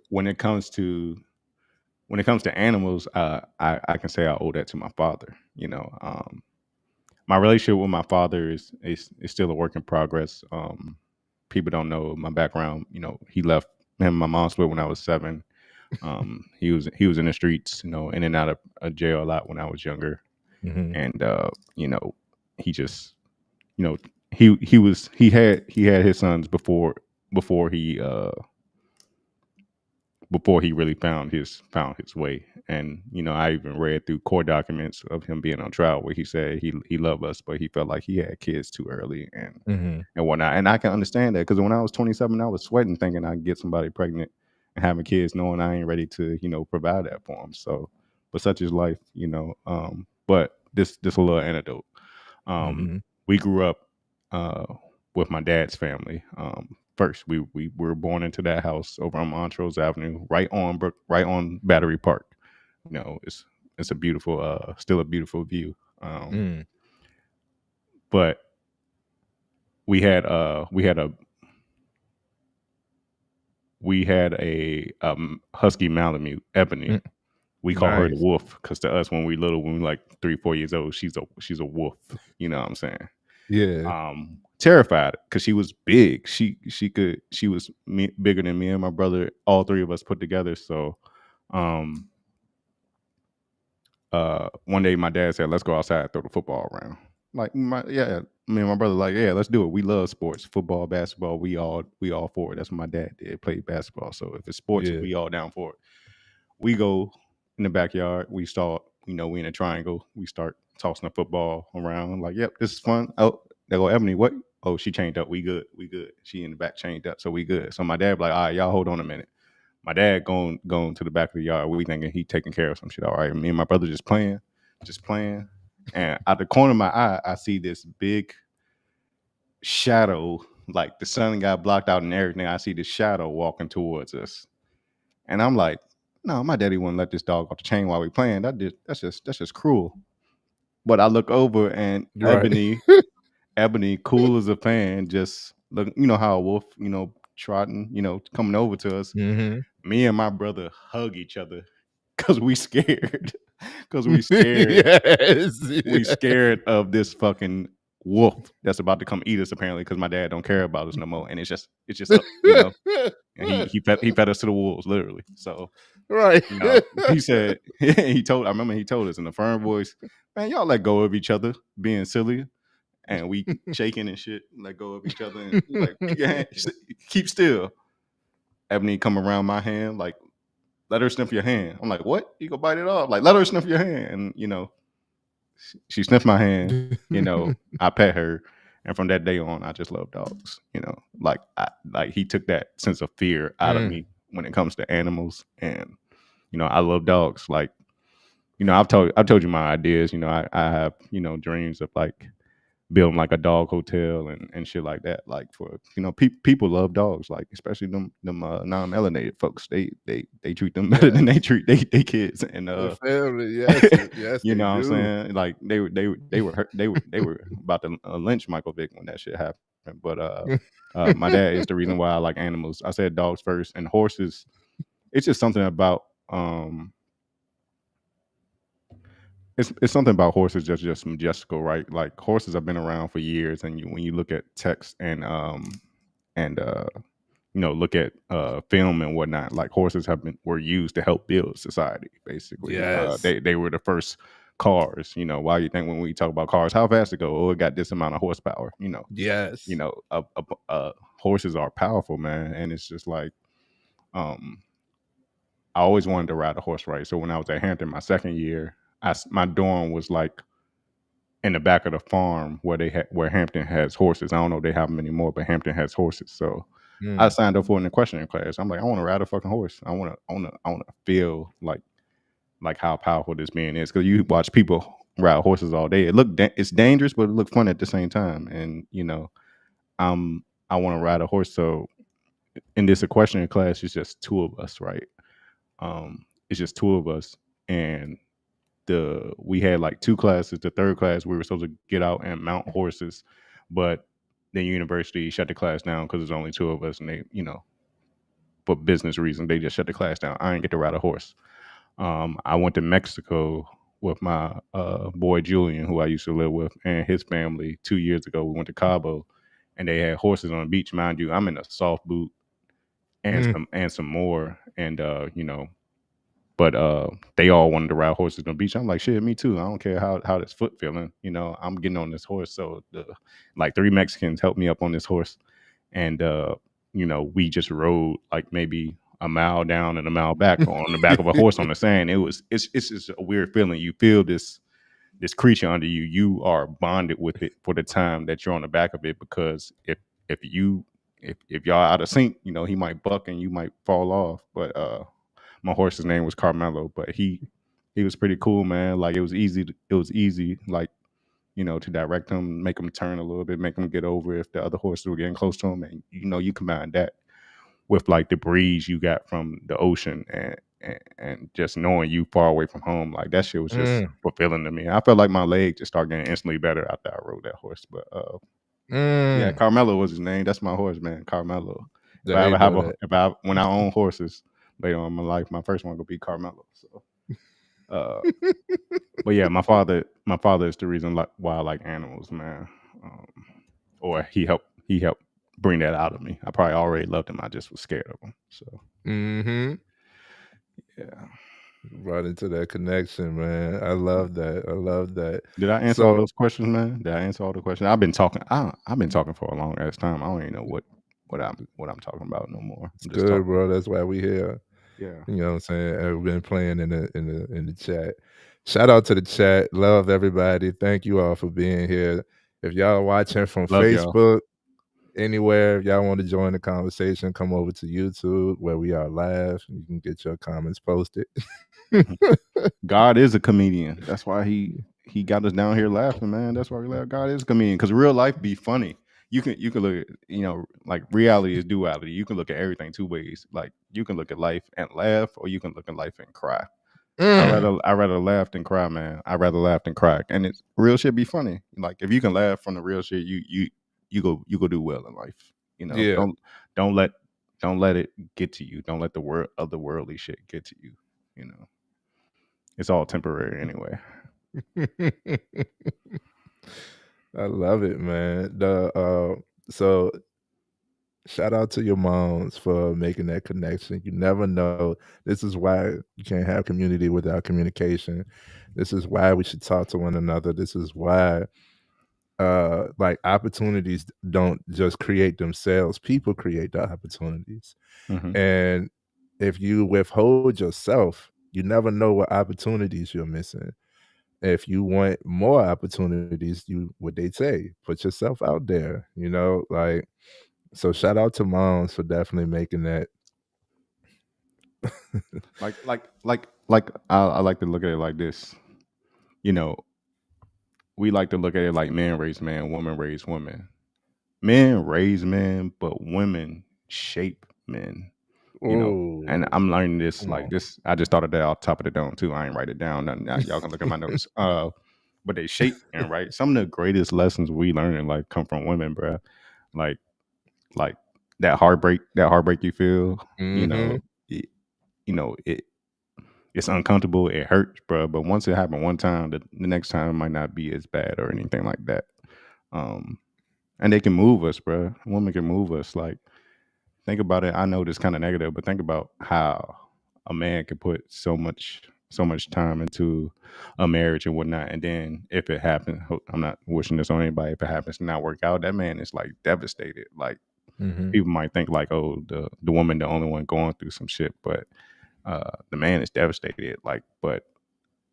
When it comes to animals, I can say I owe that to my father. You know, my relationship with my father is still a work in progress. People don't know my background. You know, he left him and my mom split when I was 7. He was in the streets, you know, in and out of jail a lot when I was younger, and you know, he just, you know, he had his sons before he really found his way. And, you know, I even read through court documents of him being on trial where he said he loved us, but he felt like he had kids too early and whatnot. And I can understand that, because when I was 27, I was sweating thinking I'd get somebody pregnant and having kids, knowing I ain't ready to, you know, provide that for them. So, but such is life, you know. But this a little anecdote. We grew up with my dad's family. First, we were born into that house over on Montrose Avenue, right on Battery Park. You know, it's a beautiful, still a beautiful view. But we had a we had a husky Malamute, Ebony. Mm, We call her the nice. wolf because to us, when we little, when we like 3-4 years old, she's a wolf. You know what I'm saying? Yeah. Terrified because she was big. She was bigger than me and my brother. All three of us put together. So, one day my dad said, "Let's go outside and throw the football around." Like, me and my brother like, yeah, let's do it. We love sports, football, basketball. We all for it. That's what my dad did, played basketball. So if it's sports, Yeah. we all down for it. We go in the backyard. We start, we in a triangle. We start tossing the football around. Like, yep, this is fun. Oh, they go, Ebony, what? Oh, she changed up. We good. She in the back changed up, so we good. So my dad like, all right, y'all hold on a minute. My dad going to the back of the yard. We thinking he taking care of some shit. All right, me and my brother just playing. And out the corner of my eye, I see this big shadow. Like the sun got blocked out and everything. I see this shadow walking towards us, and I'm like, no, my daddy wouldn't let this dog off the chain while we playing. That's just cruel. But I look over and Right. Ebony, cool as a fan, just look. You know how a wolf, trotting, coming over to us. Mm-hmm. Me and my brother hug each other because we scared. Because we scared. Yes. We scared of this fucking wolf that's about to come eat us. Apparently, because my dad don't care about us no more, and it's just And he fed us to the wolves, literally. So Right. he said I remember he told us in a firm voice, man, y'all let go of each other, being silly, and we shaking and shit, let go of each other, and like keep still. Ebony come around my hand, like, let her sniff your hand. I'm like, what? You go bite it off? Like, let her sniff your hand, and she sniffed my hand. I pet her, and from that day on, I just love dogs. Like he took that sense of fear out of me when it comes to animals, and I love dogs. Like, I've told you my ideas. I have dreams of like building like a dog hotel and shit like that. Like for people love dogs, like especially them non-melanated folks. They treat them better than they treat they kids. And The family, yes, yes, you they know what I'm do. saying? Like they were hurt, they were about to lynch Michael Vick when that shit happened. But my dad is the reason why I like animals. I said dogs first, and horses. It's just something about it's something about horses just majestical, right? Like horses have been around for years, and when you look at text and look at film and whatnot, like horses were used to help build society. Basically, Yes. they were the first cars. Why you think when we talk about cars, how fast it go? Oh, it got this amount of horsepower. Yes. Horses are powerful, man, and it's just like I always wanted to ride a horse, right? So when I was at Hampton my second year, my dorm was like in the back of the farm where Hampton has horses. I don't know if they have them anymore, but Hampton has horses. So I signed up for an equestrian class. I'm like, I want to ride a fucking horse. I want to feel like how powerful this being is. Because you watch people ride horses all day. It's dangerous, but it look fun at the same time. And I want to ride a horse. So in this equestrian class, it's just two of us, right? It's just two of us, and we had like two classes. The third class, we were supposed to get out and mount horses, but the university shut the class down because there's only two of us, and they, for business reasons, they just shut the class down. I didn't get to ride a horse. I went to Mexico with my boy Julian, who I used to live with, and his family 2 years ago. We went to Cabo, and they had horses on the beach. Mind you, I'm in a soft boot and some more, and but they all wanted to ride horses on the beach. I'm like, shit, me too. I don't care how this foot feeling. I'm getting on this horse. So like 3 Mexicans helped me up on this horse, and we just rode like maybe a mile down and a mile back on the back of a horse on the sand. It's just a weird feeling. You feel this creature under you. You are bonded with it for the time that you're on the back of it, because if y'all out of sync, he might buck and you might fall off. But my horse's name was Carmelo, but he was pretty cool, man. Like it was easy, like, to direct him, make him turn a little bit, make him get over if the other horses were getting close to him. And you combine that with like the breeze you got from the ocean and just knowing you far away from home, like that shit was just fulfilling to me. I felt like my leg just started getting instantly better after I rode that horse. But yeah, Carmelo was his name. That's my horse, man, Carmelo. If There I ever ain't have no a, that. if I when I own horses later on in my life, my first one gonna be Carmelo. So, uh, but yeah, my father is the reason why I like animals, man. Um, or he helped bring that out of me. I probably already loved him. I just was scared of him. So Mm-hmm. yeah. Right into that connection, man. I love that. I love that. Did I answer all So those questions, man? Did I answer all the questions? I've been talking. I've been talking for a long ass time. I don't even know what I'm talking about no more. it's I'm just good, talking. bro. That's why we here. Yeah. You know what I'm saying? We've been playing in the chat. Shout out to the chat. Love everybody. Thank you all for being here. If y'all watching from Love y'all. Facebook, anywhere, if y'all want to join the conversation, come over to YouTube where we are live. You can get your comments posted. Mhm. God is a comedian. That's why he got us down here laughing, man. That's why we laugh. God is a comedian because real life be funny. You can look at like reality is duality. You can look at everything two ways. Like you can look at life and laugh, or you can look at life and cry. Mm. I rather laugh than cry, man. I rather laugh than cry, and it's real shit be funny. Like if you can laugh from the real shit, you go do well in life. Yeah. Don't let don't let it get to you. Don't let the worldly shit get to you. You know, it's all temporary anyway. I love it, man. So shout out to your moms for making that connection. You never know. This is why you can't have community without communication. This is why we should talk to one another. This is why like opportunities don't just create themselves. People create the opportunities. Hmm. And if you withhold yourself, you never know what opportunities you're missing. If you want more opportunities, you what they say, put yourself out there, like so shout out to moms for definitely making that. I like to look at it like this. You know, we like to look at it like man raise man, woman raise woman. Men raise men, but women shape men. And Oh, I'm learning this come like on. this. I just thought of that off the top of the dome too. I ain't write it down. Nothing. Y'all can look at my notes. But they shape and right. Some of the greatest lessons we learn in life come from women, bruh. Like like that heartbreak you feel. You know, Mhm. it, it's uncomfortable. It hurts, bruh. But once it happened one time, the next time might not be as bad or anything like that. Um, and they can move us, bruh. A woman can move us. Like think about it. I know this kind of negative, but think about how a man can put so much time into a marriage and whatnot, and then if it happens, I'm not wishing this on anybody. If it happens to not work out, that man is like devastated. Like Mhm. people might think like, oh, the woman the only one going through some shit, but the man is devastated. Like, but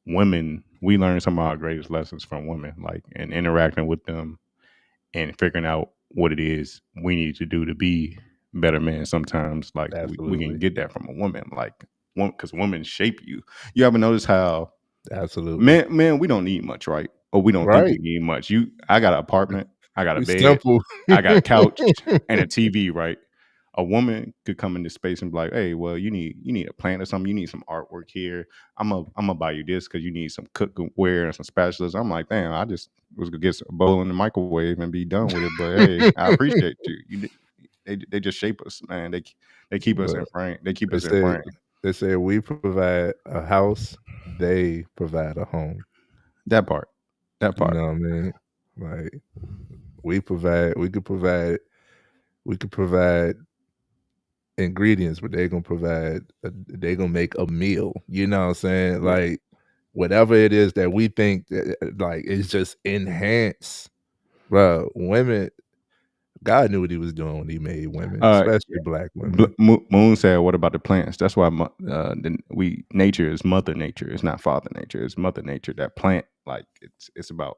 women, we learn some of our greatest lessons from women, like in interacting with them and figuring out what it is we need to do to be better men. Sometimes like we can Absolutely. get that from a woman, like because women shape you. You ever notice how Absolutely. men we don't need much, right? Or we don't think we Right. need much. I got an apartment, I got a We bed, simple. I got a couch and a TV, right? A woman could come into space and be like, "Hey, well, you need a plant or something. You need some artwork here. I'm gonna buy you this because you need some cookware and some spatulas." I'm like, "Damn, I just was gonna get a bowl in the microwave and be done with it." But hey, I appreciate you. They just shape us, man. They keep us in Look, frame. They keep they us in say frame. they say we provide a house, they provide a home. That part. That You part. know what I mean? Like we could provide ingredients, but they gonna make a meal. You know what I'm saying? Yeah. Like whatever it is that we think like it's just enhanced, bro. Women, God knew what He was doing when He made women, Uh, especially black women. Moon said, "What about the plants?" That's why nature is mother nature. It's not father nature. It's mother nature. That plant, like it's about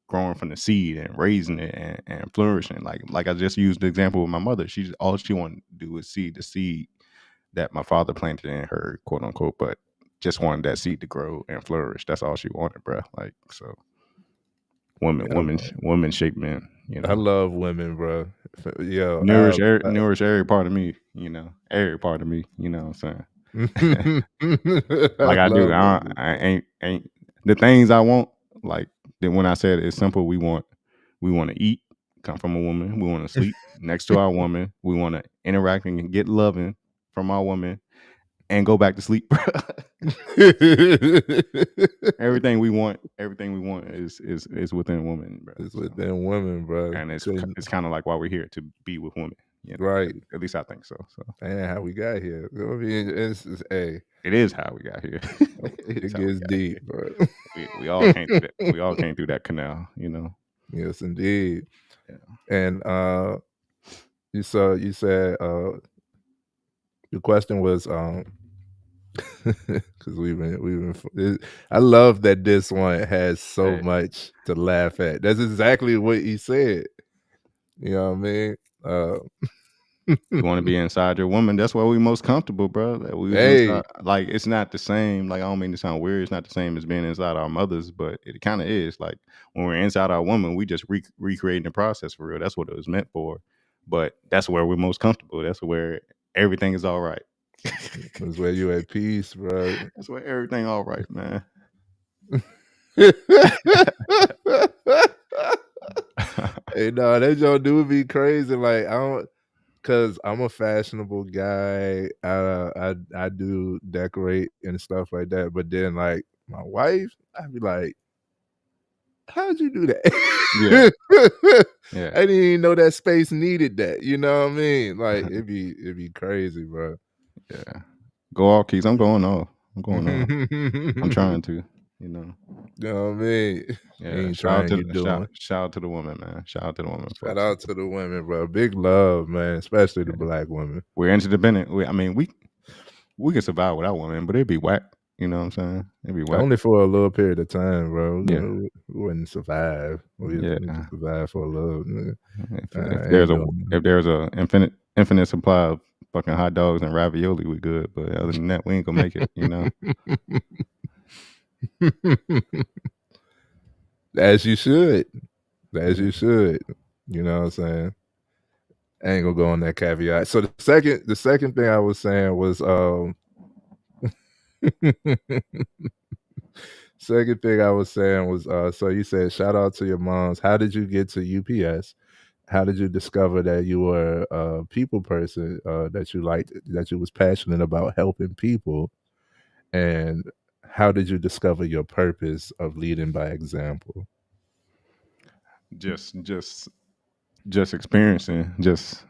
growing from the seed and raising it and flourishing. Like I just used the example with my mother. All she wanted to do was see the seed that my father planted in her, quote unquote, but just wanted that seed to grow and flourish. That's all she wanted, bro. Like so, Yeah, women shape men. I love women, bro. Yo, Nourish every part of me. Every part of me. You know what I'm saying? I Like I do. love women. I ain't the things I want. Like then when I said it's simple, we want to eat, come from a woman. We want to sleep next to our woman. We want to interact and get loving from our woman and go back to sleep. everything we want is within women, bro. It's within women, bro. And it's kind of like why we're here, to be with women. You know? Right. At least I think so. And how we got here. I mean, it's hey. It is how we got here. It gets deep, bro. We all came through that. We all came through that canal, you know. Yes, indeed. Yeah. And you said your question was because we've been I love that this one has so much to laugh at. That's exactly what he said. You know what I mean? You want to be inside your woman. That's where we most comfortable, bro. Like it's not the same. Like I don't mean to sound weird. It's not the same as being inside our mothers, but it kind of is. Like when we're inside our woman, we just recreating the process for real. That's what it was meant for. But that's where we're most comfortable. That's where everything is all right. That's where you at peace, bro. That's where everything all right, man. Hey, no, that y'all do be crazy. Like I don't. Cause I'm a fashionable guy. I do decorate and stuff like that. But then like my wife, I'd be like, how'd you do that? Yeah. I didn't even know that space needed that. You know what I mean? Like it'd be crazy, bro. Yeah. Go off, Keys. I'm going off. I'm trying to, you know. You know what I mean? Yeah. Shout out to the woman, man. Shout out to the woman. Shout out to the women, bro. Big love, man. Especially the black women. We're interdependent. We can survive without women, but it'd be whack. You know what I'm saying? It'd be whack. Only for a little period of time, bro. Yeah. We wouldn't survive. We survive for a little. If there's a infinite supply of fucking hot dogs and ravioli, we good. But other than that, we ain't gonna make it. You know. As you should. You know what I'm saying? I ain't gonna go on that caveat. So the second thing I was saying was so you said shout out to your moms. How did you get to UPS? How did you discover that you were a people person, that you liked, that you was passionate about helping people? And how did you discover your purpose of leading by example? Just experiencing, just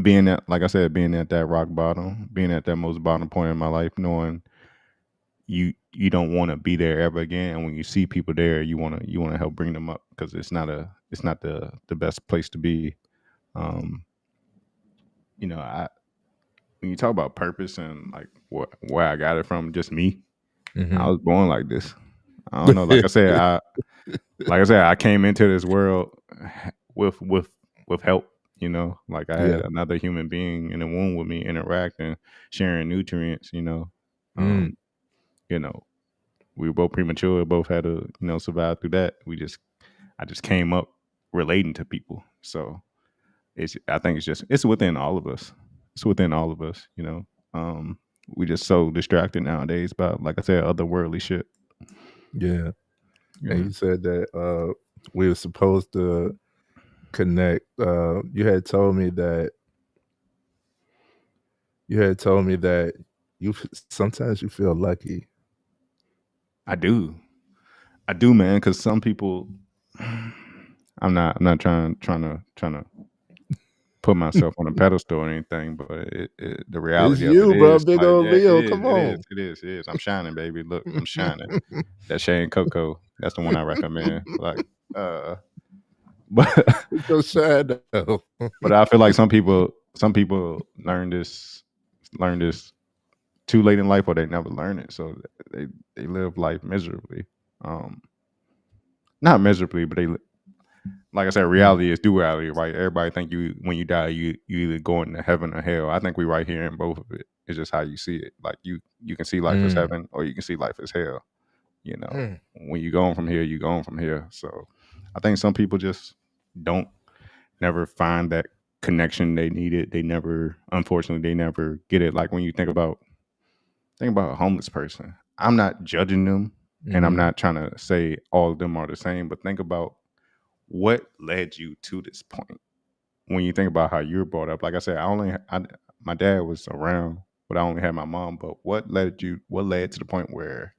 being at, like I said, being at that rock bottom, being at that most bottom point in my life, knowing you don't want to be there ever again, and when you see people there, you want to help bring them up, because it's not the best place to be. You know, when you talk about purpose and like where I got it from, just me. Mm-hmm. I was born like this. I don't know. Like I said, I came into this world with help. You know, like I had another human being in the womb with me, interacting, sharing nutrients. You know, you know, we were both premature. Both had to, survive through that. I just came up relating to people. So I think it's within all of us. It's within all of us. You know, we just so distracted nowadays by, like I said, other worldly shit. Yeah. And you said that we were supposed to connect. You had told me that you sometimes you feel lucky. I do, man. Because some people, I'm not trying to put myself on a pedestal or anything, but the reality it's you, of it bro, is, big old Leo. Come on, it is. I'm shining, baby. Look, I'm shining. That Shane Coco, that's the one I recommend. Like, but it's so sad though. But I feel like some people learn this too late in life, or they never learn it, so they live life miserably. Not miserably, but they, like I said, reality is duality, right? Everybody think when you die, you either going to heaven or hell. I think we right here in both of it. It's just how you see it. Like you can see life as heaven, or you can see life as hell. You know, when you're going from here, you're going from here. So I think some people just never find that connection they needed. Unfortunately, they never get it. Like when you think about a homeless person, I'm not judging them, and I'm not trying to say all of them are the same, but think about what led you to this point? When you think about how you were brought up, like I said, my dad was around, but I only had my mom. But what led to the point where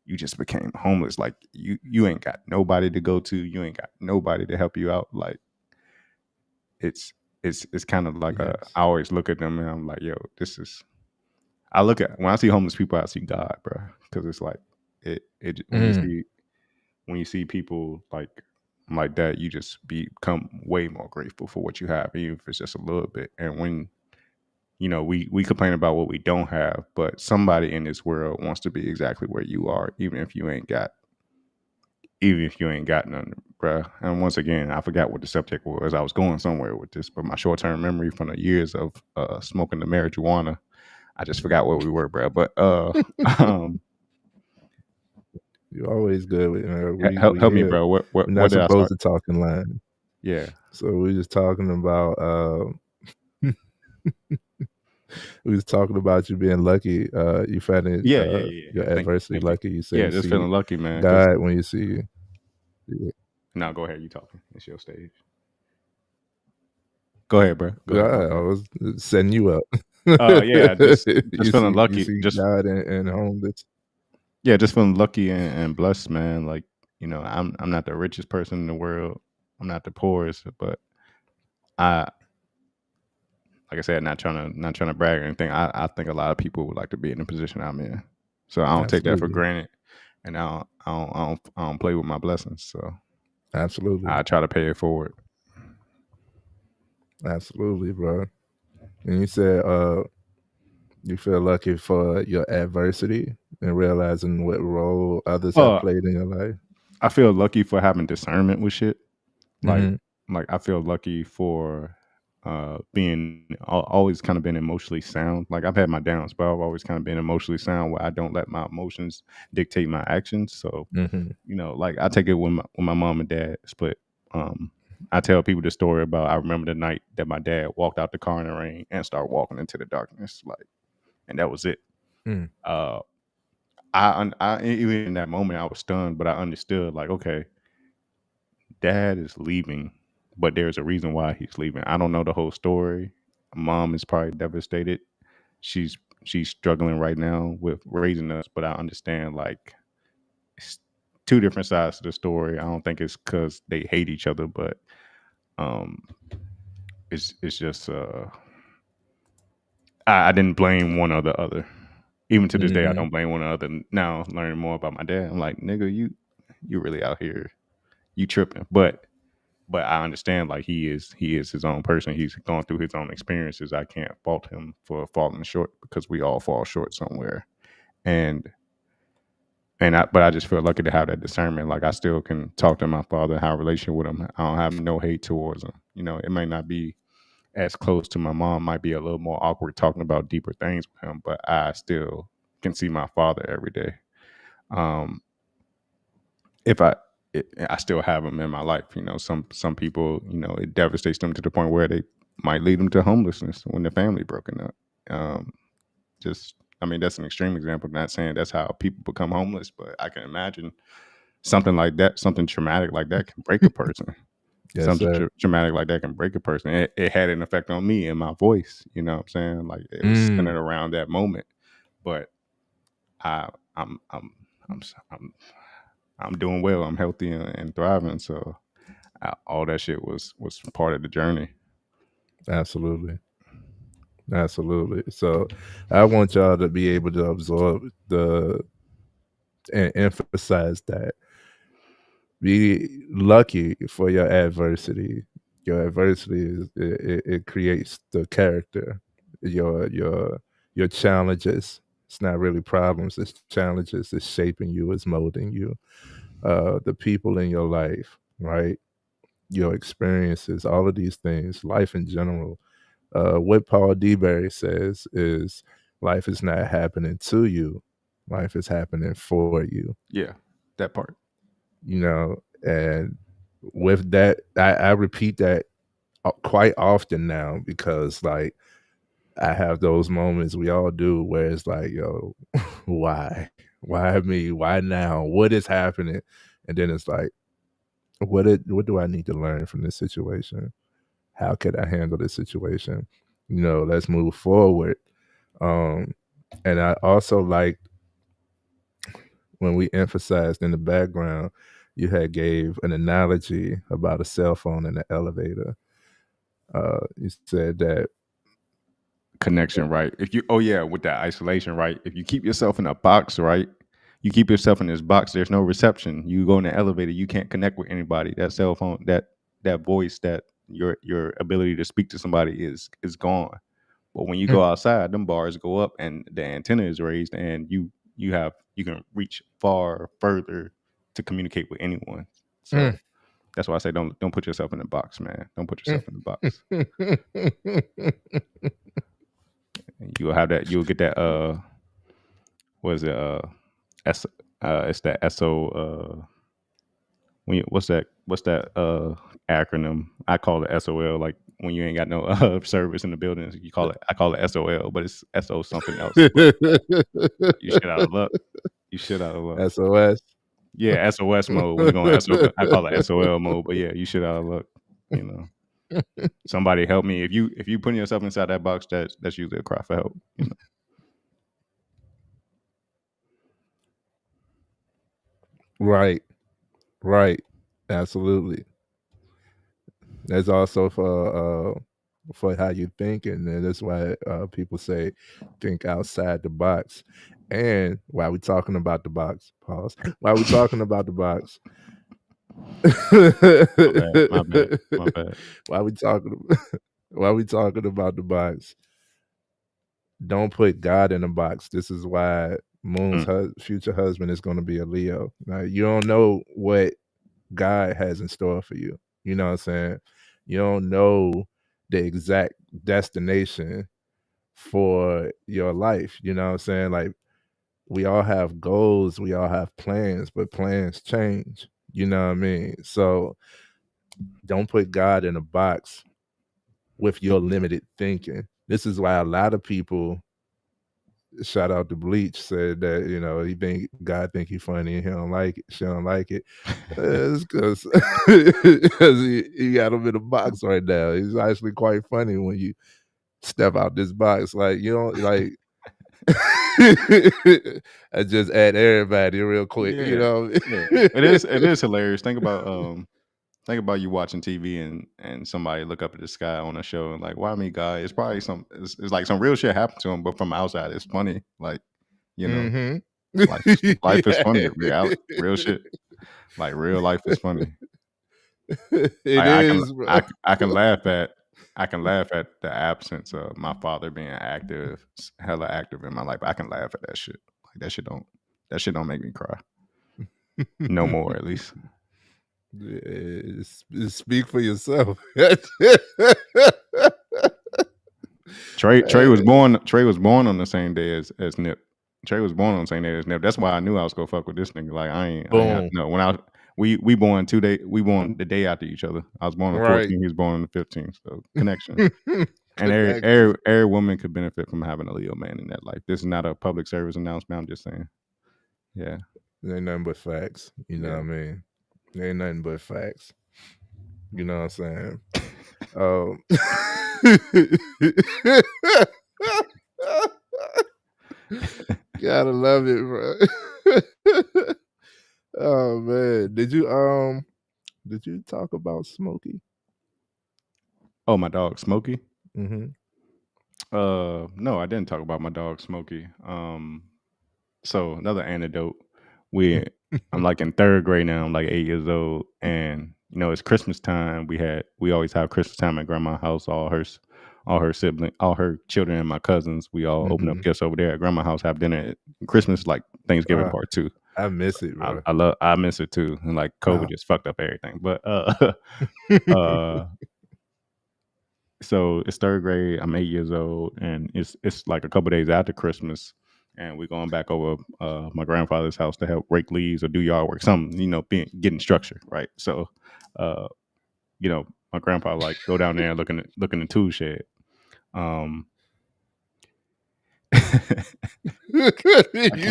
you just became homeless? Like you ain't got nobody to go to, you ain't got nobody to help you out. Like it's it's kind of like Yes. I always look at them and I'm like, yo, this is. I look at when I see homeless people, I see God, bro, because it's like it when you see people like that, you just become way more grateful for what you have, even if it's just a little bit. And when we complain about what we don't have, but somebody in this world wants to be exactly where you are, even if you ain't got none, bruh. And once again, I forgot what the subject was. I was going somewhere with this, but my short-term memory from the years of smoking the marijuana, I just forgot where we were, bruh. But You're always good with we help me, here. bro. We're What not did I supposed start? to talk in line. Yeah. So we just talking about we was talking about you being lucky. You finding Yeah. your Thank adversity you. lucky. You say Yeah, you just see feeling lucky, man. God when you see. No, go ahead. You talking? It's your stage. Go ahead, bro. Go ahead. My I bad. was setting you up. Yeah, just you feeling see, you lucky. see Just God and homeless. yeah, just feeling lucky and blessed, man. Like I'm not the richest person in the world. I'm not the poorest, but I, like I said, not trying to brag or anything. I think a lot of people would like to be in the position I'm in, so I don't take that for Absolutely, granted, and I don't play with my blessings. So absolutely, I try to pay it forward. absolutely, bro. And you said you feel lucky for your adversity and realizing what role others have Uh, played in your life. I feel lucky for having discernment with shit. Like Mm-hmm. I feel lucky for being always kind of been emotionally sound. Like I've had my downs, but I've always kind of been emotionally sound where I don't let my emotions dictate my actions. So Mm-hmm. like I take it when my mom and dad split. Um, I tell people the story about I remember the night that my dad walked out the car in the rain and started walking into the darkness, like, and that was it. Mm. Uh, I even in that moment I was stunned, but I understood like, okay, dad is leaving, but there's a reason why he's leaving. I don't know the whole story. Mom is probably devastated. She's she's struggling right now with raising us, but I understand like it's two different sides to the story. I don't think it's because they hate each other, but um, it's just I didn't blame one or the other. Even to this day, I Mm-hmm. don't blame one or the other. Now learning more about my dad, I'm like, nigga, you really out here, you tripping, but I understand like he is his own person. He's gone through his own experiences. I can't fault him for falling short because we all fall short somewhere. And but I just feel lucky to have that discernment. Like I still can talk to my father, have a relationship with him. I don't have no hate towards him. It may not be as close to my mom, might be a little more awkward talking about deeper things with him, but I still can see my father every day. Um, if I still have them in my life. Some people, it devastates them to the point where they might lead them to homelessness when the family broken up. Um, just, I mean, that's an extreme example. Not saying that's how people become homeless, but I can imagine something like that, something traumatic like that can break a person. Yes, Something sir. traumatic like that can break a person. It had an effect on me and my voice. You know what I'm saying? Like it was Mm. centered around that moment. But I, I'm, I'm, I'm, I'm, I'm doing well. I'm healthy and thriving. So all that shit was part of the journey. Absolutely. Absolutely. So I want y'all to be able to absorb and emphasize that. Be lucky for your adversity. Your adversity it creates the character. Your challenges. It's not really problems. It's challenges. It's shaping you. It's molding you. The people in your life, right? Your experiences, all of these things, life in general. What Paul DeBerry says is life is not happening to you, life is happening for you. Yeah, that part. And with that, I repeat that quite often now because, like, I have those moments we all do where it's like, yo, why me? Why now? What is happening? And then it's like, what do I need to learn from this situation? How could I handle this situation? Let's move forward. And I also liked when we emphasized in the background, you had gave an analogy about a cell phone in the elevator. You said that connection, right? If you, with that isolation, right? If you keep yourself in a box, right? You keep yourself in this box. There's no reception. You go in the elevator, you can't connect with anybody. That cell phone, that voice, that your ability to speak to somebody is gone. But when you go outside, them bars go up and the antenna is raised, and you can reach far further to communicate with anyone. So that's why I say don't put yourself in a box, man. Don't put yourself in a box. You'll have that. You'll get that. What is it? It's that SO. What's that acronym? I call it SOL. Like when you ain't got no service in the building, you call it. I call it SOL, but it's SO something else. But you shit out of luck. You shit out of luck. SOS. Yeah, SOS mode. When you go on SOL, I call it SOL mode. But yeah, you shit out of luck. Somebody help me. If you putting yourself inside that box, that's usually a cry for help. Right. Absolutely. That's also for how you think, and that's why people say think outside the box. And while we're talking about the box, pause. While we're talking about the box, my bad. While we talking about the box, don't put God in a box. This is why Moon's future husband is going to be a Leo. Now, you don't know what God has in store for you. You know what I'm saying? You don't know the exact destination for your life. You know what I'm saying? Like, we all have goals, we all have plans, but plans change. You know what I mean? So don't put God in a box with your limited thinking. This is why a lot of people, shout out to Bleach, said that he think God think he funny and he don't like it. She don't like it. It's because he got him in a box right now. He's actually quite funny when you step out this box. Like, you don't like. I just add everybody real quick. Yeah. It is hilarious. Think about you watching TV and somebody look up at the sky on a show and like, why me, God? It's probably it's like some real shit happened to him, but from outside it's funny. Like, life is funny. Real shit. Like real life is funny. I can laugh at the absence of my father being hella active in my life. I can laugh at that shit. Like that shit don't make me cry. No more, at least. Speak for yourself. Trey was born on the same day as Nip. Trey was born on the same day as Nip. That's why I knew I was gonna fuck with this nigga. Like I ain't no, when we born the day after each other. I was born on the 14th, he was born on the 15th. So connection. And every woman could benefit from having a Leo man in that life. This is not a public service announcement. I'm just saying. Yeah. There ain't nothing but facts. You know what I mean? There ain't nothing but facts. You know what I'm saying? Gotta love it, bro. Oh man. Did you talk about Smokey? Oh, my dog Smokey? Mm-hmm. No, I didn't talk about my dog Smokey. So another anecdote. I'm like in third grade now. I'm like 8 years old, and it's Christmas time. We always have Christmas time at grandma's house. All her siblings, all her children, and my cousins. We all open up gifts over there at grandma's house. Have dinner. Christmas like Thanksgiving part 2. I miss it, bro. I miss it too. And like COVID just fucked up everything. But so it's third grade. I'm 8 years old, and it's like a couple days after Christmas. And we're going back over my grandfather's house to help rake leaves or do yard work, something, getting structure, right? So, my grandpa like go down there and look in the tool shed. You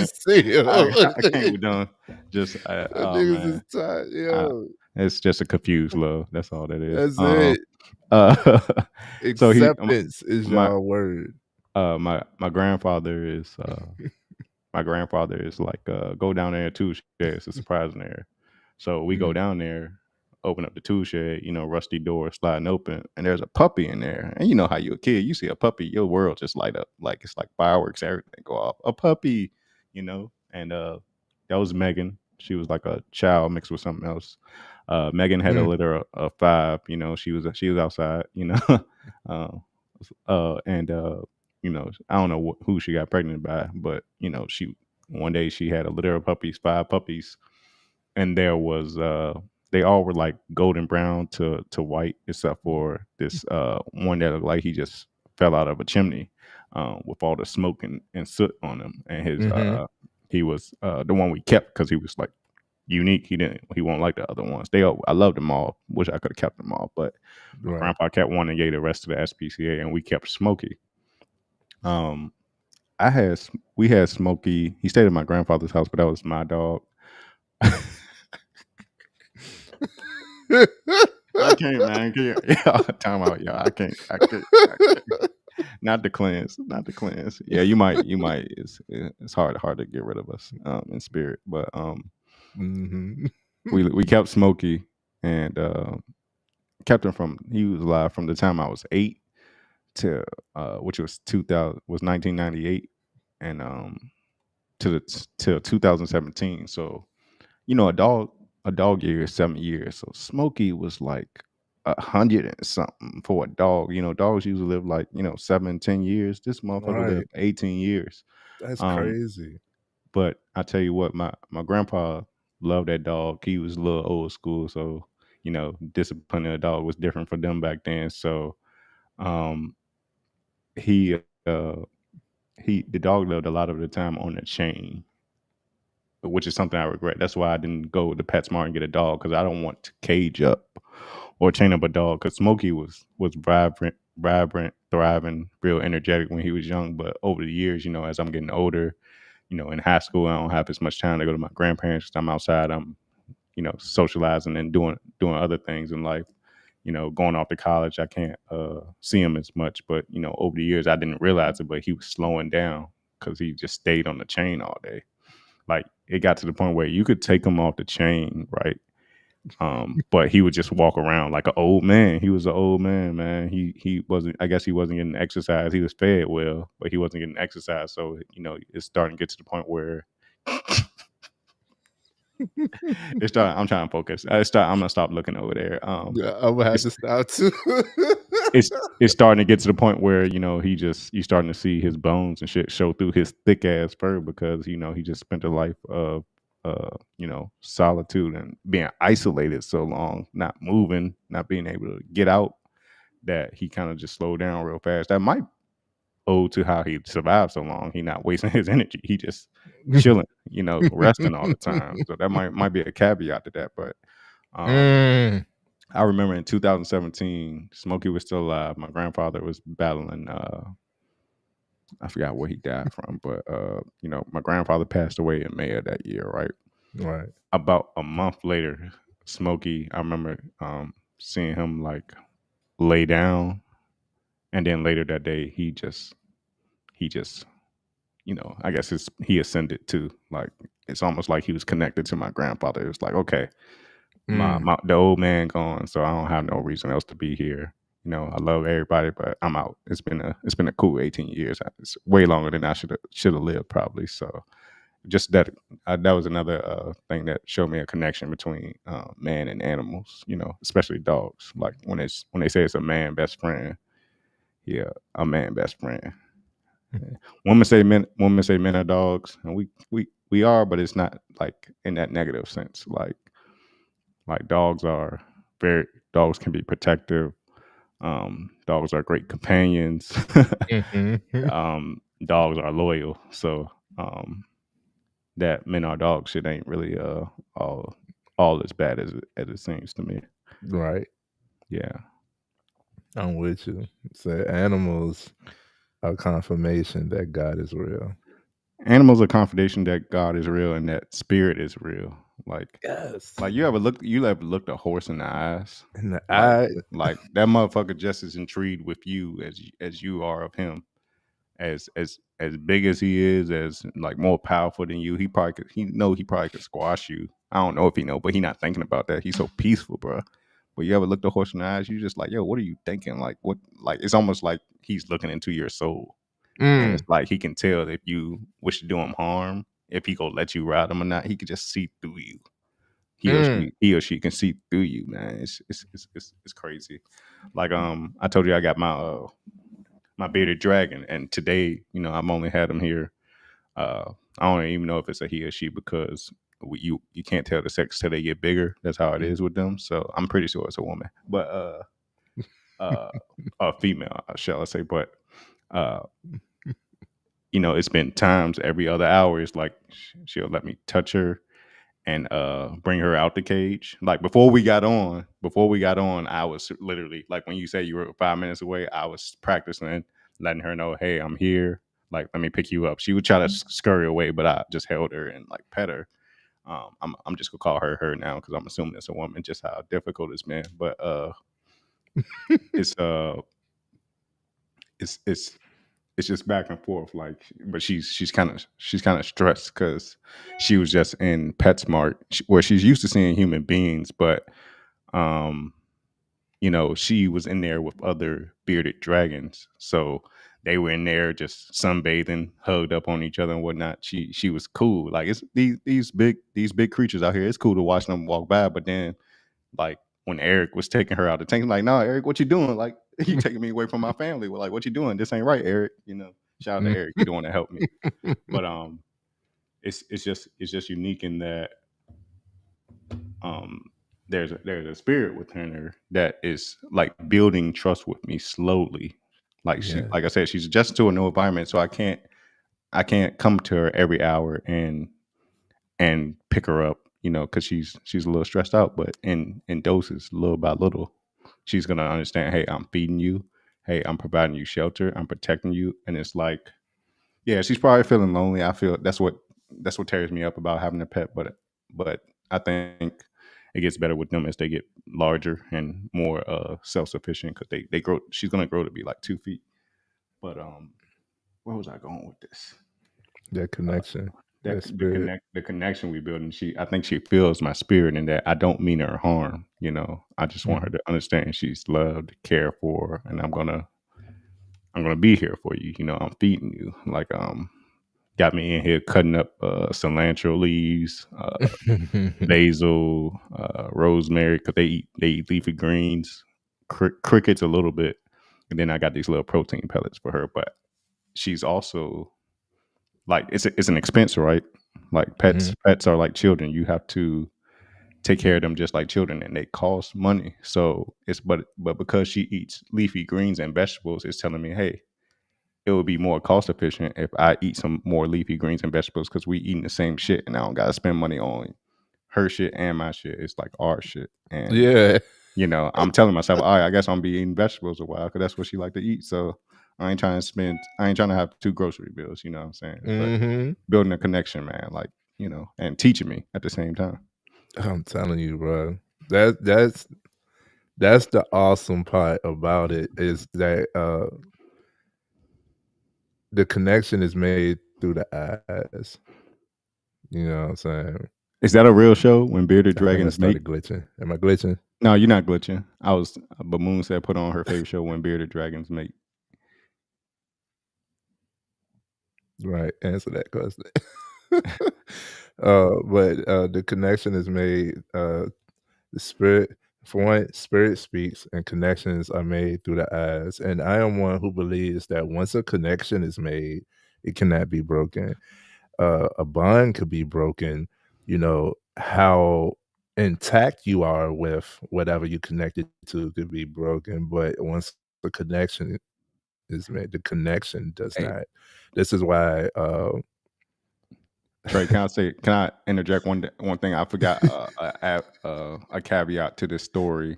see him? I can't be done. Just niggas is tired, yo. It's just a confused love. That's all that is. That's it. Uh, so he, Acceptance is my, y'all word. my grandfather is my grandfather is like go down there too shed. It's a surprise in there. So we go Mm. down there, open up the tool shed, rusty door sliding open, and there's a puppy in there. And you know how you're a kid, you see a puppy, your world just light up like it's like fireworks, everything go off. A puppy, and that was Megan. She was like a child mixed with something else. Megan had a Mm. litter of five. She was outside. uh, and I don't know who she got pregnant by, but she one day she had a litter of puppies, five puppies, and there was they all were like golden brown to white, except for this one that looked like he just fell out of a chimney, with all the smoke and soot on him, and his Mhm. he was the one we kept because he was like unique. He won't like the other ones. I loved them all. Wish I could have kept them all, but my Right. grandpa kept one and gave the rest to the SPCA, and we kept Smokey. Um, I had we had Smokey. He stayed at my grandfather's house, but that was my dog. I can't, man. Time out, y'all. I can't. I can't. I can't. Not the cleanse. Not the cleanse. Yeah, you might. You might. It's hard to get rid of us in spirit, but Mhm. we kept Smokey and kept him from. He was alive from the time I was 8 to which was 2000 was 1998, and till 2017. So a dog year is 7 years. So Smokey was like 100 and something for a dog. Dogs usually live like 7-10 years. This motherfucker Right. lived 18 years. That's Um, crazy. but I tell you what, my grandpa loved that dog. He was a little old school, so disciplining a dog was different for them back then. So um, he the dog lived a lot of the time on a chain, which is something I regret. That's why I didn't go to PetSmart and get a dog, because I don't want to cage up or chain up a dog. Because Smokey was vibrant, thriving, real energetic when he was young. But over the years, as I'm getting older, in high school, I don't have as much time to go to my grandparents because I'm outside. I'm socializing and doing other things in life. Going off to college, I can't see him as much. But over the years, I didn't realize it, but he was slowing down because he just stayed on the chain all day. Like, it got to the point where you could take him off the chain, right? But he would just walk around like an old man. He was an old man, man. He wasn't. I guess he wasn't getting exercise. He was fed well, but he wasn't getting exercise. So it's starting to get to the point where it's starting. I'm trying to focus. I'm gonna stop looking over there. Yeah, I would have It's to stop too. it's it's starting to get to the point where you starting to see his bones and shit show through his thick ass fur, because he just spent a life of solitude and being isolated so long, not moving, not being able to get out, that he kind of just slowed down real fast. That might owe to how he survived so long. He not wasting his energy. He just chilling, resting all the time. So that might be a caveat to that. But Mm. I remember in 2017, Smokey was still alive. My grandfather was battling. I forgot where he died from, but my grandfather passed away in May of that year. Right, Right. about a month later, Smokey. I remember seeing him like lay down, and then later that day, he just I guess he ascended too. Like, it's almost like he was connected to my grandfather. It was like, okay, Mm. the old man gone, so I don't have no reason else to be here. I love everybody, but I'm out. It's been a cool 18 years. It's way longer than I should have lived, probably. So just that was another thing that showed me a connection between man and animals. Especially dogs. Like, when they say it's a man best friend, yeah, a man best friend. Women say men are dogs, and we are, but it's not like in that negative sense. Like dogs can be protective. Dogs are great companions. Mhm. Dogs are loyal. So that men are dogs shit ain't really all all as bad as it seems to me. Right. Yeah. I'm with you. So animals are confirmation that God is real. Animals are confirmation that God is real and that spirit is real. Like, Yes. like you ever looked a horse in the eyes? And the Like, eye. like that motherfucker just as intrigued with you as you are of him. As big as he is, as like more powerful than you, he probably could squash you. I don't know if he know, but he not thinking about that. He's so peaceful, bro. But you ever look the horse in the eyes? You just like, yo, what are you thinking? Like what? Like it's almost like he's looking into your soul, and Mm, it's like he can tell if you wish to do him harm, if he gonna let you ride him or not. He could just see through you. mm. He or she can see through you, man. It's crazy. Like I told you I got my bearded dragon, and today, I'm only had him here. I don't even know if it's a he or she because you can't tell the sex till they get bigger. That's how it Mm. is with them. So I'm pretty sure it's a woman, but uh, a female, shall I say? But uh, it's been times every other hour. It's like she'll let me touch her and bring her out the cage. Like before we got on, I was literally like when you say you were 5 minutes away, I was practicing letting her know, hey, I'm here. Like, let me pick you up. She would try to scurry away, but I just held her and like pet her. I'm just gonna call her now because I'm assuming it's a woman. Just how difficult it's been, but it's it's it's it's just back and forth. Like, but she's kind of stressed because she was just in PetSmart where she's used to seeing human beings, but um, she was in there with other bearded dragons, so they were in there just sunbathing, hugged up on each other and whatnot. She was cool. Like it's these big creatures out here. It's cool to watch them walk by, but then like when Eric was taking her out the tank, I'm like, no, Eric, what you doing? Like, you taking me away from my family. Well, like, what you doing? This ain't right, Eric. Shout out to Mm. Eric. You don't want to help me. But it's just unique in that um there's a spirit within her that is like building trust with me slowly. Like Yeah. like I said, she's adjusted to a new environment, so I can't come to her every hour and pick her up, because she's a little stressed out, but in doses, little by little, she's gonna understand. Hey, I'm feeding you. Hey, I'm providing you shelter. I'm protecting you, and it's like, yeah, she's probably feeling lonely. I feel that's what tears me up about having a pet, but I think it gets better with them as they get larger and more self sufficient because they grow. She's gonna grow to be like 2 feet. But where was I going with this? That Uh, connection. that That spirit. the connection we build, and I think she feels my spirit in that I don't mean her harm. I just want her Mm. to understand she's loved, cared for, and I'm gonna be here for you. I'm feeding you. Like got me in here cutting up cilantro leaves, basil, rosemary because they eat leafy greens, crickets a little bit, and then I got these little protein pellets for her. But she's also like it's an expense, right? Like Mhm. pets are like children. You have to take care of them just like children, and they cost money. So but because she eats leafy greens and vegetables, it's telling me, hey, it would be more cost efficient if I eat some more leafy greens and vegetables because we eating the same shit, and I don't gotta spend money on her shit and my shit. It's like our shit, and Yeah. I'm telling myself, all right, I guess I'm be eating vegetables a while because that's what she like to eat. So I ain't trying to have two grocery bills. You know what I'm saying? But Hmm. building a connection, man, like and teaching me at the same time. I'm telling you, bro. That's the awesome part about it is that the connection is made through the eyes. You know what I'm saying? Is that a real show when bearded I think I dragons mate? started glitching. Am I glitching? No, you're not glitching. But Moon said put on her favorite show when bearded dragons mate. Right. Answer that question. But the connection is made. The spirit, for one, spirit speaks, and connections are made through the eyes. And I am one who believes that once a connection is made, it cannot be broken. A bond could be broken. How intact you are with whatever you connected to could be broken, but once the connection is made, the connection does Hey, not. This is why. Trey, can I interject one thing? I forgot a caveat to this story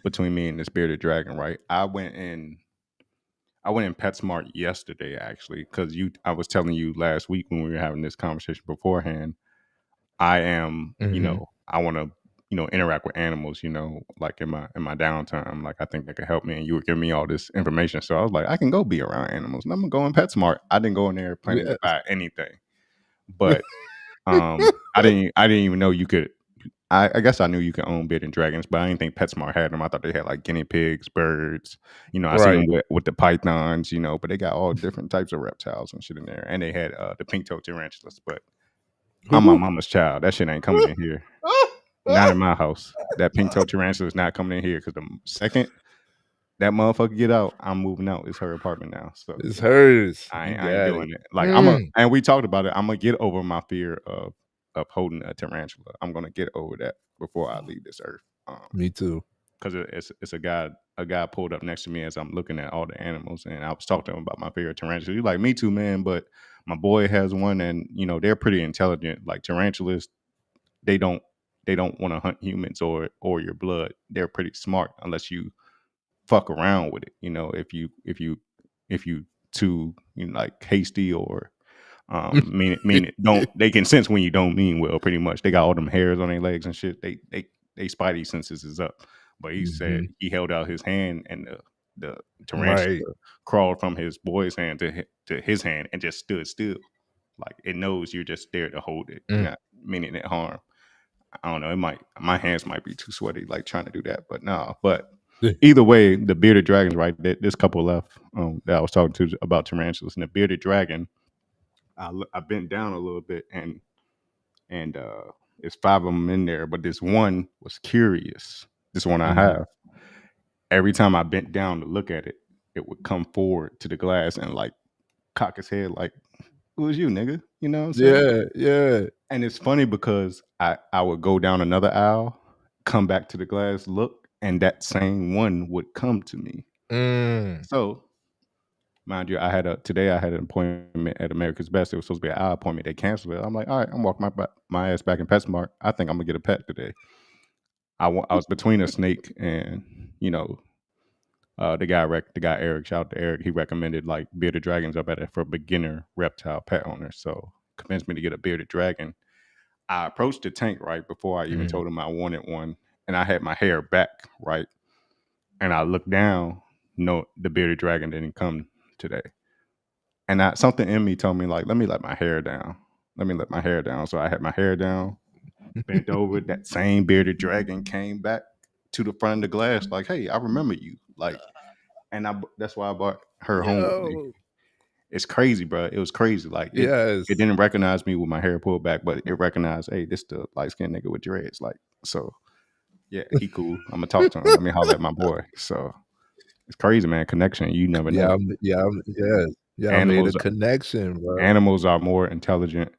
between me and this bearded dragon, right? I went in PetSmart yesterday actually because I was telling you last week when we were having this conversation beforehand. I am, Mhm. I want to, interact with animals, like in my downtime. Like I think that could help me. And you were giving me all this information, so I was like, I can go be around animals. And I'm gonna go in PetSmart. I didn't go in there planning to Yes. buy anything, but I didn't even know you could. I guess I knew you could own bearded dragons, but I didn't think PetSmart had them. I thought they had like guinea pigs, birds. I seen them Right. with the pythons, but they got all different types of reptiles and shit in there. And they had the pink-toed tarantulas. But I'm my Who? mama's child. That shit ain't coming in here. Not in my house. That pink-toed tarantula is not coming in here because the second that motherfucker get out, I'm moving out. It's her apartment now. So It's hers. I You ain't, I ain't got it. doing it. Like Mm. and we talked about it. I'm gonna get over my fear of holding a tarantula. I'm gonna get over that before I leave this earth. Me too. Because it's a guy pulled up next to me as I'm looking at all the animals, and I was talking to him about my fear of tarantulas. He's like, me too, man. But my boy has one, and they're pretty intelligent. Like tarantulas, they don't want to hunt humans or your blood. They're pretty smart unless you fuck around with it. If you too like hasty or mean it don't they can sense when you don't mean well. Pretty much, they got all them hairs on their legs and shit. They spidey senses is up. But he said Mhm. he held out his hand and the Right. tarantula crawled from his boy's hand to his hand and just stood still. Like it knows you're just there to hold it. You're Mm. not meaning it harm. I don't know. My hands might be too sweaty, like trying to do that, but no. But either way, the bearded dragons, right? This couple left that I was talking to about tarantulas, and the bearded dragon. I bent down a little bit, and it's five of them in there, but this one was curious. This one I Mhm. have. Every time I bent down to look at it, it would come forward to the glass and like cock his head, like, "Who was you, nigga?" You know what I'm saying? Yeah, yeah. And it's funny because I would go down another aisle, come back to the glass, look, and that same one would come to me. Mm. So, mind you, today I had an appointment at America's Best. It was supposed to be an eye appointment. They canceled it. I'm like, all right, I'm walking my ass back in PetSmart. I think I'm gonna get a pet today. I was between a snake and the guy Eric, shout out to Eric. He recommended like bearded dragons up at it for beginner reptile pet owners. So convinced me to get a bearded dragon. I approached the tank right before I even Mm. told him I wanted one, and I had my hair back right, and I looked down. No, the bearded dragon didn't come today, and something in me told me like, let me let my hair down. Let me let my hair down. So I had my hair down, bent over. That same bearded dragon came back to the front of the glass, like, hey, I remember you, like, and that's why I brought her home with me. Yo. It's crazy, bro. It was crazy. Like it Yes. didn't recognize me with my hair pulled back, but it recognized, hey, this the light skinned nigga with dreads. Like, so yeah, he cool. I'm gonna talk to him. Let me holler at my boy. So it's crazy, man. Connection. You never know. Yes. Y'all made a Animals connection, bro. animals are more intelligent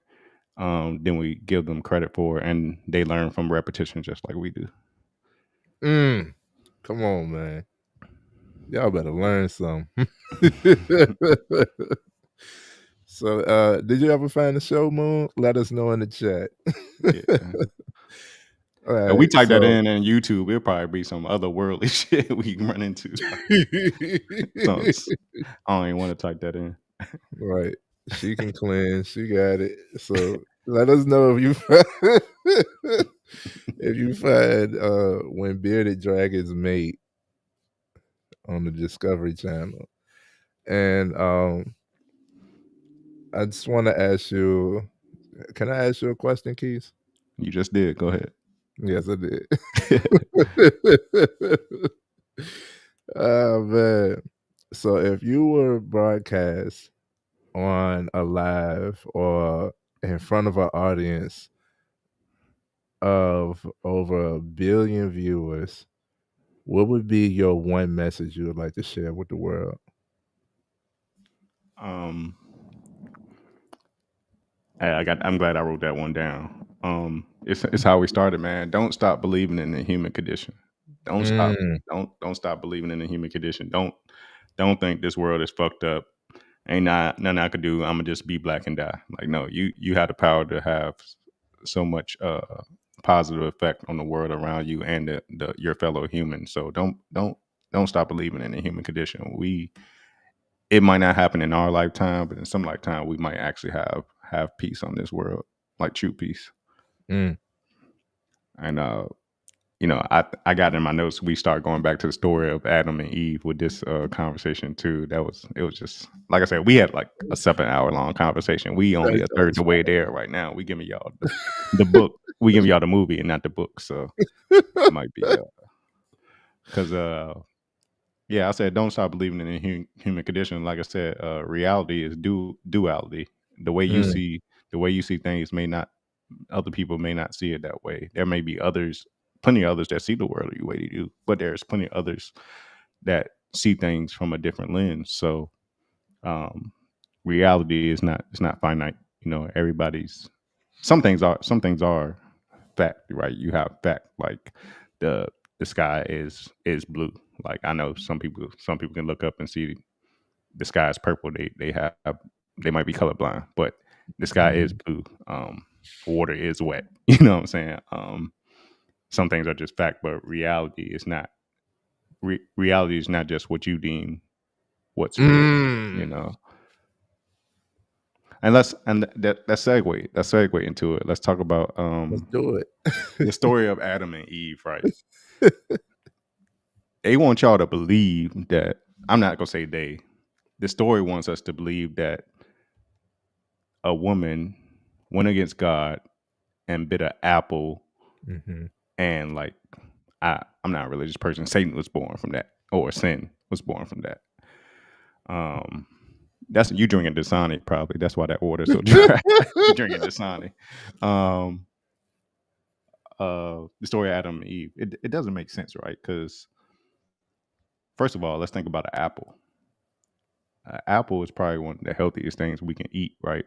than we give them credit for, and they learn from repetition just like we do. Mm. Come on, man. Y'all better learn some. So, did you ever find the show, Moon? Let us know in the chat. Yeah. All If we right, type that so in YouTube, it'll probably be some otherworldly shit we can run into. So I don't even want to type that in. right. She can cleanse. She got it. So let us know if you find if you find when bearded dragons mate on the Discovery Channel. And I just want to ask you, can I ask you a question, Keys? You just did. Go ahead. Yes, I did. Oh man. So if you were broadcast on a live or in front of an audience of over 1 billion viewers, what would be your one message you would like to share with the world? Um, I'm glad I wrote that one down. It's how we started, man. Don't stop believing in the human condition. Don't stop. Mm, Don't stop believing in the human condition. Don't think this world is fucked up. Ain't not nothing I could do. I'm gonna just be black and die. Like no, you have the power to have so much positive effect on the world around you and your fellow humans. So don't stop believing in the human condition. it might not happen in our lifetime, but in some lifetime we might actually have peace on this world, like true peace. Mm. And I got in my notes. We start going back to the story of Adam and Eve with this conversation too. It was just like I said, we had like a 7 hour long conversation. We only That a that third was the way there right now. We giving y'all the book. We giving y'all the movie and not the book. So it might be because yeah, I said don't stop believing in the human condition. Like I said, reality is duality. The way you mm. see things may not, other people may not see it that way. There may be others, plenty of others that see the world the way you do, but there's plenty of others that see things from a different lens. So um, reality is not, it's not finite. You know, everybody's, some things are fact, right? You have fact, like the the sky is blue. Like I know some people can look up and see the sky is purple. They might be colorblind, but the sky is Mhm. blue. Water is wet. You know what I'm saying? Some things are just fact, but reality is not. Reality is not just what you deem what's real. You Mm. know. And let's segue into it. Let's talk about Let's do it. the story of Adam and Eve. Right? They want y'all to believe that. I'm not gonna say they. The story wants us to believe that a woman went against God and bit an apple, Mhm. and like I'm not a religious person. Satan was born from that, or sin was born from that. Um, that's you drinking Dasani probably. That's why that water's so dry. You drinking Dasani. Um, the story of Adam and Eve. It doesn't make sense, right? Because first of all, let's think about an apple. An apple is probably one of the healthiest things we can eat, right?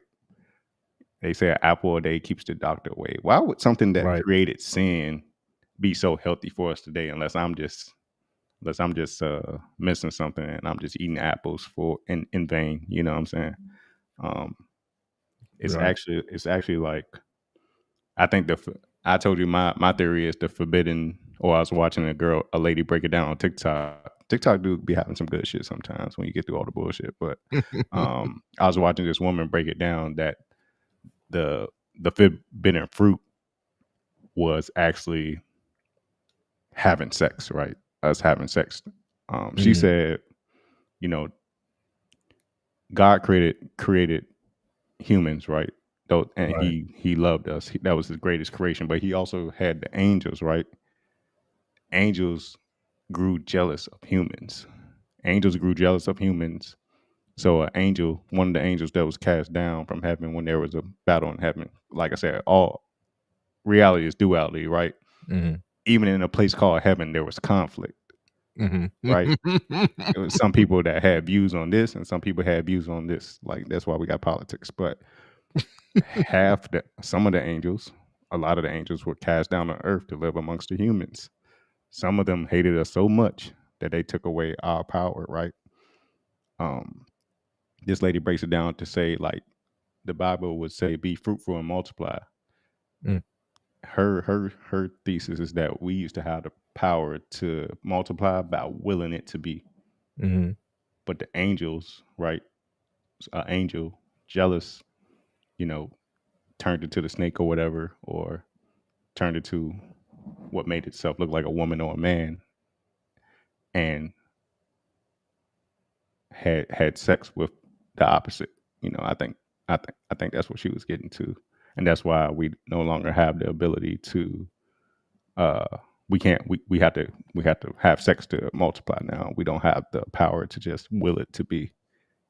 They say an apple a day keeps the doctor away. Why would something that Right. created sin be so healthy for us today? Unless I'm just missing something and I'm just eating apples for in vain. You know what I'm saying? Um, Right. it's actually like I think I told you my theory is the forbidden. Or I was watching a lady break it down on TikTok. TikTok do be having some good shit sometimes when you get through all the bullshit. But I was watching this woman break it down that the forbidden fruit was actually having sex, right? Us having sex. She Mm. said, you know, God created humans, right? Though, and Right. he loved us. That was his greatest creation. But he also had the angels, right? Angels grew jealous of humans. Angels grew jealous of humans. So an angel, one of the angels that was cast down from heaven when there was a battle in heaven, like I said, all reality is duality, right? Mhm. Even in a place called heaven, there was conflict, Mhm. right? It was some people that had views on this and some people had views on this. Like that's why we got politics. But some of the angels, a lot of the angels were cast down on earth to live amongst the humans. Some of them hated us so much that they took away our power, right? Um, this lady breaks it down to say like the Bible would say, "Be fruitful and multiply." Mm. Her thesis is that we used to have the power to multiply by willing it to be, Mhm. but the angels, right? An angel jealous, you know, turned into the snake or whatever, or turned into what made itself look like a woman or a man, and had sex with the opposite. You know, I think that's what she was getting to, and that's why we no longer have the ability to. Uh, we can't. We have to have sex to multiply now. We don't have the power to just will it to be.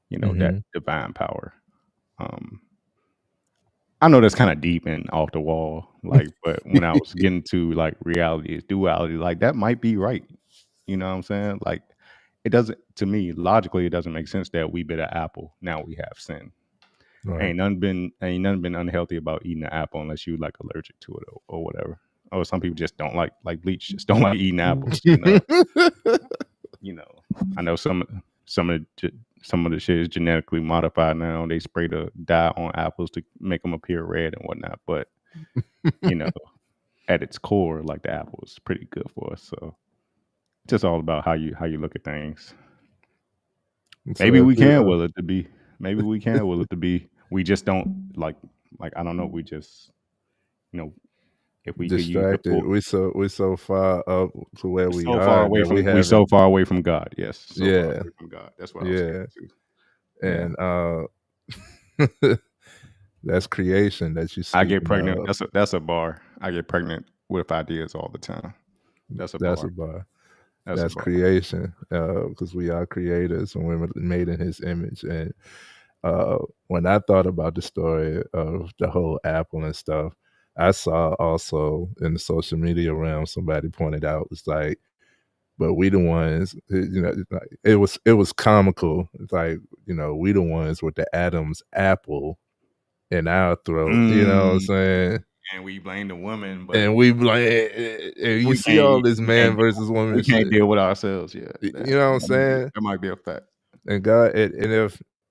You know that Mhm. divine power. Um, I know that's kind of deep and off the wall, like, but when I was getting to like reality is duality, like that might be right. You know what I'm saying? Like, it doesn't to me logically. It doesn't make sense that we bit an apple. Now we have sin. Right. Ain't none been unhealthy about eating an apple unless you like allergic to it or whatever. Or some people just don't like bleach, just don't like eating apples. You know. I know some of the shit is genetically modified now. They spray the dye on apples to make them appear red and whatnot. But you know, at its core, like the apple is pretty good for us. So it's just all about how you look at things. Maybe So if we you can will it to be. Maybe we can will it to be. We just don't like I don't know. We just you know if we could use the distracted, full. we so far up to where We're we so far are away that we from we haven't. so far away from God. Yes, so far Yeah, away from God. That's what I was getting yeah, to. Yeah, and that's creation that you I get speaking pregnant. of. That's a bar. I get pregnant with ideas all the time. That's a That's bar. a bar. That's a That's bar. creation, because we are creators and we're made in His image. And when I thought about the story of the whole Apple and stuff, I saw also in the social media realm somebody pointed out, it's like, but we the ones, like, it was comical. It's like, we the ones with the Adam's apple in our throat. You know what I'm Mm, saying? and we blame the woman, but And we blame, and you we see all can't this we can't man versus woman we can't shit. deal with ourselves. Yeah, You know what I'm saying? that might be a fact. And God, and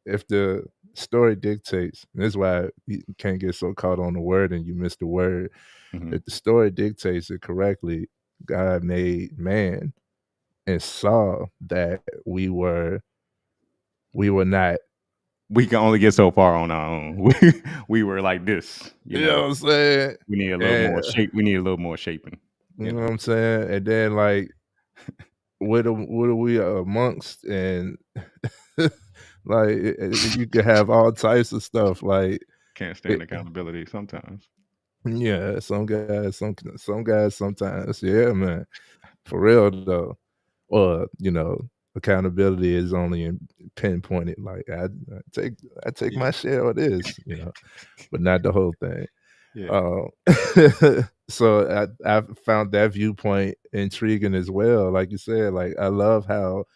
if the story dictates, and this is why you can't get so caught on the word and you miss the word. Mhm. If the story dictates it correctly, God made man and saw that we were not. We can only get so far on our own. We were like this, You know what I'm saying? We need a little more And shape. We need a little more shaping. you know what I'm saying? And then like what are we amongst? And like you could have all types of stuff. Like Can't it, stand accountability sometimes. yeah, some guys sometimes, yeah, man, for real though. Or accountability is only pinpointed. Like I take Yeah, my share of this, but not the whole thing. yeah. So I found that viewpoint intriguing as well. Like you said, like I love how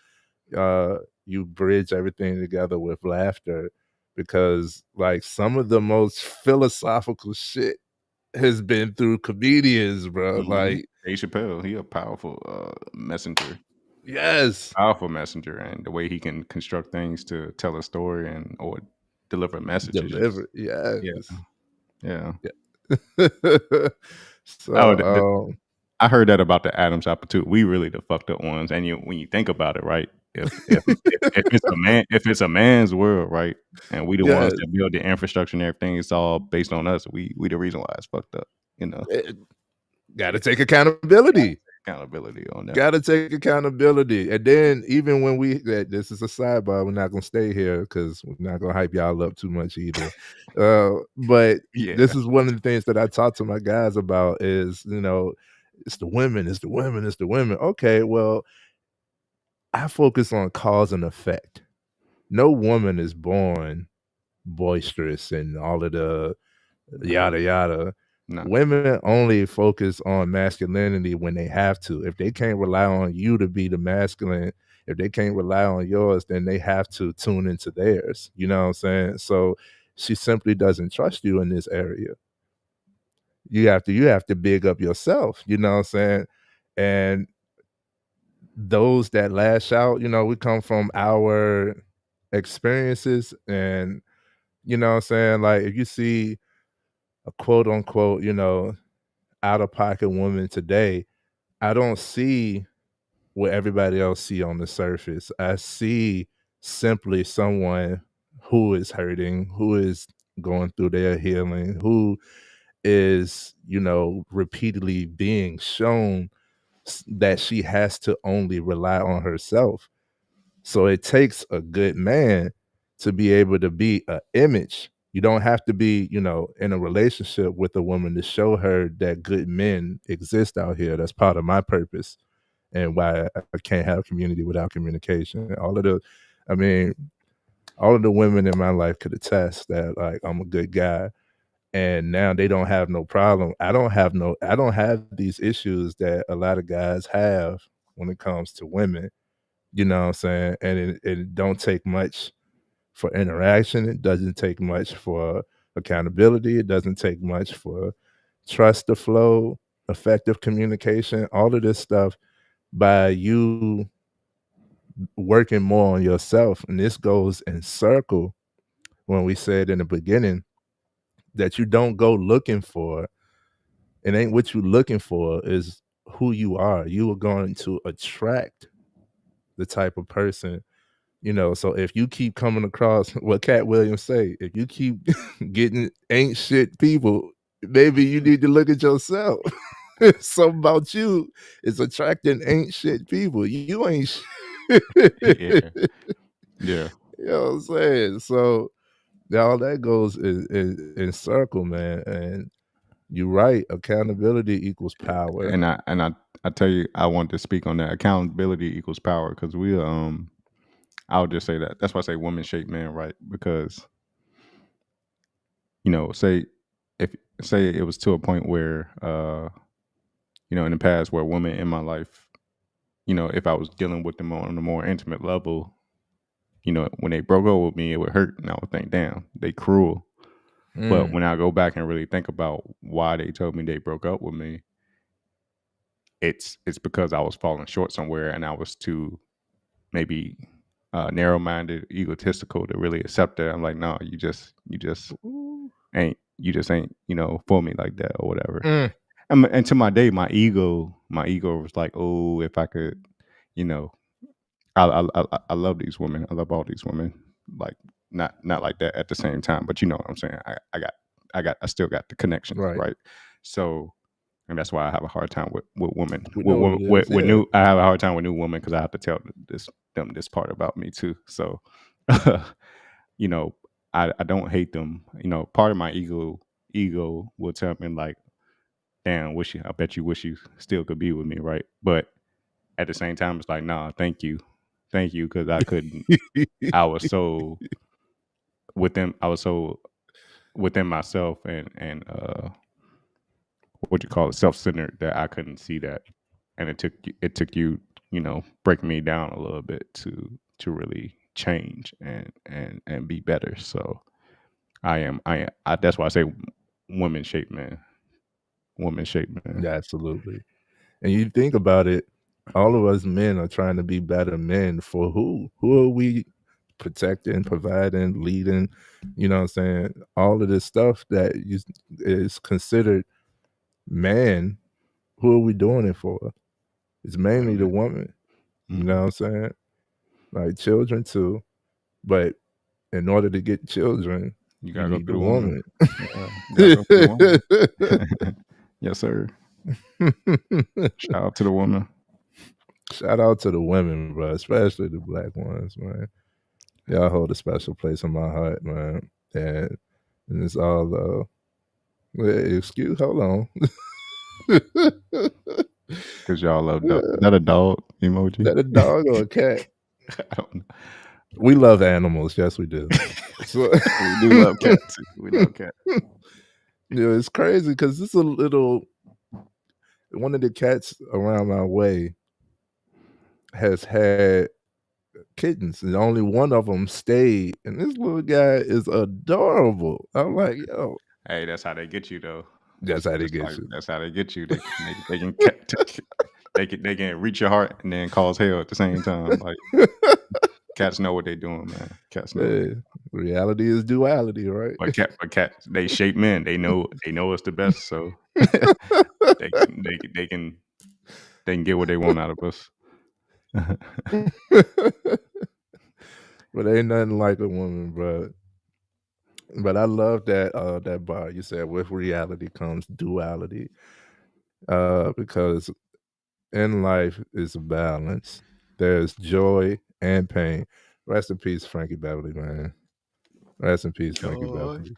you bridge everything together with laughter, because like some of the most philosophical shit has been through comedians, bro. Mm-hmm. Like, Dave Chappelle, he a powerful messenger, yes, powerful messenger, and the way he can construct things to tell a story and or deliver messages. Just delivered, yes, yeah, yeah. yeah. Oh, So, I heard that about the Adams apple too. We really the fucked up ones. And when you think about it, right? If it's a man, if it's a man's world, right, and we the ones yes, that build the infrastructure and everything, it's all based on us. We the reason why it's fucked up. got to take accountability. Accountability on that. Got to take accountability. And then even when this is a sidebar, we're not gonna stay here because we're not gonna hype y'all up too much either. But Yeah. this is one of the things that I talk to my guys about is, it's the women, it's the women, it's the women. Okay, well, I focus on cause and effect. No woman is born boisterous and all of the No, yada yada. no. Women only focus on masculinity when they have to. If they can't rely on you to be the masculine, if they can't rely on yours, then they have to tune into theirs. You know what I'm saying? So she simply doesn't trust you in this area. You have to big up yourself, you know what I'm saying? And those that lash out, we come from our experiences, and you know what I'm saying? Like if you see a quote unquote, out of pocket woman today, I don't see what everybody else see on the surface. I see simply someone who is hurting, who is going through their healing, who is, repeatedly being shown that she has to only rely on herself. So it takes a good man to be able to be an image. You don't have to be, in a relationship with a woman to show her that good men exist out here. That's part of my purpose and why I can't have community without communication. I mean, all of the women in my life could attest that like I'm a good guy. And now they don't have no problem. I don't have these issues that a lot of guys have when it comes to women. You know what I'm saying? And it don't take much for interaction. It doesn't take much for accountability. It doesn't take much for trust to flow, effective communication, all of this stuff by you working more on yourself. And this goes in circle when we said in the beginning that you don't go looking for, it ain't what you looking for, is who you are. You are going to attract the type of person So if you keep coming across what Cat Williams say, if you keep getting ain't shit people, maybe you need to look at yourself. Something about you is attracting ain't shit people. You ain't Yeah, shit. yeah. You know what I'm saying? So all that goes in circle, man. And you're right. Accountability equals power. And I tell you, I want to speak on that. Accountability equals power, because I'll just say that. That's why I say woman shape man, right? Because say if say it was to a point where in the past where women in my life, if I was dealing with them on a more intimate level, when they broke up with me, it would hurt, and I would think, damn, they cruel. But when I go back and really think about why they told me they broke up with me, it's because I was falling short somewhere, and I was too maybe narrow-minded, egotistical to really accept that. I'm like, no, you just ain't for me like that or whatever. And to my day, my ego was like, oh, if I could, I love these women. I love all these women. Like not like that at the same time, but you know what I'm saying. I still got the connection, right? So, and that's why I have a hard time with women. We know what it is. With new, I have a hard time with new women because I have to tell them this part about me too. So, I don't hate them. Part of my ego will tell me like, damn, I bet you wish you still could be with me, right? But at the same time, it's like, nah, thank you, because I couldn't. I was so within myself and what you call it, self-centered, that I couldn't see that, and it took you breaking me down a little bit to really change and be better. So I that's why I say women shape man. Absolutely. And you think about it, all of us men are trying to be better men for who? Who are we protecting, providing, leading? You know what I'm saying? All of this stuff that is considered man, who are we doing it for? It's mainly the woman. Mm-hmm. You know what I'm saying? Like children too. But in order to get children, you gotta need go the through woman. Yes, sir. Shout out to the woman. Shout out to the women, bro, especially the black ones, man. Y'all hold a special place in my heart, man. And it's all hold on. Because y'all love dog. Is that a dog emoji? Is that a dog or a cat? I don't know. We love animals, yes we do. So, we do love cats. We love cats. It's crazy because this is one of the cats around my way has had kittens, and only one of them stayed. And this little guy is adorable. I'm like, yo. Hey, that's how they get you, though. That's how they get you. That's how they get you. They can reach your heart and then cause hell at the same time. Like cats know what they're doing, man. Cats know. Reality is duality, right? But cats, they shape men. They know it's the best, so they can get what they want out of us. But ain't nothing like a woman, bro. But I love that bar you said, with reality comes duality. Because in life is a balance. There's joy and pain. Rest in peace, Frankie Beverly, man. Rest in peace, Frankie Beverly.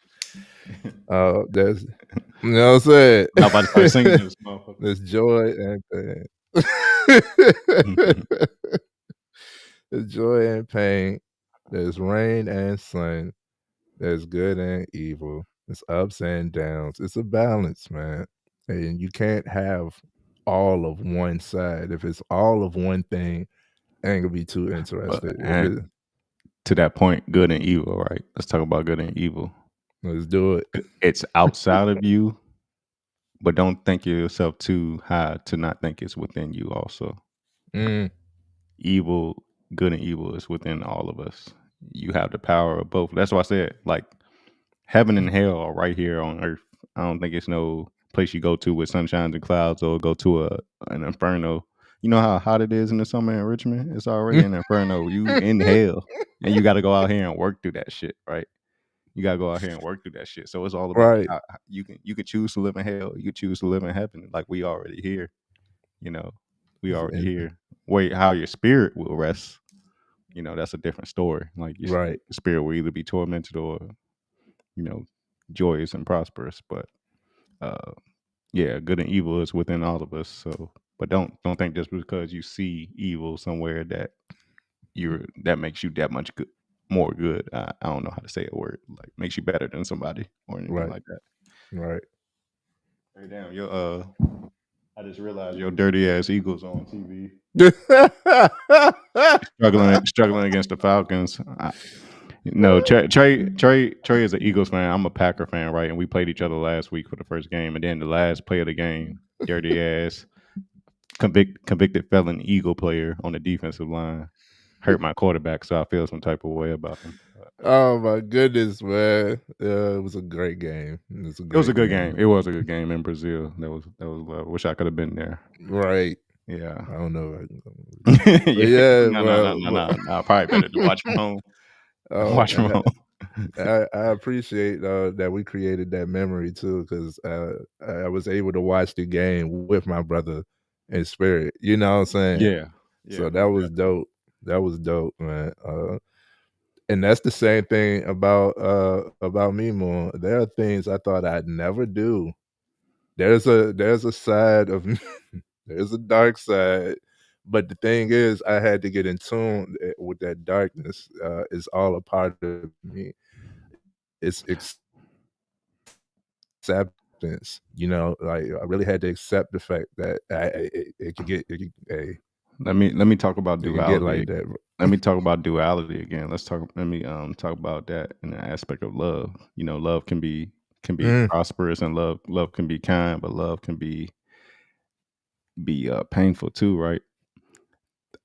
There's, you know what I'm saying? I'm about to start singing this motherfucker. There's joy and pain. There's joy and pain. There's rain and sun. There's good and evil. It's ups and downs. It's a balance, man. And you can't have all of one side. If it's all of one thing, I ain't gonna be too interested. And to that point, good and evil, right? Let's talk about good and evil. Let's do it. It's outside of you, but don't think yourself too high to not think it's within you also. Evil, good and evil is within all of us. You have the power of both. That's why I said, like, heaven and hell are right here on earth. I don't think it's no place you go to with sunshines and clouds or go to an inferno. You know how hot it is in the summer in Richmond? It's already an inferno. You in hell, and you got to go out here and work through that shit, right? You got to go out here and work through that shit. So it's all about Right. you can choose to live in hell. You can choose to live in heaven. Like we already here, you know. We already And- here. Wait, how your spirit will rest? That's a different story. Like your right. spirit will either be tormented or you know joyous and prosperous. But uh, yeah, good and evil is within all of us. So, but don't think just because you see evil somewhere that makes you that much good, more good. I don't know how to say a word like makes you better than somebody or anything Right. like that. Right. Hey, damn, I just realized your dirty ass Eagles on TV struggling against the Falcons. No, Trey is an Eagles fan. I'm a Packer fan, right? And we played each other last week for the first game, and then the last play of the game, dirty ass convicted felon Eagle player on the defensive line hurt my quarterback, so I feel some type of way about him. Oh my goodness, man! It was a great game. It was a It was a great good game. game. It was a good game in Brazil. That was wish I could have been there. Right. Yeah. I don't know. Yeah. Yeah, No. Probably better to watch from home. Watch from home. I appreciate that we created that memory too, because I was able to watch the game with my brother in spirit. You know what I'm saying? Yeah. So that was dope. That was dope, man. And that's the same thing about me, more. There are things I thought I'd never do. There's a side of me, there's a dark side, but the thing is, I had to get in tune with that darkness. It's all a part of me. It's acceptance, like I really had to accept the fact that Let me talk about it could get duality. like that. Let me talk about duality again. Let me talk about that in the aspect of love. Love can be prosperous, and love can be kind, but love can be painful too, right?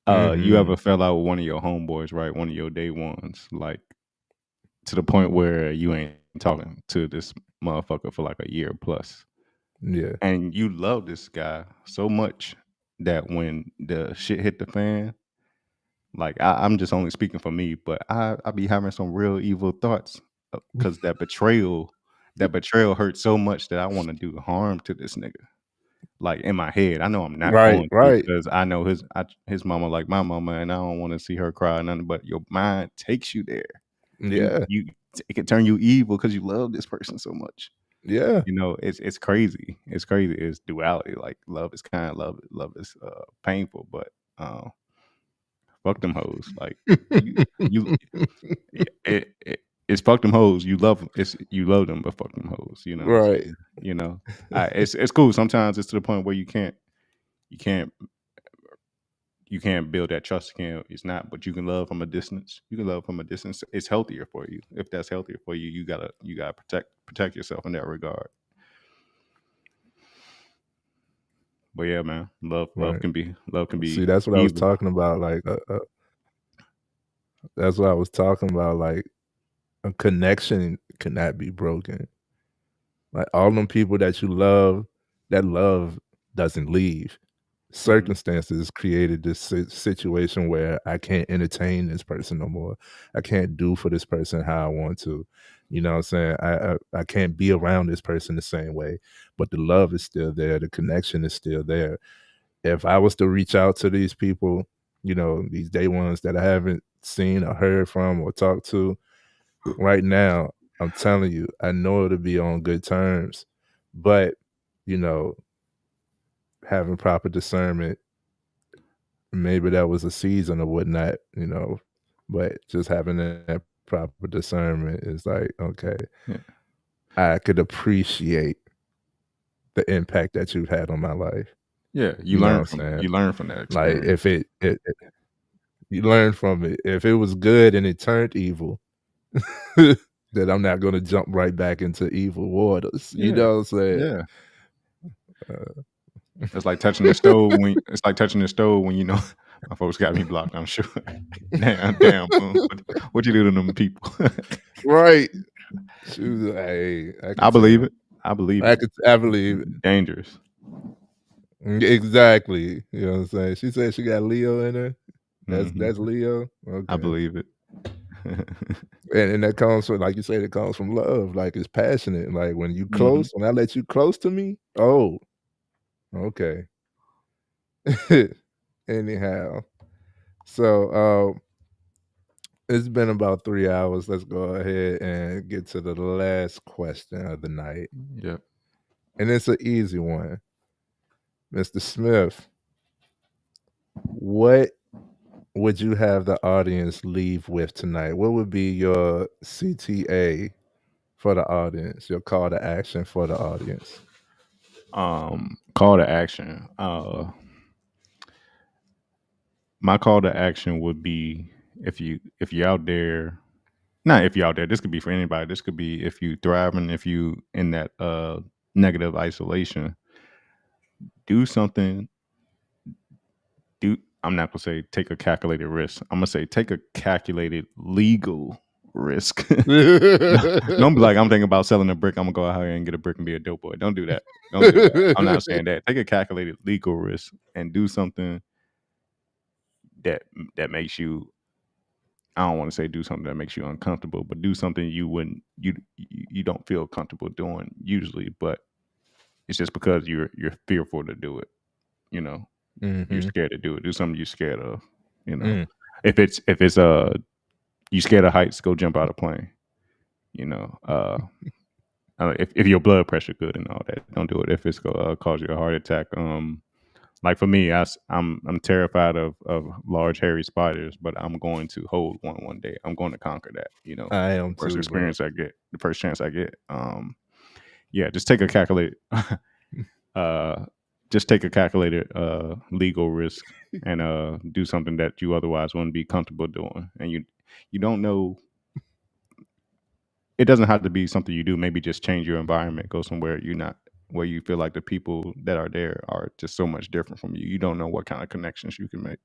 You ever fell out with one of your homeboys, right? One of your day ones, like to the point where you ain't talking to this motherfucker for like a year plus. Yeah. And you love this guy so much that when the shit hit the fan, like I'm just only speaking for me, but I be having some real evil thoughts because that betrayal hurt so much that I want to do harm to this nigga. Like in my head, I know I'm not Right, going to right. because I know his mama like my mama, and I don't want to see her cry or nothing. But your mind takes you there. Yeah. It can turn you evil because you love this person so much. Yeah. It's crazy. It's crazy. It's duality. Like love is kind, love is painful, but fuck them hoes. Like you it's fuck them hoes. You love them, but fuck them hoes. You know what I'm Right. saying? It's cool. Sometimes it's to the point where you can't build that trust again. It's not, but you can love from a distance. You can love from a distance. It's healthier for you. If that's healthier for you, you gotta protect yourself in that regard. But yeah, man, love Right. can be See, that's what I was evil. talking about. Like, that's what I was talking about. Like, a connection cannot be broken. Like all them people that you love, that love doesn't leave. Circumstances created this situation where I can't entertain this person no more. I can't do for this person how I want to. You know what I'm saying? I can't be around this person the same way. But the love is still there. The connection is still there. If I was to reach out to these people, these day ones that I haven't seen or heard from or talked to right now, I'm telling you, I know it'll be on good terms. But, you know, having proper discernment, maybe that was a season or whatnot, but just having that proper discernment is like, okay, Yeah. I could appreciate the impact that you've had on my life. Yeah, You know what I'm saying? you learn from that Like experience. if you learn from it. If it was good and it turned evil, then I'm not going to jump right back into evil waters. You Yeah, know what I'm saying? yeah. It's like touching the stove when you know my folks got me blocked. I'm sure. Damn, Boom. What you do to them people? Right. Shoot, hey, I I can tell. believe it. I believe it. I believe it. Dangerous. Exactly. You know what I'm saying? She said she got Leo in her. That's Mhm. Leo. I Okay. believe it. And that comes from, like you said, it comes from love. Like it's passionate. Like when you Mhm. close, when I let you close to me, oh, okay. Anyhow. So it's been about 3 hours. Let's go ahead and get to the last question of the night. Yep. And it's an easy one. Mr. Smith, what would you have the audience leave with tonight? What would be your CTA for the audience, your call to action for the audience? Call to action. My call to action would be if you're out there, not if you're out there, this could be for anybody. This could be if you thriving, if you in that negative isolation, do something. Do I'm not gonna say take a calculated risk. I'm gonna say take a calculated legal risk. Don't be like, I'm thinking about selling a brick. I'm gonna go out here and get a brick and be a dope boy. Don't do that. Don't do that. I'm not saying that. Take a calculated legal risk and do something that makes you. I don't want to say do something that makes you uncomfortable, but do something you wouldn't you don't feel comfortable doing usually, but it's just because you're fearful to do it. You know, you're Mm-hmm. scared to do it. Do something you're scared of. You know, Mm. if it's you scared of heights, go jump out of a plane. You know, if your blood pressure good and all that, don't do it. If it's gonna cause you a heart attack, like for me, I'm terrified of large hairy spiders, but I'm going to hold one day. I'm going to conquer that. You know, I am first too, bro. experience I get, the first chance I get. Yeah, just take a calculated, uh, just take a calculated legal risk and do something that you otherwise wouldn't be comfortable doing, and you don't know. It doesn't have to be something you do. Maybe just change your environment, go somewhere you not where you feel like the people that are there are just so much different from you. You don't know what kind of connections you can make.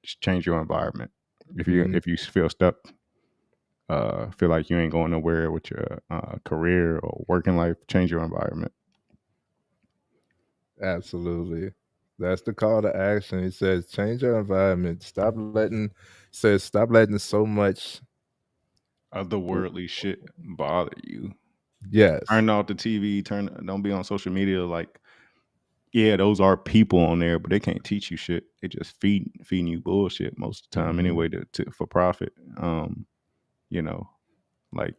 Just change your environment. Mm, If you feel stuck, feel like you ain't going nowhere with your career or working life, change your environment. absolutely. That's the call to action. He says, change your environment. Stop letting so much. Otherworldly shit bother you. Yes. Turn off the TV. Don't be on social media. Like, yeah, those are people on there, but they can't teach you shit. They just feeding you bullshit most of the time Hmm. anyway for profit. You know, like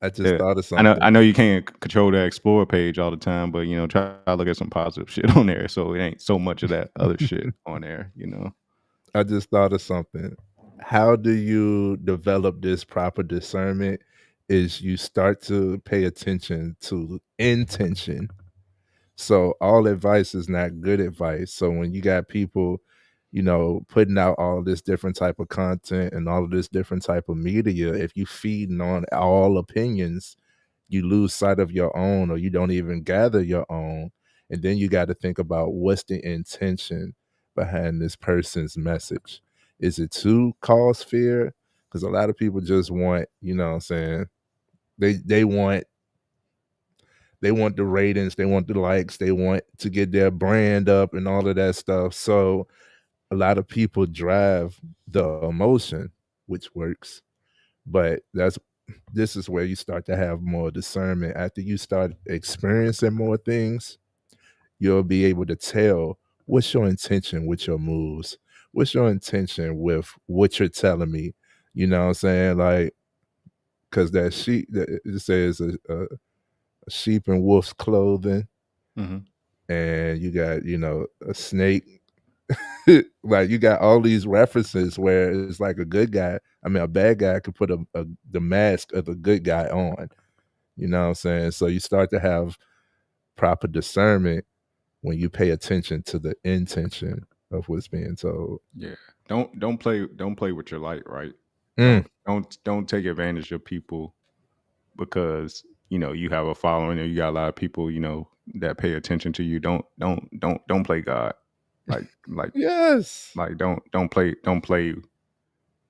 I just thought of I something. know you can't control the explore page all the time, but you know, try to look at some positive shit on there. So it ain't so much of that other shit on there, you know. I just thought of something. How do you develop this proper discernment? Is you start to pay attention to intention. So all advice is not good advice. So when you got people, putting out all this different type of content and all of this different type of media, if you feeding on all opinions, you lose sight of your own, or you don't even gather your own. And then you got to think about what's the intention behind this person's message. Is it to cause fear? Because a lot of people just want, what I'm saying, they want the ratings, they want the likes, they want to get their brand up and all of that stuff. So a lot of people drive the emotion, which works. But this is where you start to have more discernment. After you start experiencing more things, you'll be able to tell what's your intention with your moves. What's your intention with what you're telling me? You know what I'm saying? Like, because that sheep, that it says a sheep in wolf's clothing, Mm-hmm. and you got, a snake. Like you got all these references where it's like a good guy. I mean, a bad guy could put the mask of a good guy on. You know what I'm saying? So you start to have proper discernment when you pay attention to the intention of what's being told. Yeah. Don't play with your light, right? Mm. Don't take advantage of people because you know you have a following and you got a lot of people, you know, that pay attention to you. Don't play God. Like like Yes. don't play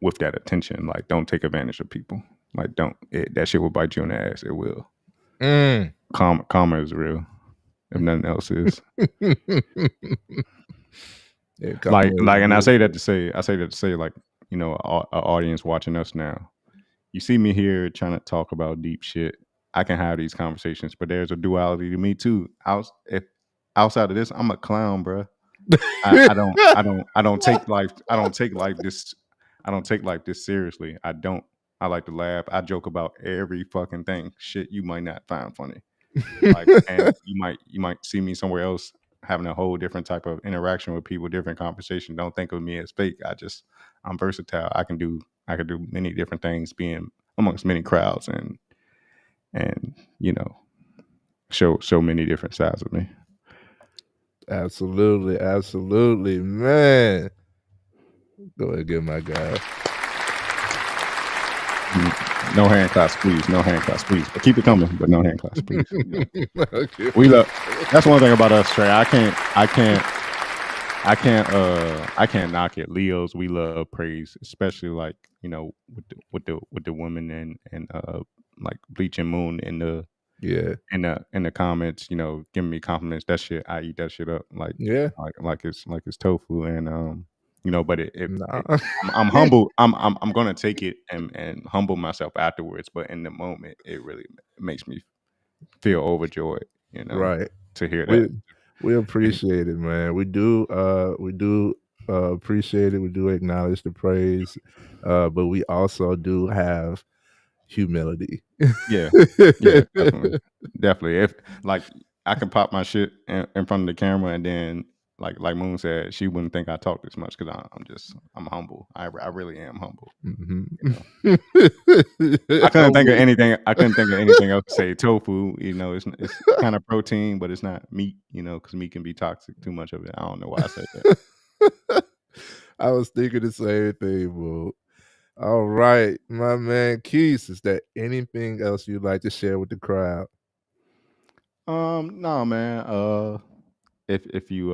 with that attention. Like, don't take advantage of people. Like, that shit will bite you in the ass. It will. Mm. Karma is real. if nothing else is. Yeah, And I say that to say, like, you know, our audience watching us now. You see me here trying to talk about deep shit. I can have these conversations, but there's a duality to me too. If outside of this, I'm a clown, bro. I don't take life. I don't take life this seriously. I don't. I like to laugh. I joke about every fucking thing. Shit, you might not find funny. Like, and you might see me somewhere else having a whole different type of interaction with people, different conversation. Don't think of me as fake. I'm versatile. I can do many different things, being amongst many crowds, and you know, show many different sides of me. Absolutely, man. Go ahead, get my guy. No hand claps, please. No hand claps, please. But keep it coming, but no hand claps, please. Okay. We love. That's one thing about us, Trey. I can't knock it. Leos, we love praise, especially like, you know, with the women and like Bleach and Moon in the in the comments, you know, giving me compliments. That shit, I eat that shit up like it's tofu, and you know, but I'm humble. I'm gonna take it and humble myself afterwards. But in the moment, it really makes me feel overjoyed, you know, Right. to hear that. We appreciate it, man. We do appreciate it. We do acknowledge the praise, but we also do have humility. Yeah, definitely. If like I can pop my shit in front of the camera, and then like Moon said, she wouldn't think I talk this much because I'm humble. I really am humble. Mm-hmm. You know? I couldn't think of anything. I couldn't think of anything else to say. Tofu, you know, it's kind of protein, but it's not meat. You know, because meat can be toxic. Too much of it. I don't know why I said that. I was thinking the same thing, bro. All right, my man Quis, is there anything else you'd like to share with the crowd? No, man. If you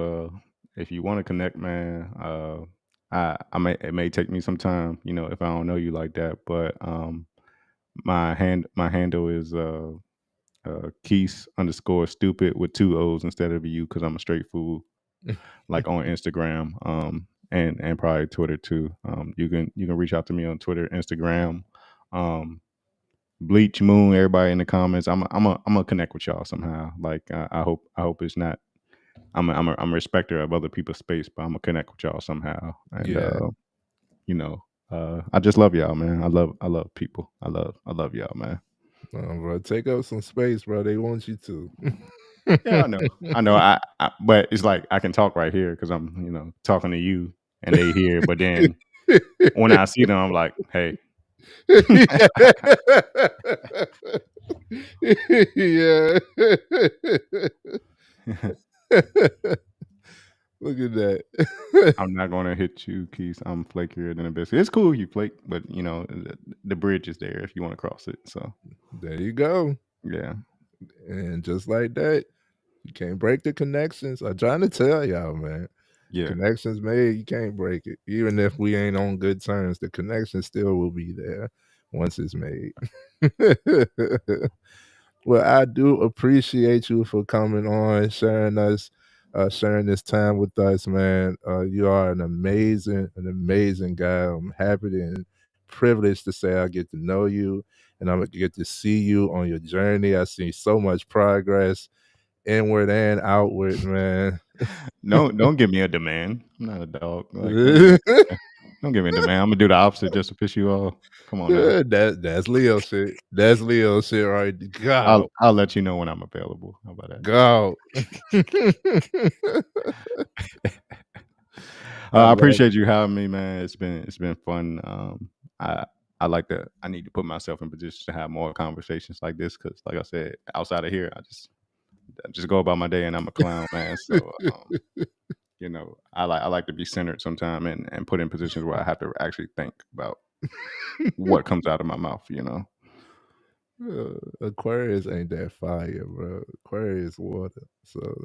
want to connect, man, it may take me some time, you know, if I don't know you like that, but my handle is Keys_stupid with 2 O's instead of a U, because I'm a straight fool, like on Instagram, and probably Twitter too. You can reach out to me on Twitter, Instagram, Bleach Moon, everybody in the comments. I'm gonna connect with y'all somehow. Like, I hope it's not. I'm a respecter of other people's space, but I'm gonna connect with y'all somehow. And you know, I just love y'all, man. I love people. I love y'all, man. Bro, take up some space, bro. They want you to. Yeah, I know. But it's like I can talk right here because I'm, you know, talking to you and they hear. But then when I see them, I'm like, hey. Yeah. Look at that. I'm not gonna hit you, Keith. I'm flakier than a biscuit. It's cool you flake, but you know, the bridge is there if you want to cross it. So there you go. Yeah. And just like that, you can't break the connections. I'm trying to tell y'all, man. Yeah. Connections made, you can't break it. Even if we ain't on good terms, the connection still will be there once it's made. Well, I do appreciate you for coming on, sharing this time with us, man. You are an amazing guy. I'm happy and privileged to say I get to know you, and I'm gonna get to see you on your journey. I see so much progress, inward and outward, man. Don't give me a demand. I'm not a dog. Like, don't give me a demand. I'm gonna do the opposite just to piss you off. Come on now. That's Leo shit. That's Leo shit, right? Go. I'll let you know when I'm available. How about that? Go. I appreciate you having me, man. It's been fun. I need to put myself in position to have more conversations like this, because, like I said, outside of here, I just go about my day and I'm a clown, man. So you know, I like to be centered sometime and put in positions where I have to actually think about what comes out of my mouth, you know. Aquarius ain't that fire, bro. Aquarius water. So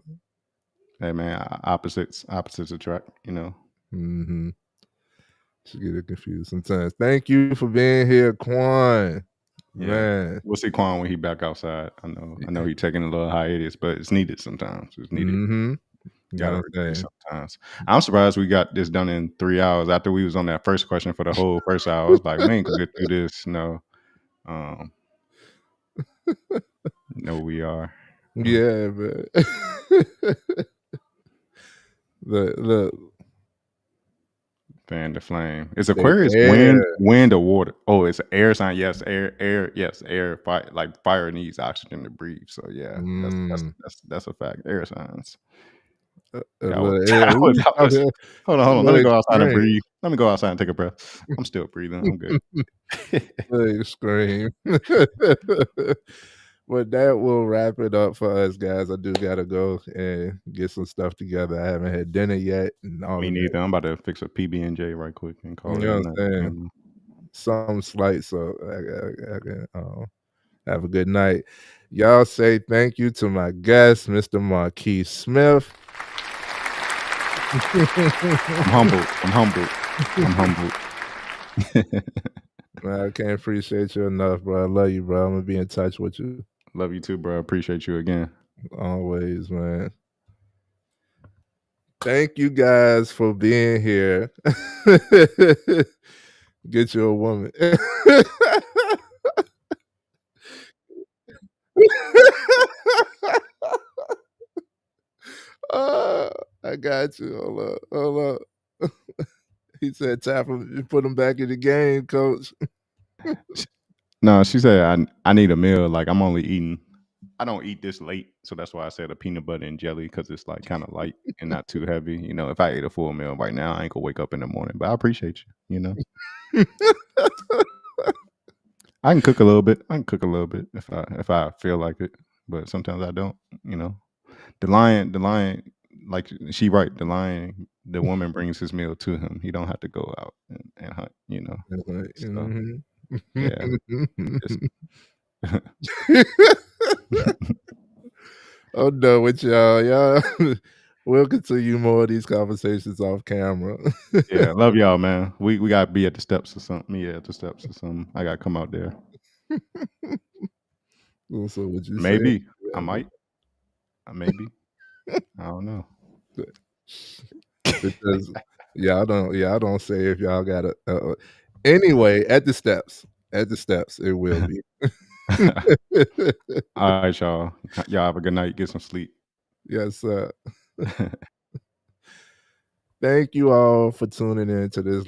hey, man, opposites attract, you know. Should get it confused sometimes. Thank you for being here, Quan. Man. We'll see Quan when he back outside. I know he taking a little hiatus, but it's needed sometimes. It's needed. Mm-hmm. Gotta retreat sometimes. I'm surprised we got this done in 3 hours after we was on that first question for the whole first hour. I was like, we ain't gonna get through this. No. No, we are. Yeah, man. Look. Fan the flame. It's Aquarius wind or water. Oh, it's an air sign. Yes, air. Yes, air. Fire, like fire needs oxygen to breathe. So yeah, that's a fact. Air signs. Hold on. Let me go outside and breathe. Let me go outside and take a breath. I'm still breathing. I'm good. Scream. But that will wrap it up for us, guys. I do gotta go and get some stuff together. I haven't had dinner yet. And all Me neither. I'm about to fix a PB&J right quick and call it. You know what I'm saying? Some slight, so I can have a good night. Y'all say thank you to my guest, Mr. Marquis Smith. I'm humbled. I can't appreciate you enough, bro. I love you, bro. I'm gonna be in touch with you. Love you too, bro. Appreciate you again. Always, man. Thank you guys for being here. Get you a woman. I got you. Hold up. He said, "Tap him, put him back in the game, coach." No, she said, I need a meal. Like I'm only eating. I don't eat this late, so that's why I said a peanut butter and jelly because it's like kind of light and not too heavy. You know, if I ate a full meal right now, I ain't gonna wake up in the morning. But I appreciate you. You know, I can cook a little bit. If I feel like it, but sometimes I don't. You know, the lion, like she right. The woman brings his meal to him. He don't have to go out and hunt. You know, so, yeah. I'm done with y'all. We'll continue more of these conversations off camera. Yeah, love y'all, man. We gotta be at the steps or something. Yeah, at the steps or something. I gotta come out there. So would you maybe say? I might. Maybe. I don't know. Because I don't say if y'all got it. Anyway, at the steps, it will be. All right, y'all. Y'all have a good night. Get some sleep. Yes, sir. Thank you all for tuning in to this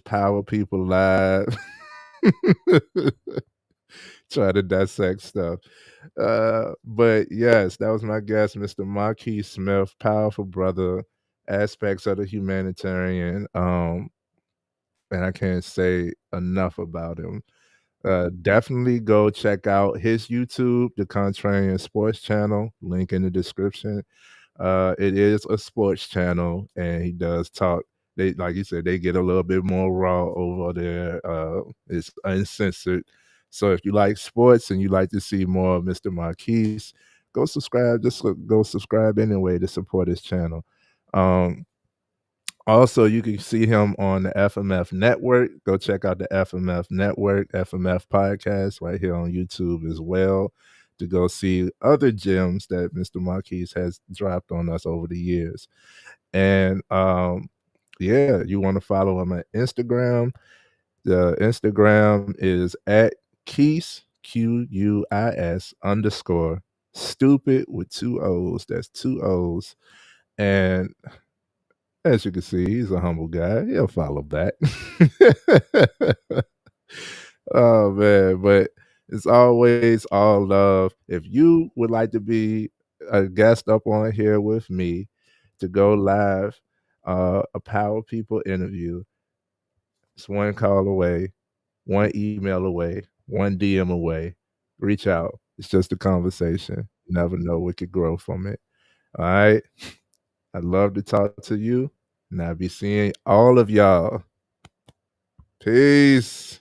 Power People Live. Try to dissect stuff. But yes, that was my guest, Mr. Marquis Smith, powerful brother, aspects of the humanitarian. And I can't say enough about him. Definitely go check out his YouTube, the Contrarian Sports Channel, link in the description. It is a sports channel, and he does talk. They, like you said, they get a little bit more raw over there. It's uncensored. So if you like sports and you like to see more of Mr. Marquis, go subscribe. Just go subscribe anyway to support his channel. Also, you can see him on the FMF Network. Go check out the FMF Network, FMF Podcast, right here on YouTube as well, to go see other gems that Mr. Marquis has dropped on us over the years. And you want to follow him on Instagram. The Instagram is at Quis, Quis _ stupid with 2 O's. That's 2 O's. And as you can see, he's a humble guy. He'll follow back. Oh, man. But it's always all love. If you would like to be a guest up on here with me to go live, a Power People interview, it's one call away, one email away, one DM away. Reach out. It's just a conversation. You never know what could grow from it. All right. I'd love to talk to you. And I'll be seeing all of y'all. Peace.